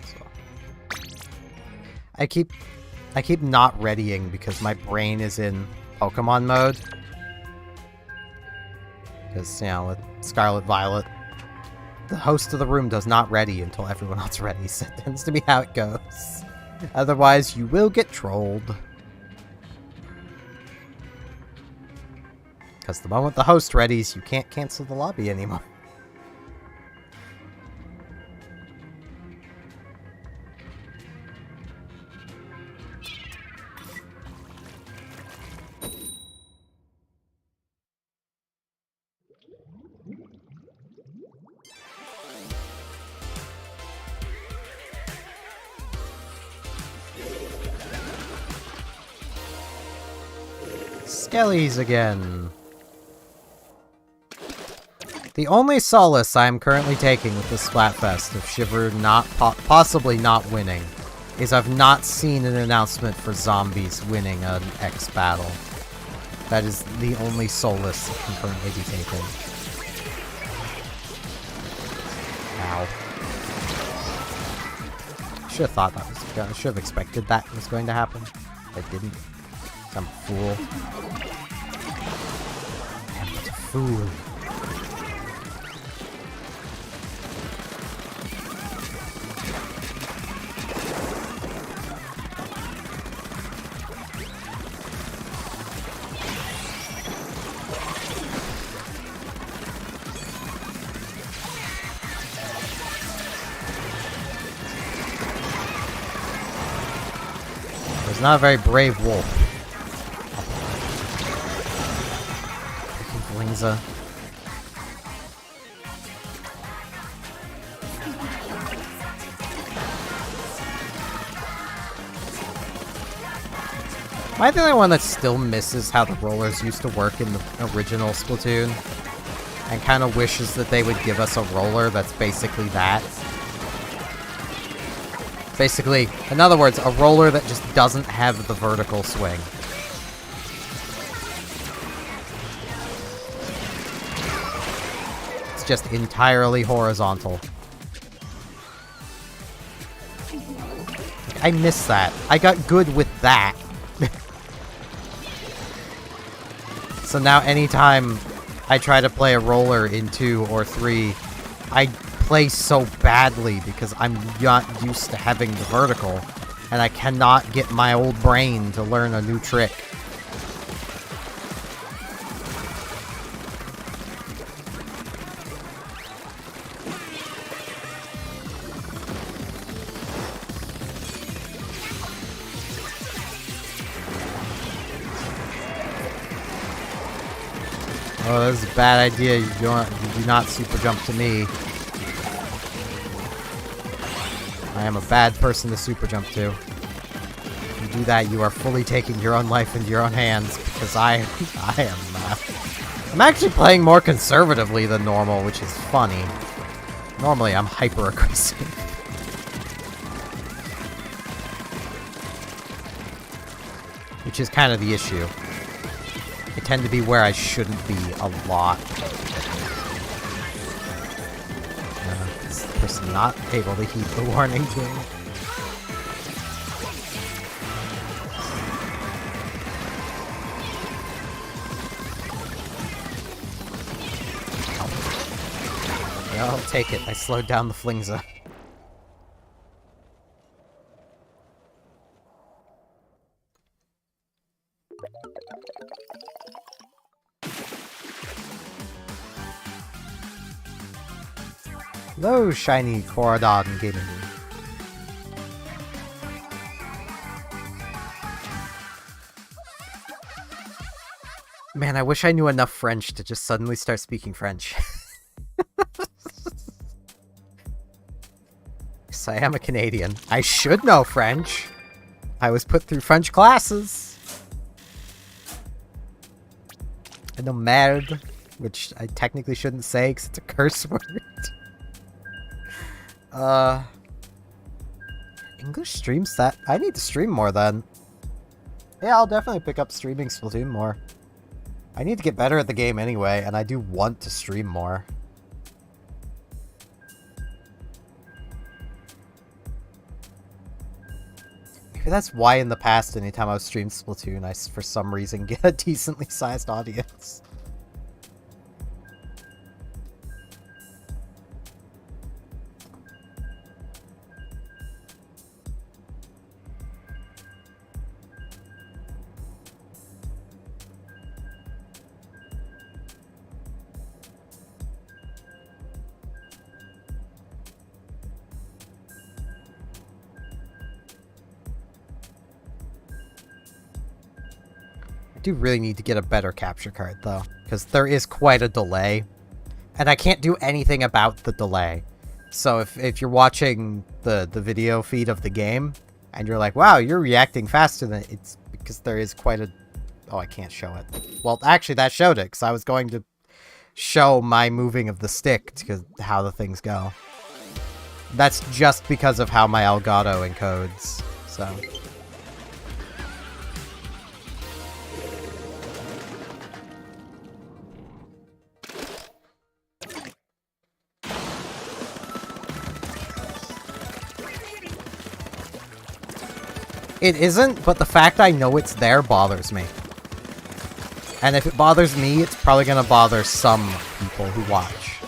So I keep not readying because my brain is in Pokemon mode. Because, you know, with Scarlet Violet, the host of the room does not ready until everyone else readies. It tends to be how it goes. Otherwise, you will get trolled. Because the moment the host readies, you can't cancel the lobby anymore. Skellies again. The only solace I am currently taking with this Splatfest of Shiver possibly not winning is I've not seen an announcement for zombies winning an X battle. That is the only solace that can currently be taken. Ow. Should have thought that was should have expected that was going to happen. I didn't. I'm a fool. I'm a fool. He's not a very brave wolf. Freaking Blingza. Am I the only one that still misses how the rollers used to work in the original Splatoon? And kind of wishes that they would give us a roller that's basically that? Basically, in other words, a roller that just doesn't have the vertical swing. It's just entirely horizontal. I miss that. I got good with that. So now anytime I try to play a roller in 2 or 3, I play so badly because I'm not used to having the vertical, and I cannot get my old brain to learn a new trick. Oh, this is a bad idea. You do not super jump to me. I am a bad person to super jump to. If you do that, you are fully taking your own life into your own hands, because I am I'm actually playing more conservatively than normal, which is funny. Normally, I'm hyper-aggressive. Which is kind of the issue. I tend to be where I shouldn't be a lot. This person not able to heed the warning to me. Yeah, I'll take it. I slowed down the Flingza. Hello, shiny Koradon Gaming. Man, I wish I knew enough French to just suddenly start speaking French. Yes, I am a Canadian. I should know French. I was put through French classes. I know merde, which I technically shouldn't say because it's a curse word. English stream stat? I need to stream more then. Yeah, I'll definitely pick up streaming Splatoon more. I need to get better at the game anyway, and I do want to stream more. That's why in the past, anytime I've streamed Splatoon, I, for some reason, get a decently sized audience. I do really need to get a better capture card, though, because there is quite a delay, and I can't do anything about the delay. So if you're watching the video feed of the game, and you're like, wow, you're reacting faster than it's because there is quite a... Oh, I can't show it. Well, actually, that showed it, because I was going to show my moving of the stick to how the things go. That's just because of how my Elgato encodes, so... It isn't, but the fact I know it's there bothers me. And if it bothers me, it's probably gonna bother some people who watch.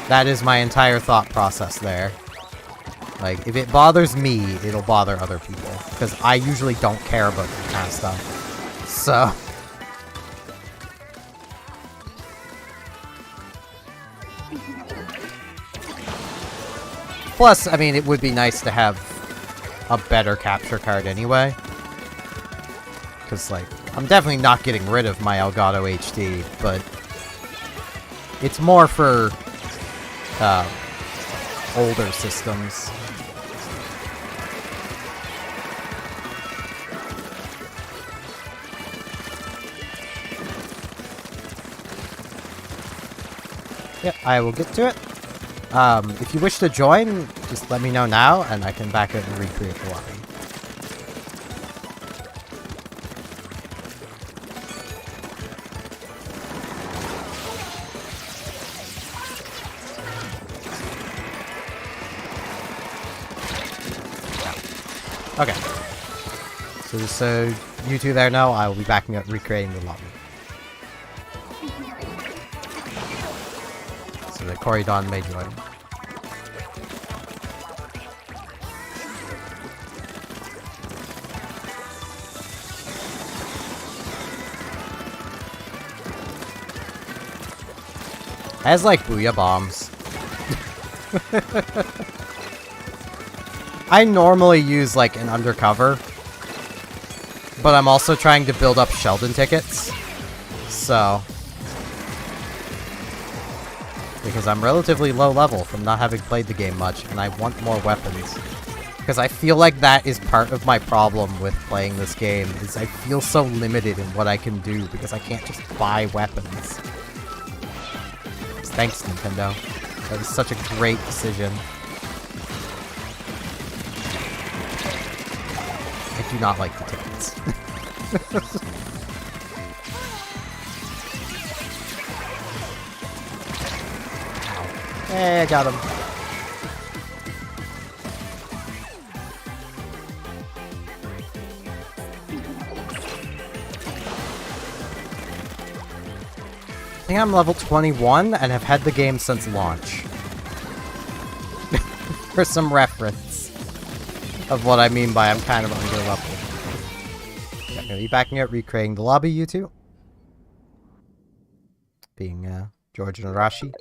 That is my entire thought process there. Like, if it bothers me, it'll bother other people. Because I usually don't care about that kind of stuff. So... Plus, I mean, it would be nice to have a better capture card anyway. Because, like, I'm definitely not getting rid of my Elgato HD, but it's more for older systems. Yep, I will get to it. If you wish to join, just let me know now, and I can back it and recreate the lobby. Okay. So just so you two there know, I will be backing up recreating the lobby. So the Corridon may join. Has like booyah bombs. I normally use like an undercover, but I'm also trying to build up Sheldon tickets. So, because I'm relatively low level from not having played the game much, and I want more weapons. Because I feel like that is part of my problem with playing this game, is I feel so limited in what I can do, because I can't just buy weapons. Thanks, Nintendo. That was such a great decision. I do not like the tickets. Hey, I got him. I think I'm level 21 and have had the game since launch. For some reference of what I mean by I'm kind of under level. Yeah, I'm gonna be backing out recreating the lobby, you two. Being George and Arashi.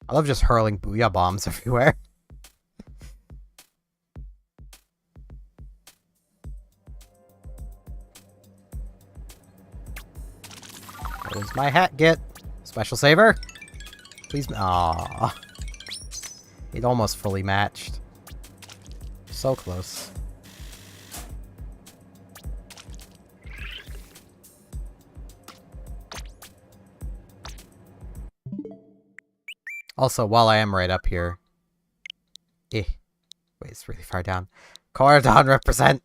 I love just hurling booyah bombs everywhere. What does my hat get? Special saver? Please. Aww. It almost fully matched. So close. Also, while I am right up here... Wait, it's really far down. Corridon represent!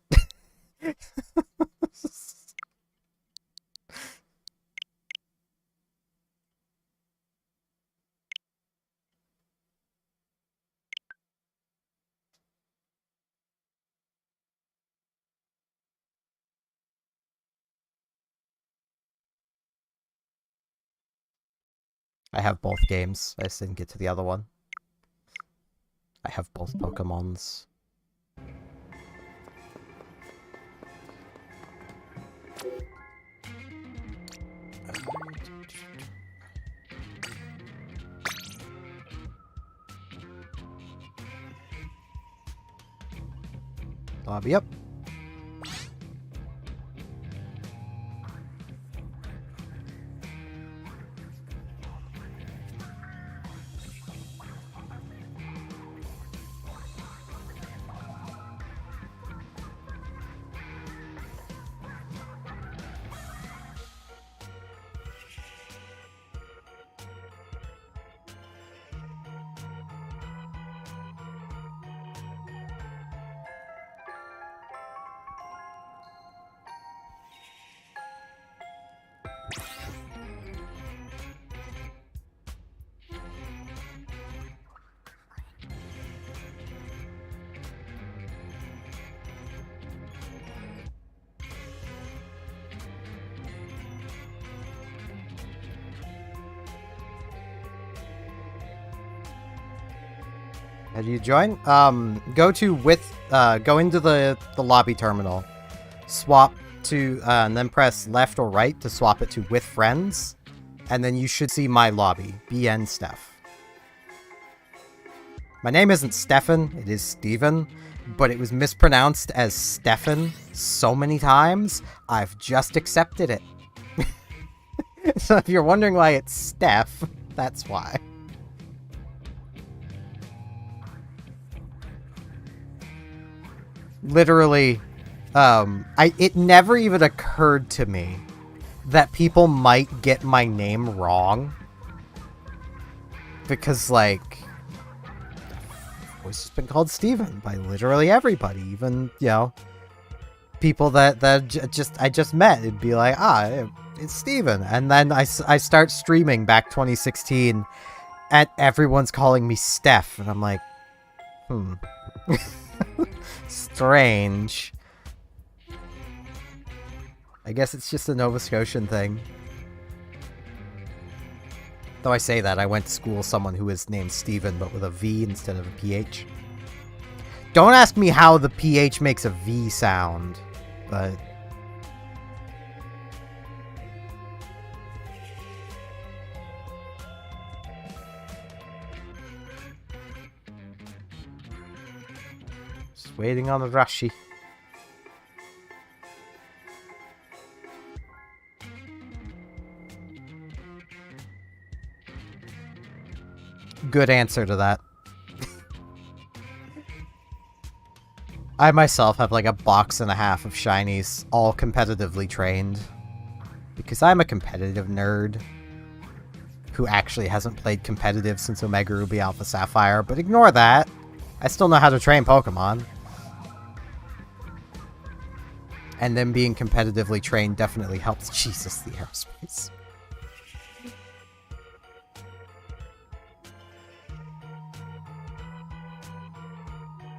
I have both games. I just didn't get to the other one. I have both Pokemons. Lobby up. How do you join? Go into the lobby terminal. Swap to, and then press left or right to swap it to with friends. And then you should see my lobby. BN Steph. My name isn't Stefan, it is Steven. But it was mispronounced as Stefan so many times, I've just accepted it. So if you're wondering why it's Steph, that's why. Literally, it never even occurred to me that people might get my name wrong. Because, like, I've always just been called Steven by literally everybody. Even, you know, people that I just met. It'd be like, it's Steven. And then I start streaming back 2016, and everyone's calling me Steph. And I'm like, strange. I guess it's just a Nova Scotian thing. Though I say that, I went to school with someone who was named Steven, but with a V instead of a PH. Don't ask me how the PH makes a V sound, but... just waiting on the Rashi. Good answer to that. I myself have like a box and a half of shinies, all competitively trained. Because I'm a competitive nerd. Who actually hasn't played competitive since Omega Ruby Alpha Sapphire, but ignore that. I still know how to train Pokemon. And them being competitively trained definitely helps. Jesus, the aerospace.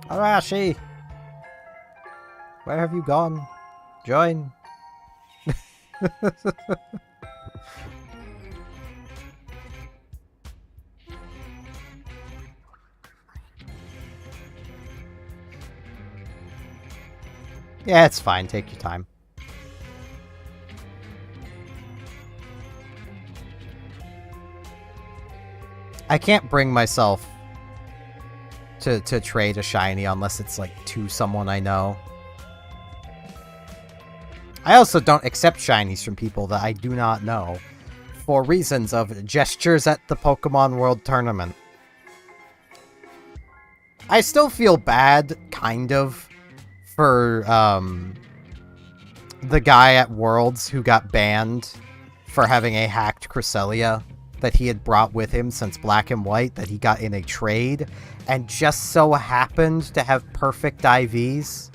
Arashi! Where have you gone? Join! Yeah, it's fine. Take your time. I can't bring myself to trade a shiny unless it's like to someone I know. I also don't accept shinies from people that I do not know for reasons of gestures at the Pokemon World Tournament. I still feel bad, kind of, for the guy at Worlds who got banned for having a hacked Cresselia that he had brought with him since Black and White that he got in a trade, and just so happened to have perfect IVs.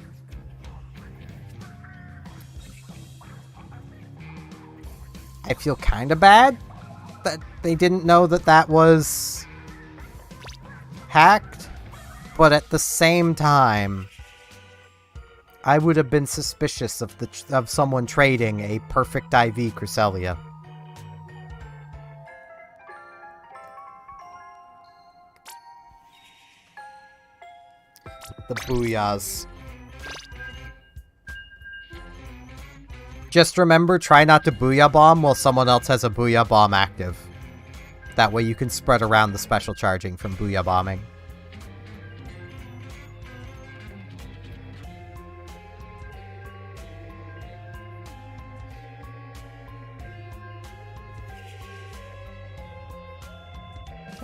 I feel kind of bad that they didn't know that that was hacked, but at the same time, I would have been suspicious of someone trading a perfect IV Cresselia. The booyahs. Just remember, try not to booyah bomb while someone else has a booyah bomb active. That way you can spread around the special charging from booyah bombing.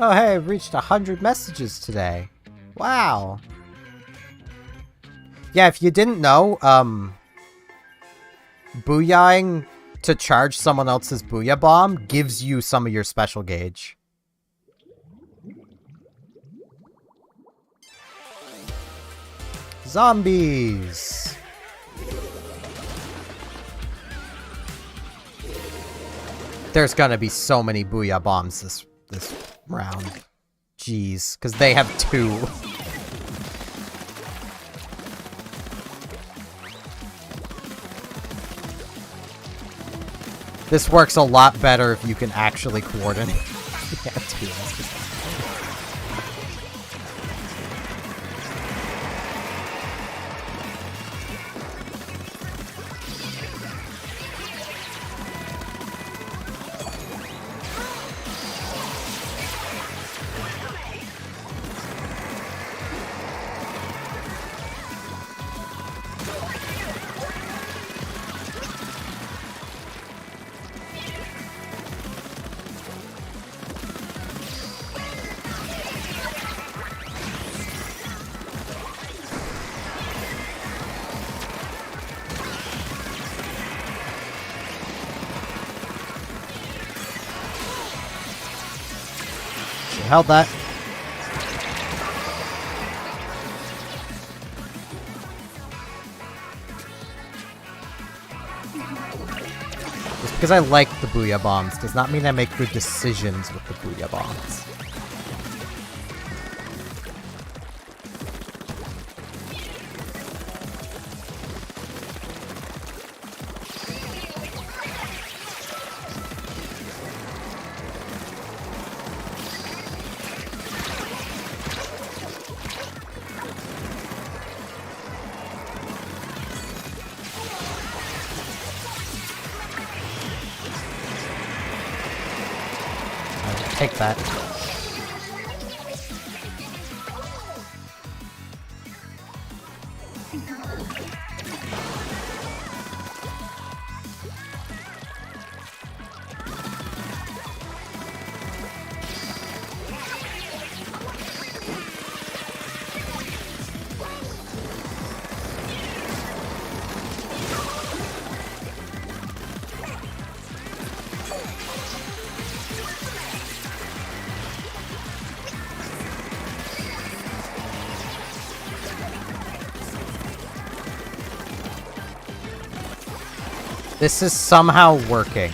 Oh hey, I've reached 100 messages today. Wow. Yeah, if you didn't know, booyahing to charge someone else's booyah bomb gives you some of your special gauge. Zombies! There's gonna be so many booyah bombs this round. Jeez, because they have 2. This works a lot better if you can actually coordinate. Yeah, 2. Held that. Just because I like the booyah bombs does not mean I make good decisions with the booyah bombs. Take that. This is somehow working.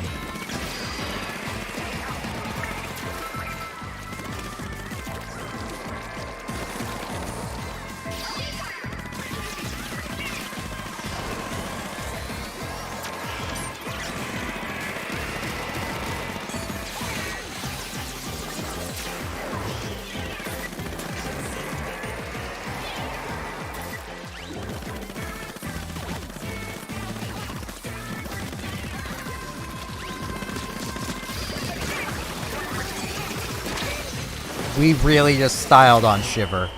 We really just styled on Shiver.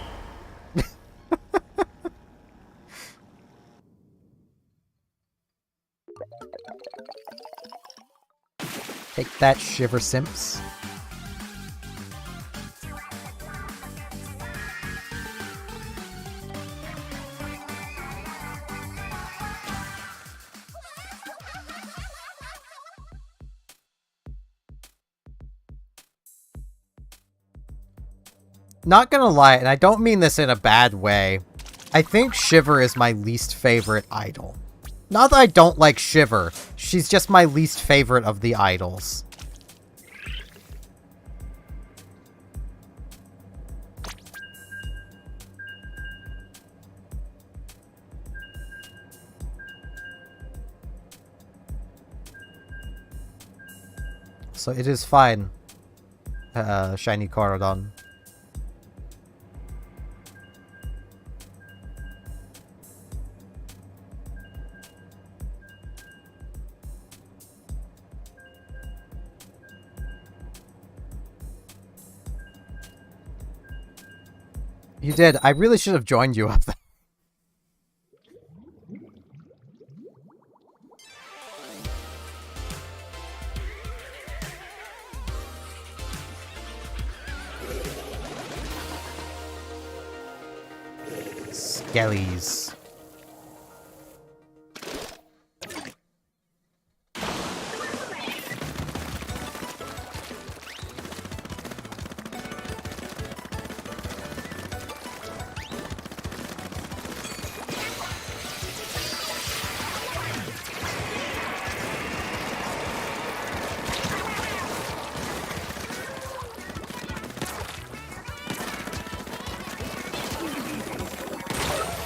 Take that, Shiver Simps. not gonna lie, and I don't mean this in a bad way, I think Shiver is my least favorite idol. Not that I don't like Shiver, she's just my least favorite of the idols. So it is fine, Shiny Corodon. You did. I really should have joined you up there. Skellies.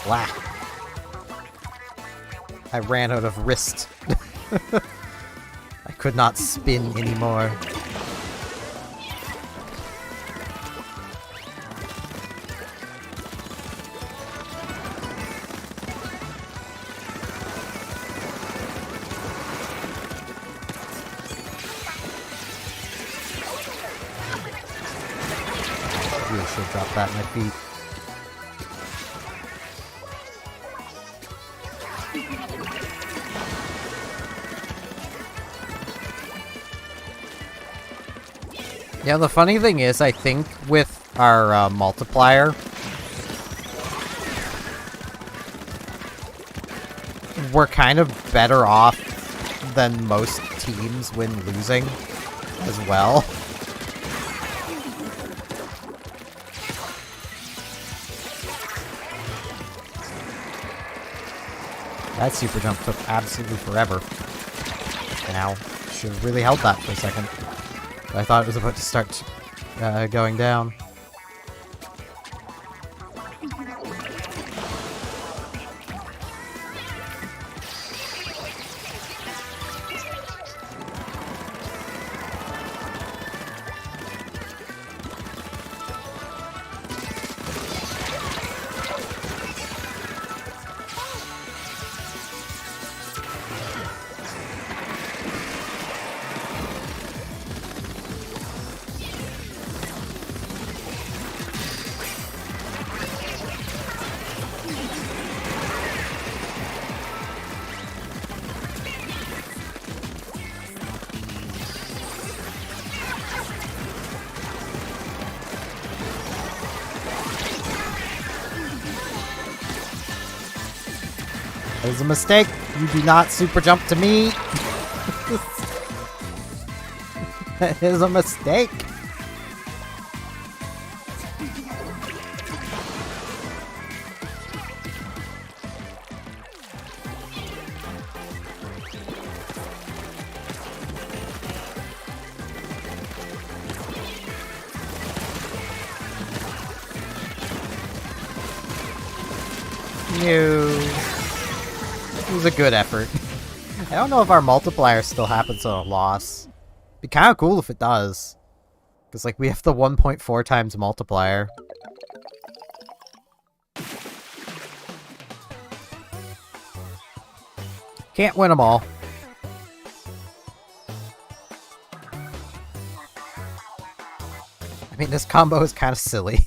Wah. I ran out of wrist. I could not spin anymore. Really should drop that in my feet. Yeah, the funny thing is, I think with our multiplier, we're kind of better off than most teams when losing as well. That super jump took absolutely forever. Now, should have really held that for a second. I thought it was about to start going down. That is a mistake. You do not super jump to me. That is a mistake. It was a good effort. I don't know if our multiplier still happens on a loss. Be kind of cool if it does. Because, like, we have the 1.4 times multiplier. Can't win them all. I mean, this combo is kind of silly.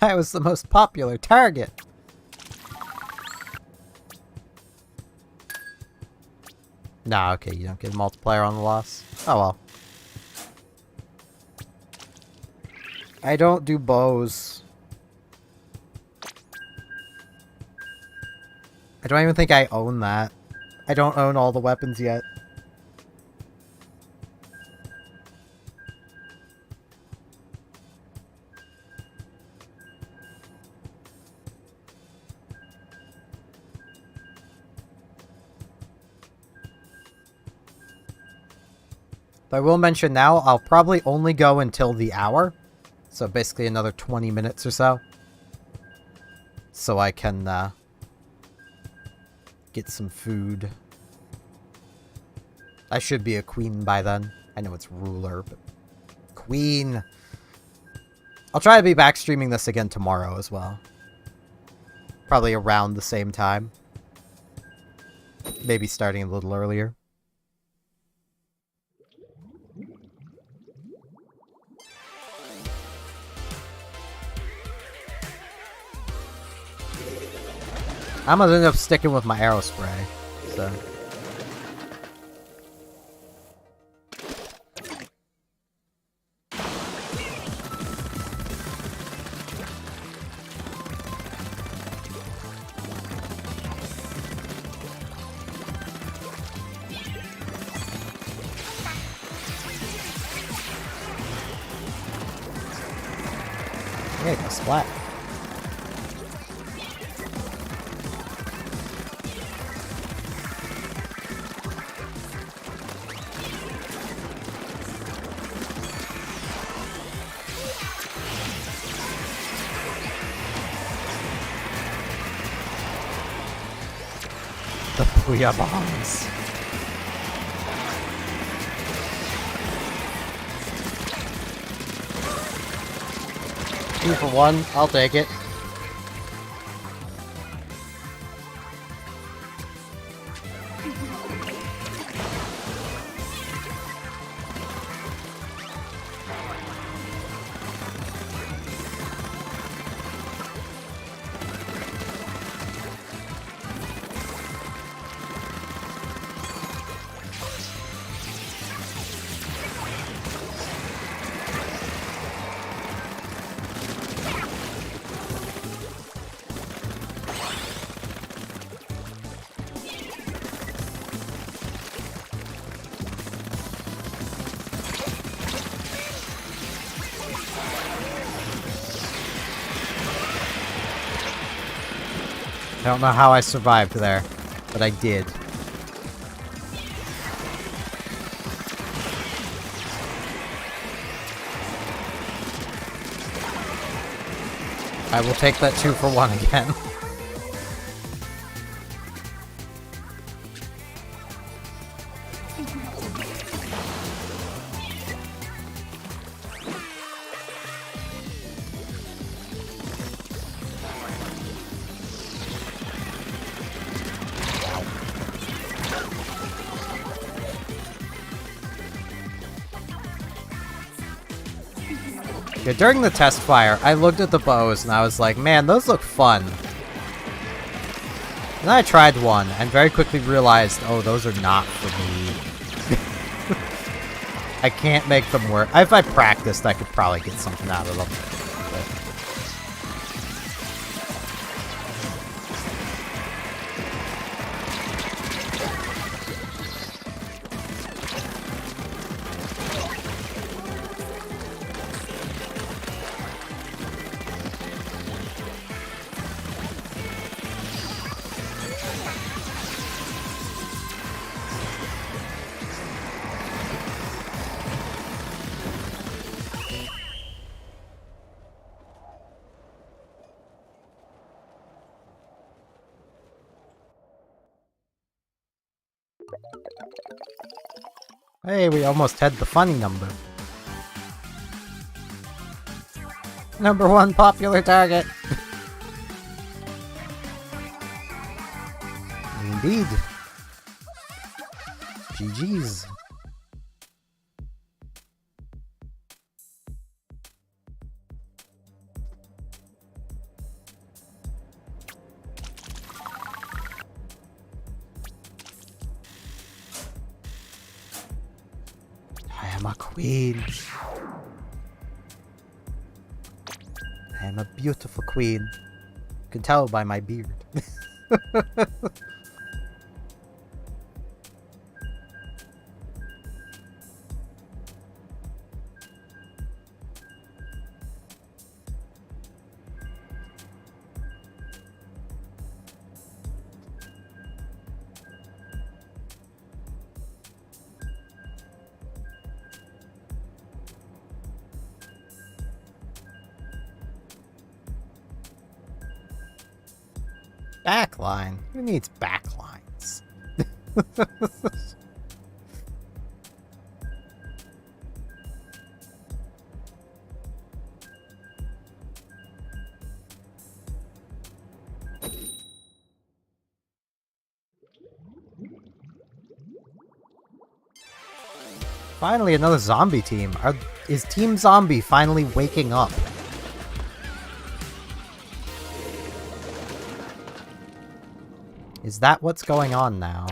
I was the most popular target. Nah, okay, you don't get a multiplier on the loss. Oh well. I don't do bows. I don't even think I own that. I don't own all the weapons yet. But I will mention now, I'll probably only go until the hour. So basically another 20 minutes or so. So I can get some food. I should be a queen by then. I know it's ruler, but queen. I'll try to be back streaming this again tomorrow as well. Probably around the same time. Maybe starting a little earlier. I'm gonna end up sticking with my arrow spray, so. Yeah, go splat. The Booyah bombs. Two for one, I'll take it. I don't know how I survived there, but I did. I will take that 2 for 1 again. Yeah, during the test fire, I looked at the bows and I was like, man, those look fun. And then I tried one and very quickly realized, oh, those are not for me. I can't make them work. If I practiced, I could probably get something out of them. Hey, we almost had the funny number. Number 1 popular target. Indeed. GG's. I am a queen. I am a beautiful queen. You can tell by my beard. Backline? Who needs backlines? Finally, another zombie team. Is Team Zombie finally waking up? Is that what's going on now?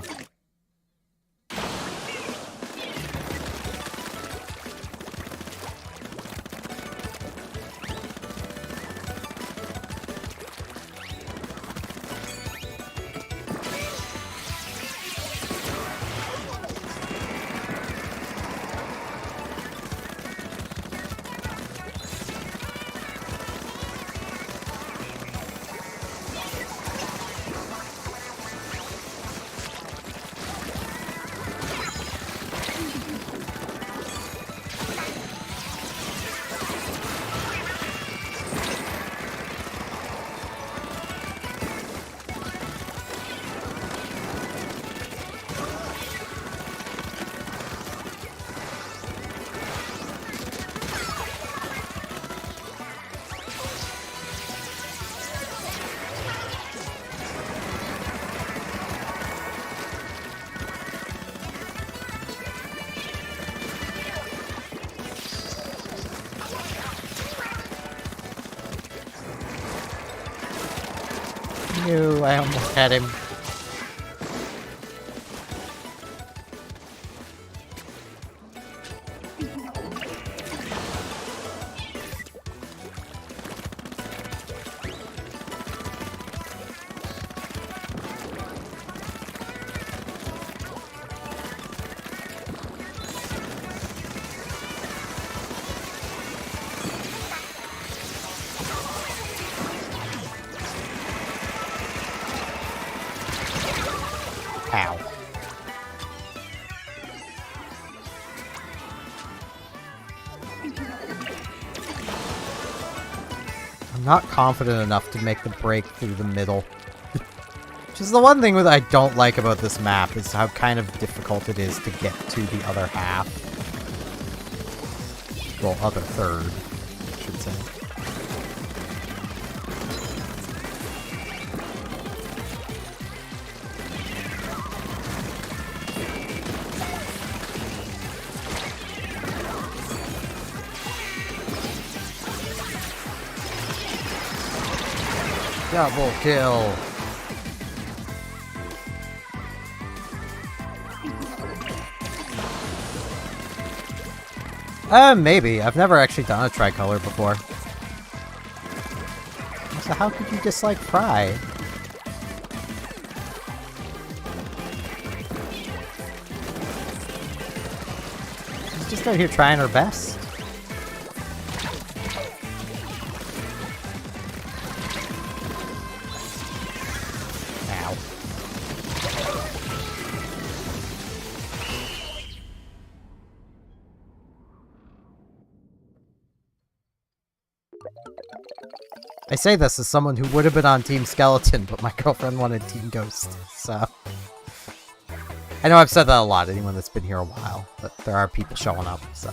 No, I almost had him. Ow. I'm not confident enough to make the break through the middle. Which is the one thing that I don't like about this map, is how kind of difficult it is to get to the other half. Well, other third, I should say. Double kill. Maybe. I've never actually done a tricolor before. So how could you dislike Fry? She's just out here trying her best. I say this as someone who would have been on Team Skeleton, but my girlfriend wanted Team Ghost, so... I know I've said that a lot, anyone that's been here a while, but there are people showing up, so...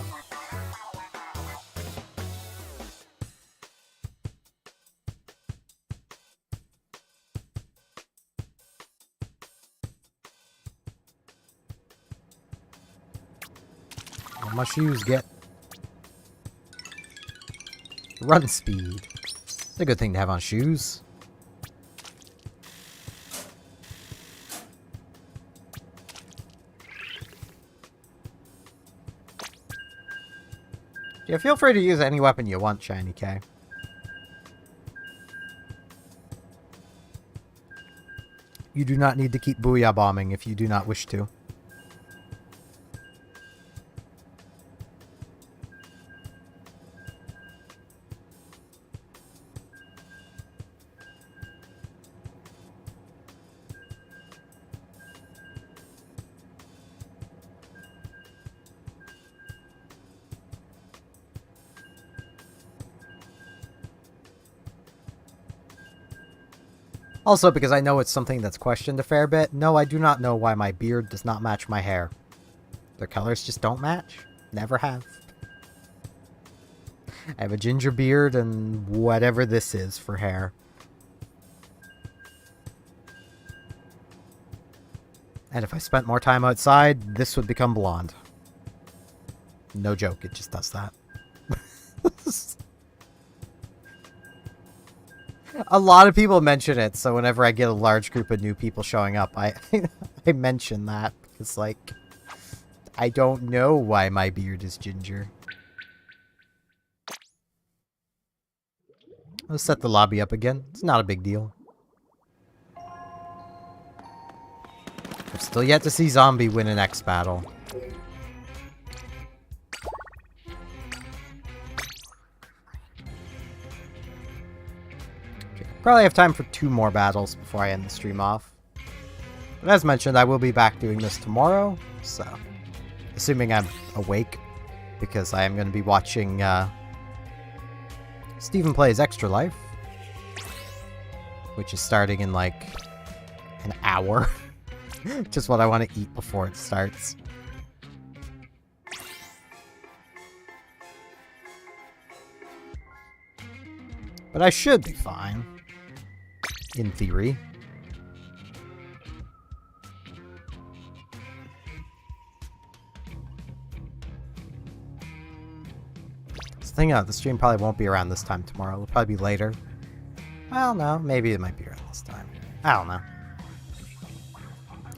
What my shoes get? Run speed. It's a good thing to have on shoes. Yeah, feel free to use any weapon you want, Shiny K. You do not need to keep booyah bombing if you do not wish to. Also, because I know it's something that's questioned a fair bit, no, I do not know why my beard does not match my hair. Their colors just don't match. Never have. I have a ginger beard and whatever this is for hair. And if I spent more time outside, this would become blonde. No joke, it just does that. A lot of people mention it, so whenever I get a large group of new people showing up, I I mention that. Because, like, I don't know why my beard is ginger. Let's set the lobby up again. It's not a big deal. I've still yet to see Zombie win an X battle. Probably have time for 2 more battles before I end the stream off. But as mentioned, I will be back doing this tomorrow, so... Assuming I'm awake, because I am going to be watching, Steven Plays Extra Life. Which is starting in, like, an hour. Just what I want to eat before it starts. But I should be fine. In theory. The thing out, the stream probably won't be around this time tomorrow. It'll probably be later. Well, no, maybe it might be around this time. I don't know.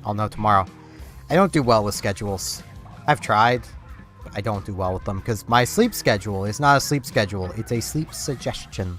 I'll know tomorrow. I don't do well with schedules. I've tried, but I don't do well with them because my sleep schedule is not a sleep schedule. It's a sleep suggestion.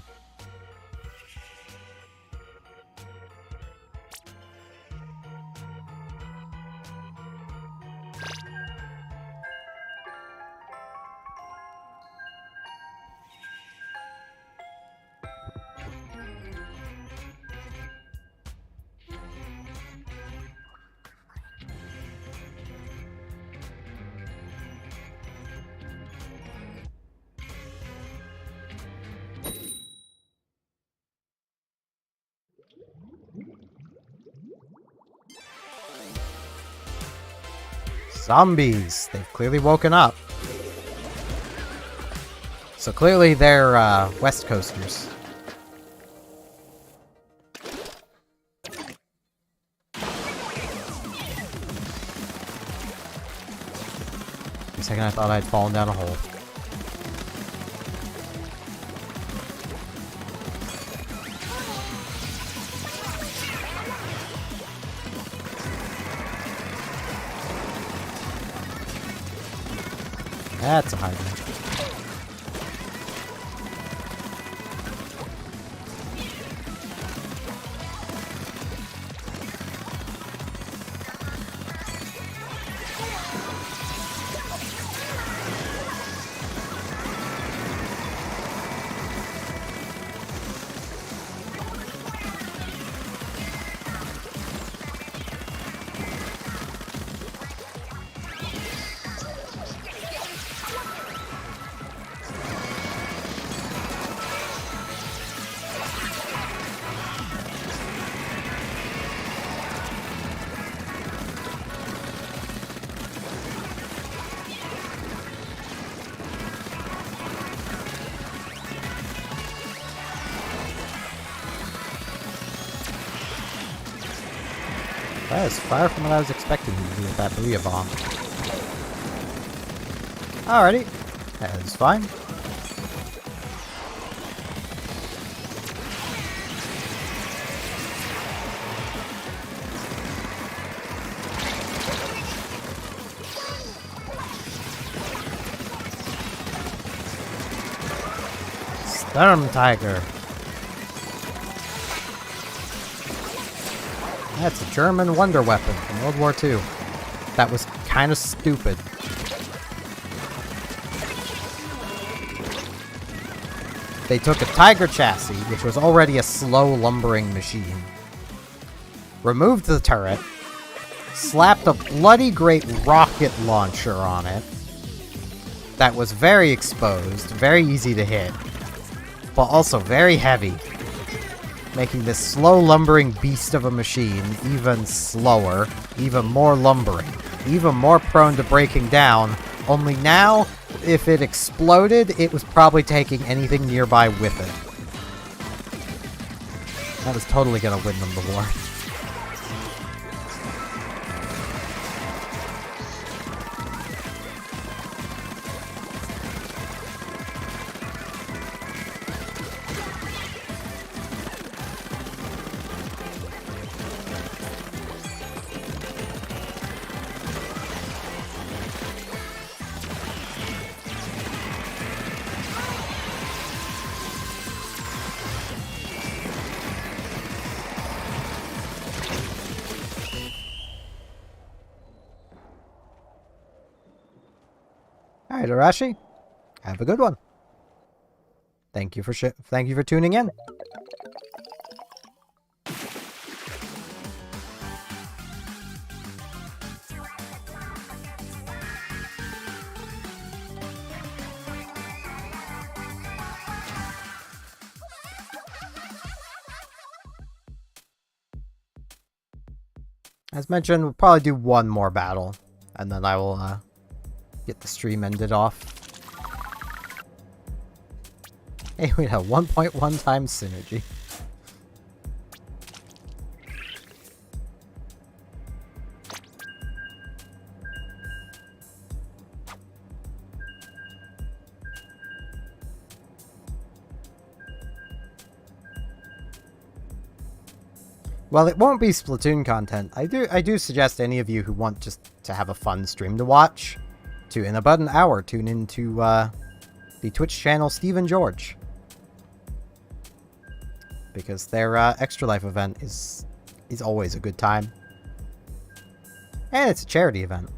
Zombies! They've clearly woken up. So clearly they're, West Coasters. For a second I thought I'd fallen down a hole. That's a hydrant. That is far from what I was expecting him to do with that Booyah Bomb. Alrighty. That is fine. Storm Tiger. That's a German wonder weapon from World War II. That was kind of stupid. They took a Tiger chassis, which was already a slow lumbering machine, removed the turret, slapped a bloody great rocket launcher on it that was very exposed, very easy to hit, but also very heavy. making this slow lumbering beast of a machine even slower, even more lumbering, even more prone to breaking down. Only now, if it exploded, it was probably taking anything nearby with it. That was totally gonna win them the war. Alright, Arashi. Have a good one. Thank you for tuning in. As mentioned, we'll probably do one more battle, and then I will get the stream ended off. Hey, we have 1.1 times synergy. Well, it won't be Splatoon content. I do suggest any of you who want just to have a fun stream to watch, to in about an hour tune into the Twitch channel Steve and George, because their Extra Life event is always a good time, and it's a charity event.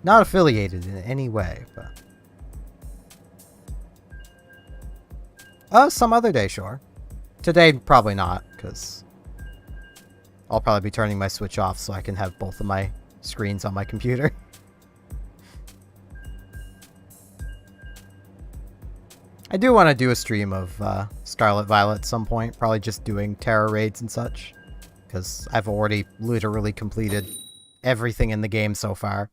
Not affiliated in any way, but... Oh, some other day, sure. Today, probably not, because I'll probably be turning my Switch off so I can have both of my screens on my computer. I do want to do a stream of Scarlet Violet at some point, probably just doing Terror Raids and such, because I've already literally completed everything in the game so far.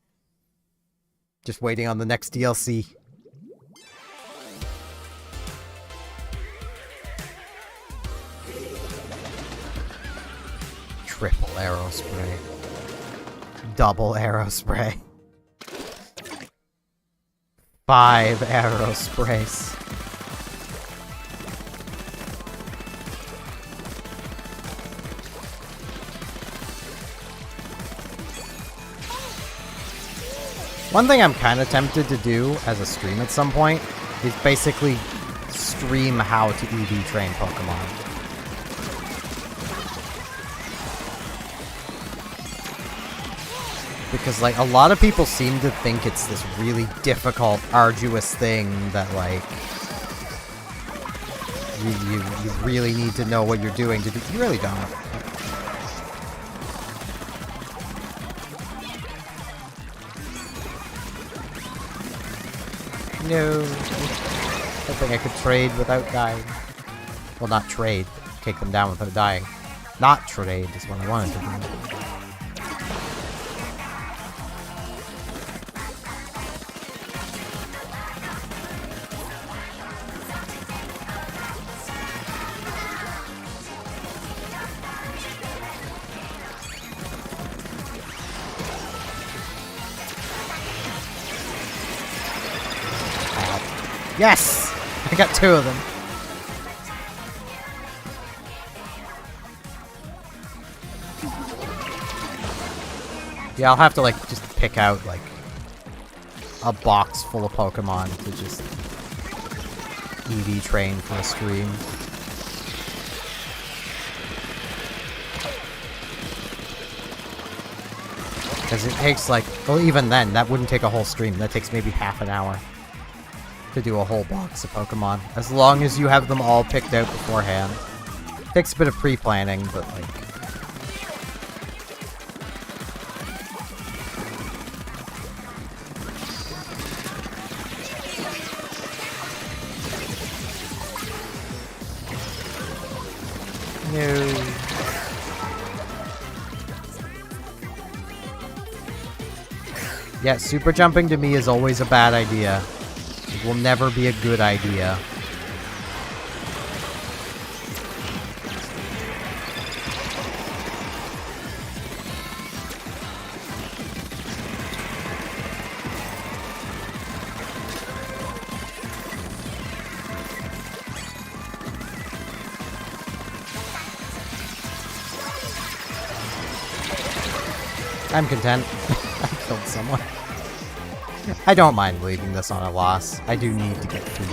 Just waiting on the next DLC. Triple arrow spray. Double arrow spray. 5 arrow sprays. One thing I'm kind of tempted to do as a stream at some point is basically stream how to EV train Pokemon. Because, like, a lot of people seem to think it's this really difficult, arduous thing that, like, you really need to know what you're doing to do. You really don't. No. I think I could trade without dying. Well, not trade. Take them down without dying. Not trade is what I wanted to do. Yes! I got 2 of them. Yeah, I'll have to, like, just pick out, like, a box full of Pokemon to just EV train for a stream. Because it takes, like, well, even then, that wouldn't take a whole stream. That takes maybe half an hour to do a whole box of Pokemon, as long as you have them all picked out beforehand. Takes a bit of pre-planning, but like... No. Yeah, super jumping to me is always a bad idea. It will never be a good idea. I'm content. I killed someone. I don't mind leaving this on a loss. I do need to get food.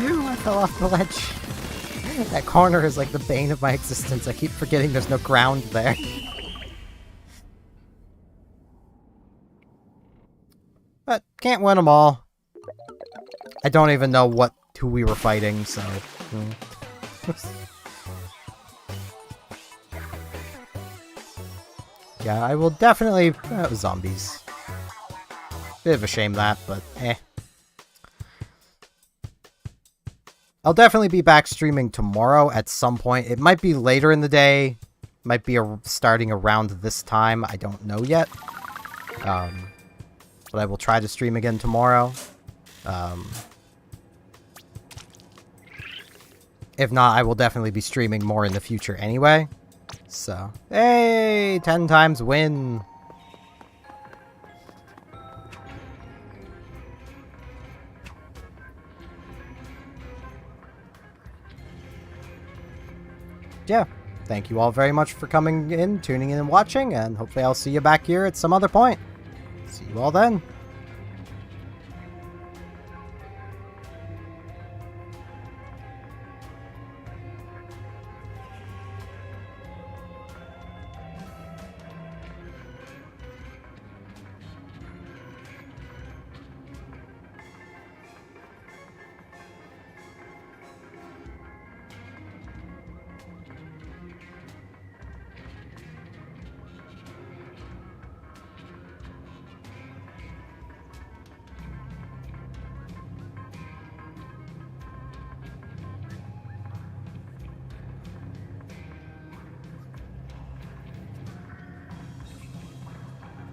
Ew, I fell off the ledge. That corner is like the bane of my existence. I keep forgetting there's no ground there. But can't win them all. I don't even know who we were fighting, so... Yeah, I will definitely... zombies. Bit of a shame that, but eh. I'll definitely be back streaming tomorrow at some point. It might be later in the day. Might be starting around this time. I don't know yet. But I will try to stream again tomorrow. If not, I will definitely be streaming more in the future anyway. So, hey, 10 times win. Yeah, thank you all very much for coming in, tuning in and watching, and hopefully I'll see you back here at some other point. See you all then.